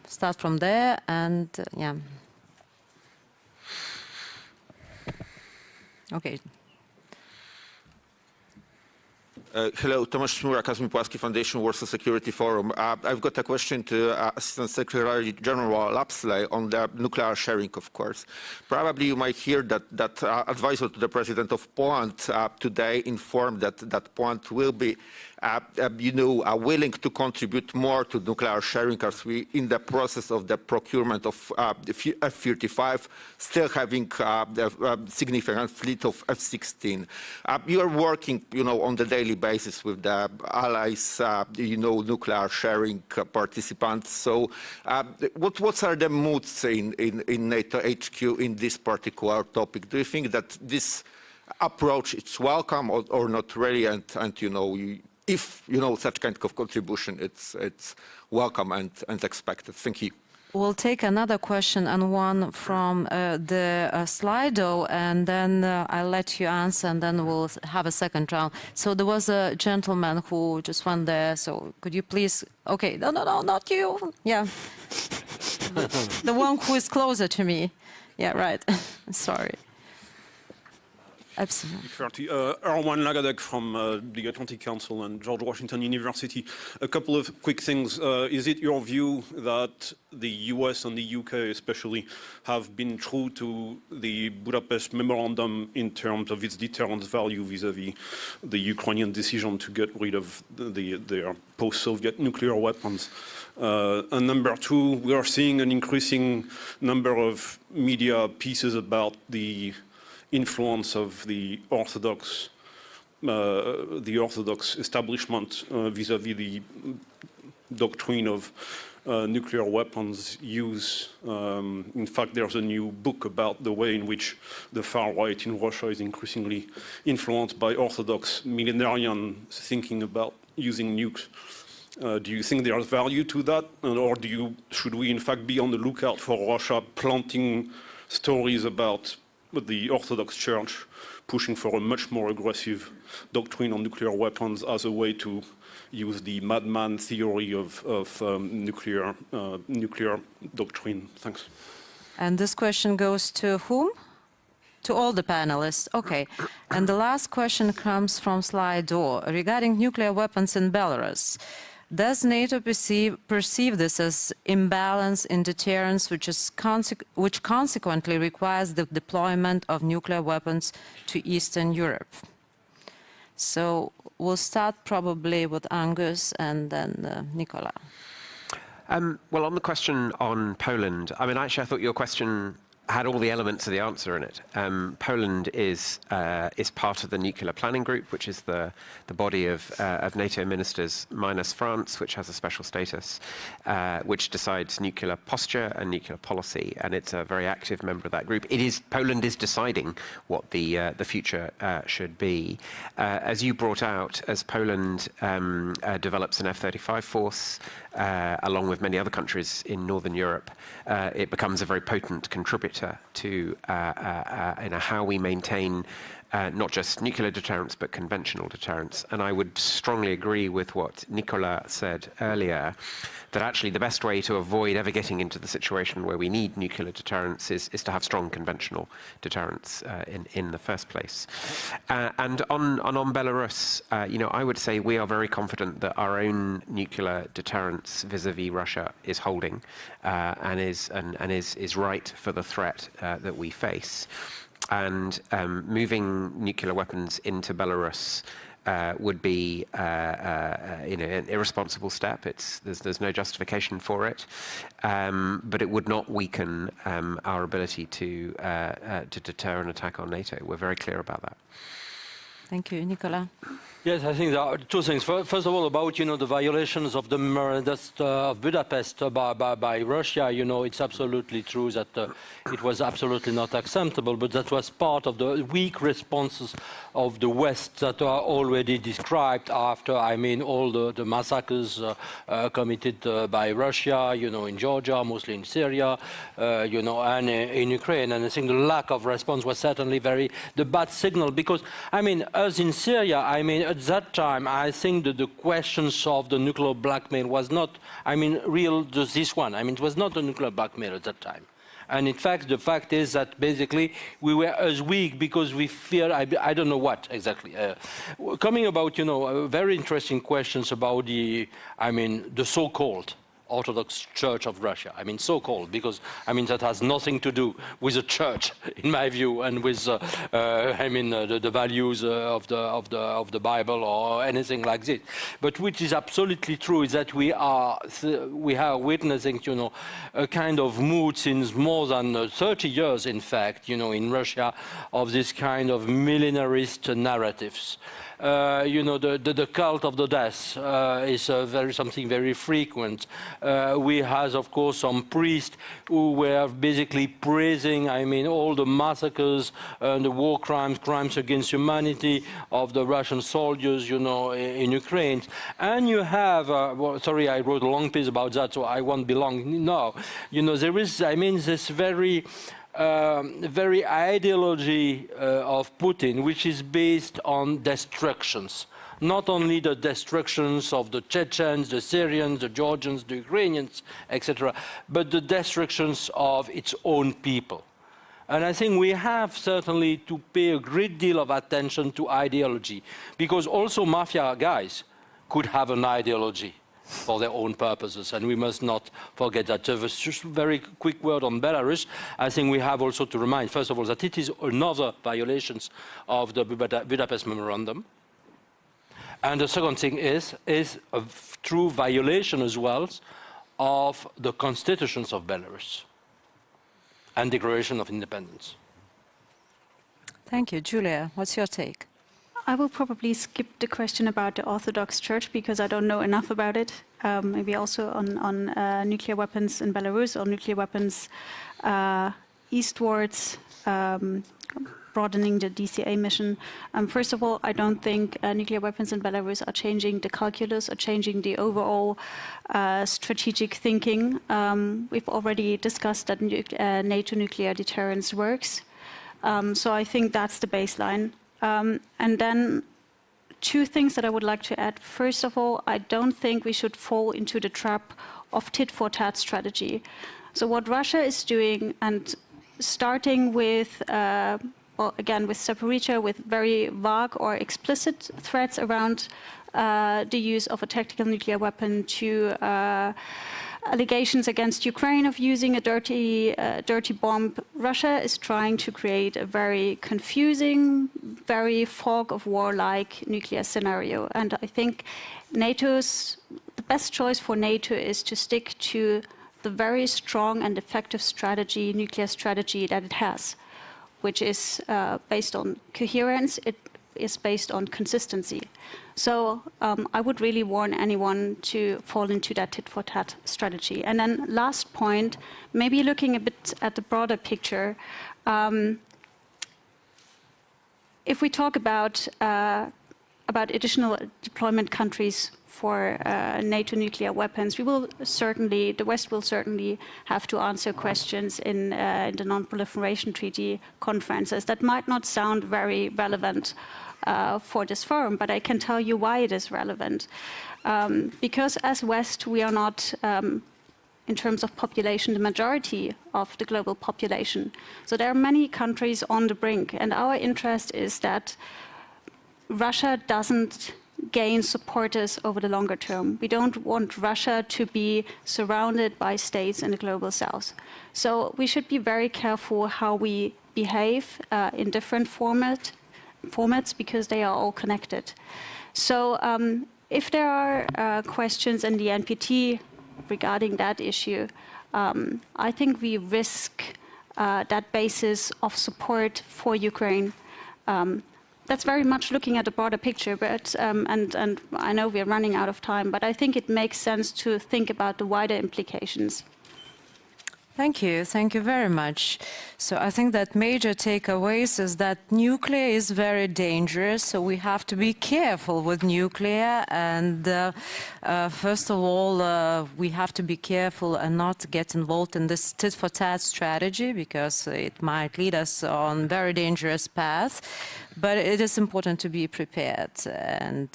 start from there, and yeah. Okay. Hello, Tomasz Szmura, Kazimierz Płaski Foundation, Warsaw Security Forum. I've got a question to Assistant Secretary General Lapsley on the nuclear sharing, of course. Probably you might hear that advisor to the President of Poland today informed that Poland will be willing to contribute more to nuclear sharing as we in the process of the procurement of F-35, still having a significant fleet of F-16. You are working, on the daily basis with the allies, nuclear sharing participants. So what are the moods in NATO HQ in this particular topic? Do you think that this approach is welcome or not really? And if such kind of contribution, it's welcome and expected. Thank you. We'll take another question and one from the Slido, and then I'll let you answer, and then we'll have a second round. So there was a gentleman who just went there. So could you please? Okay, no, not you. Yeah, the one who is closer to me. Yeah, right. Sorry. Absolutely. Erwan Lagadek from the Atlantic Council and George Washington University. A couple of quick things. Is it your view that the US and the UK especially have been true to the Budapest Memorandum in terms of its deterrence value vis-à-vis the Ukrainian decision to get rid of their post-Soviet nuclear weapons? And number two, we are seeing an increasing number of media pieces about the influence of the Orthodox establishment vis-à-vis the doctrine of nuclear weapons use. In fact, there's a new book about the way in which the far right in Russia is increasingly influenced by Orthodox millenarian thinking about using nukes. Do you think there's value to that, or should we in fact be on the lookout for Russia planting stories about the Orthodox Church pushing for a much more aggressive doctrine on nuclear weapons as a way to use the madman theory of nuclear doctrine? Thanks. And this question goes to whom? To all the panelists. Okay. And the last question comes from Slido regarding nuclear weapons in Belarus. Does NATO perceive this as imbalance in deterrence, which consequently requires the deployment of nuclear weapons to Eastern Europe? So we'll start probably with Angus and then Nicola. Well, on the question on Poland, actually, I thought your question had all the elements of the answer in it. Poland is part of the nuclear planning group, which is the body of NATO ministers minus France, which has a special status, which decides nuclear posture and nuclear policy, and it's a very active member of that group. Poland is deciding what the future should be. As you brought out, as Poland develops an F-35 force, along with many other countries in Northern Europe, it becomes a very potent contributor to how we maintain not just nuclear deterrence, but conventional deterrence. And I would strongly agree with what Nicolas said earlier, that actually the best way to avoid ever getting into the situation where we need nuclear deterrence is to have strong conventional deterrence in the first place. And on Belarus, I would say we are very confident that our own nuclear deterrence vis-a-vis Russia is holding and is right for the threat that we face. And moving nuclear weapons into Belarus would be an irresponsible step. There's no justification for it, but it would not weaken our ability to deter an attack on NATO. We're very clear about that. Thank you, Nicolas. Yes, I think there are two things. First of all, about the violations of the memorandum of Budapest by Russia. It's absolutely true that it was absolutely not acceptable, but that was part of the weak responses of the West that are already described after, all the massacres committed by Russia, in Georgia, mostly in Syria, and in Ukraine. And I think the lack of response was certainly the bad signal, because, as in Syria, at that time, I think that the questions of the nuclear blackmail was not, real, just this one. It was not a nuclear blackmail at that time. And in fact, the fact is that basically we were as weak because we feared, I don't know what exactly. Coming about, very interesting questions about the so-called Orthodox Church of Russia. So-called, because that has nothing to do with the church, in my view, and with the values of the Bible or anything like this. But which is absolutely true is that we are witnessing, a kind of mood since more than 30 years, in fact, in Russia, of this kind of millenarist narratives. The cult of the death is something very frequent. We have, of course, some priests who were basically praising, all the massacres and the war crimes against humanity of the Russian soldiers, in Ukraine. And you have, sorry, I wrote a long piece about that, so I won't be long now. There is, this very ideology of Putin, which is based on destructions. Not only the destructions of the Chechens, the Syrians, the Georgians, the Ukrainians, etc., but the destructions of its own people. And I think we have certainly to pay a great deal of attention to ideology, because also mafia guys could have an ideology for their own purposes, and we must not forget that. Just a very quick word on Belarus. I think we have also to remind, first of all, that it is another violation of the Budapest Memorandum. And the second thing is a true violation as well of the constitutions of Belarus and Declaration of Independence. Thank you. Julia, what's your take? I will probably skip the question about the Orthodox Church because I don't know enough about it. Maybe also on nuclear weapons in Belarus or nuclear weapons eastwards, broadening the DCA mission. First of all, I don't think nuclear weapons in Belarus are changing the calculus or changing the overall strategic thinking. We've already discussed that NATO nuclear deterrence works. So I think that's the baseline. And then two things that I would like to add. First of all, I don't think we should fall into the trap of tit-for-tat strategy. So what Russia is doing, and starting with, again, with Zaporizhzhia, with very vague or explicit threats around the use of a tactical nuclear weapon, to allegations against Ukraine of using a dirty bomb. Russia is trying to create a very confusing, very fog of war-like nuclear scenario. And I think the best choice for NATO is to stick to the very strong and effective strategy, nuclear strategy that it has, which is based on coherence, it is based on consistency. So I would really warn anyone to fall into that tit-for-tat strategy. And then last point, maybe looking a bit at the broader picture, if we talk about additional deployment countries for NATO nuclear weapons, we will certainly, the West will certainly have to answer questions in the Non-Proliferation Treaty conferences. That might not sound very relevant for this forum, but I can tell you why it is relevant. Because as West, we are not, in terms of population, the majority of the global population. So there are many countries on the brink, and our interest is that Russia doesn't gain supporters over the longer term. We don't want Russia to be surrounded by states in the global south. So we should be very careful how we behave in different formats because they are all connected. So if there are questions in the NPT regarding that issue, I think we risk that basis of support for Ukraine. That's very much looking at the broader picture, but and I know we're running out of time, but I think it makes sense to think about the wider implications. Thank you very much. So I think that major takeaways is that nuclear is very dangerous, so we have to be careful with nuclear, and first of all, we have to be careful and not get involved in this tit-for-tat strategy, because it might lead us on very dangerous path. But it is important to be prepared and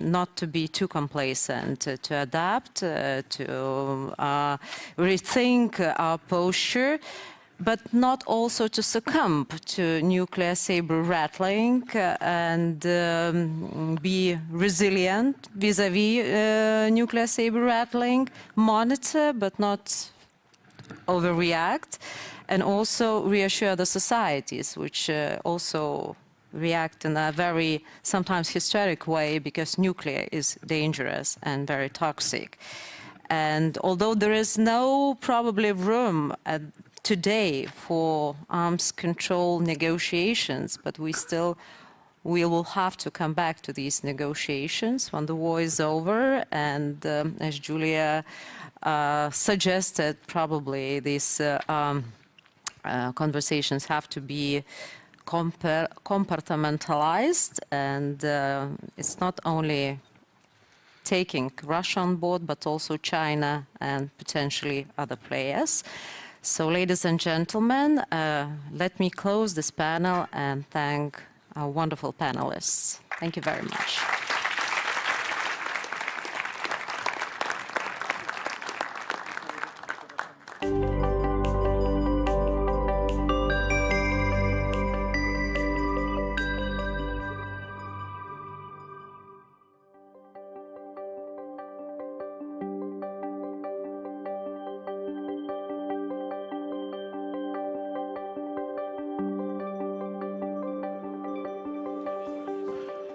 not to be too complacent, to adapt, to rethink our posture, but not also to succumb to nuclear saber rattling and be resilient vis-à-vis nuclear saber rattling, monitor but not overreact, and also reassure the societies, which also react in a very sometimes hysteric way, because nuclear is dangerous and very toxic. And although there is no probably room today for arms control negotiations, but we will have to come back to these negotiations when the war is over. And as Julia suggested, probably these conversations have to be compartmentalized, and it's not only taking Russia on board, but also China and potentially other players. So, ladies and gentlemen, let me close this panel and thank our wonderful panelists. Thank you very much.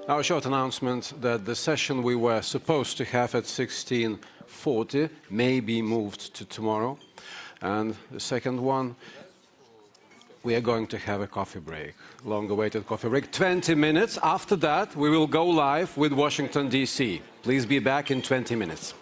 Now, a short announcement that the session we were supposed to have at 16:40 may be moved to tomorrow. And the second one, we are going to have a coffee break, long-awaited coffee break, 20 minutes. After that, we will go live with Washington, D.C. Please be back in 20 minutes.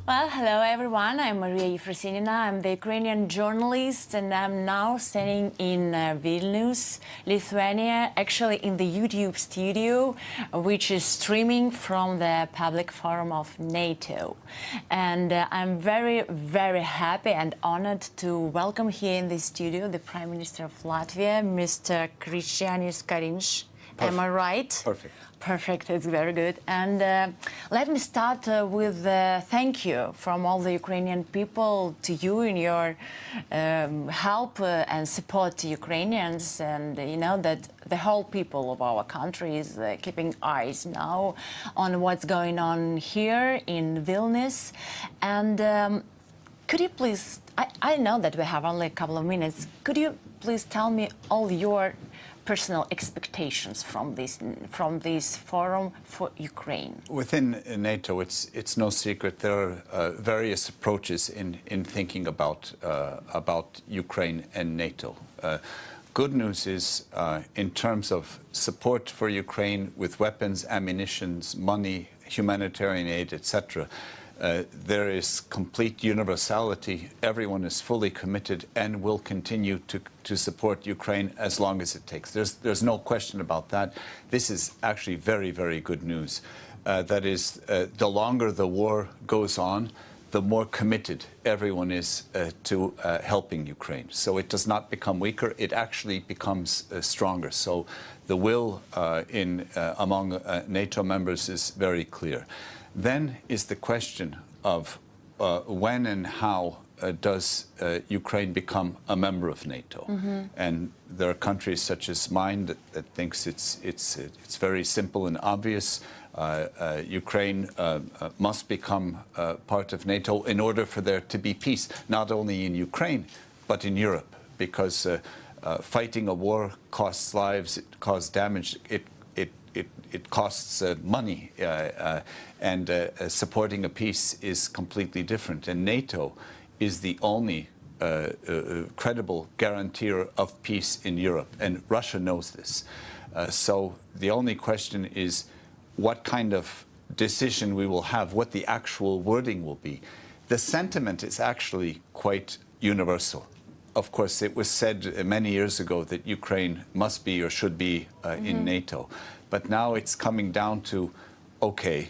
Well, hello everyone. I'm Maria Yefrosinina. I'm the Ukrainian journalist, and I'm now standing in Vilnius, Lithuania, actually in the YouTube studio, which is streaming from the public forum of NATO. And I'm very, very happy and honored to welcome here in the studio the Prime Minister of Latvia, Mr. Krišjānis Kariņš. Am I right? Perfect. Perfect, it's very good. And let me start with thank you from all the Ukrainian people to you in your help and support to Ukrainians. And you know that the whole people of our country is keeping eyes now on what's going on here in Vilnius. And could you please, I know that we have only a couple of minutes, could you please tell me all your personal expectations from this forum for Ukraine? Within NATO, it's no secret there are various approaches in thinking about Ukraine and NATO. Good news is, in terms of support for Ukraine with weapons, ammunitions, money, humanitarian aid, etc., there is complete universality. Everyone is fully committed and will continue to support Ukraine as long as it takes. There's no question about that. This is actually very, very good news. That is, the longer the war goes on, the more committed everyone is to helping Ukraine. So it does not become weaker, it actually becomes stronger. So the will among NATO members is very clear. Then is the question of when and how does Ukraine become a member of NATO? Mm-hmm. And there are countries such as mine that thinks it's very simple and obvious. Ukraine must become part of NATO in order for there to be peace, not only in Ukraine but in Europe, because fighting a war costs lives, it causes damage, it costs money, and supporting a peace is completely different. And NATO is the only credible guarantor of peace in Europe, and Russia knows this. So the only question is what kind of decision we will have, what the actual wording will be. The sentiment is actually quite universal. Of course, it was said many years ago that Ukraine must be or should be in NATO. But now it's coming down to, okay,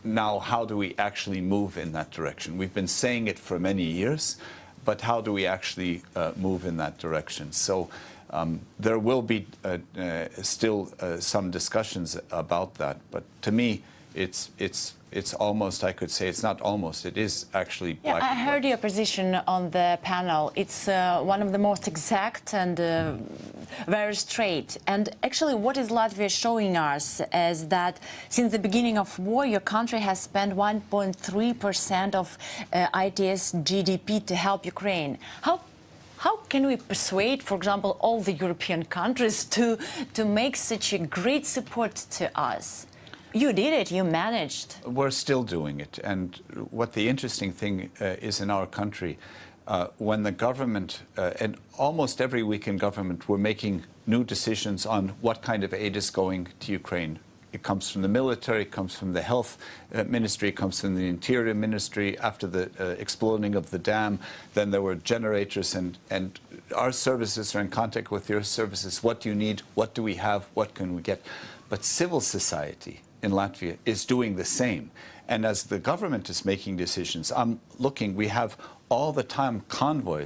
now how do we actually move in that direction? We've been saying it for many years, but how do we actually move in that direction? So there will be still some discussions about that. But to me, it's almost, I could say, it's not almost, it is actually black and white. I heard your position on the panel. It's one of the most exact and very straight. And actually what is Latvia showing us is that since the beginning of war, your country has spent 1.3% of ITS GDP to help Ukraine. How can we persuade, for example, all the European countries to make such a great support to us? You did it, you managed. We're still doing it. And what the interesting thing is in our country, when the government, and almost every week in government, we're making new decisions on what kind of aid is going to Ukraine. It comes from the military, it comes from the health ministry, it comes from the interior ministry. After the exploding of the dam, then there were generators, and our services are in contact with your services. What do you need? What do we have? What can we get? But civil society in Latvia is doing the same. And as the government is making decisions, I'm looking, we have all the time convoys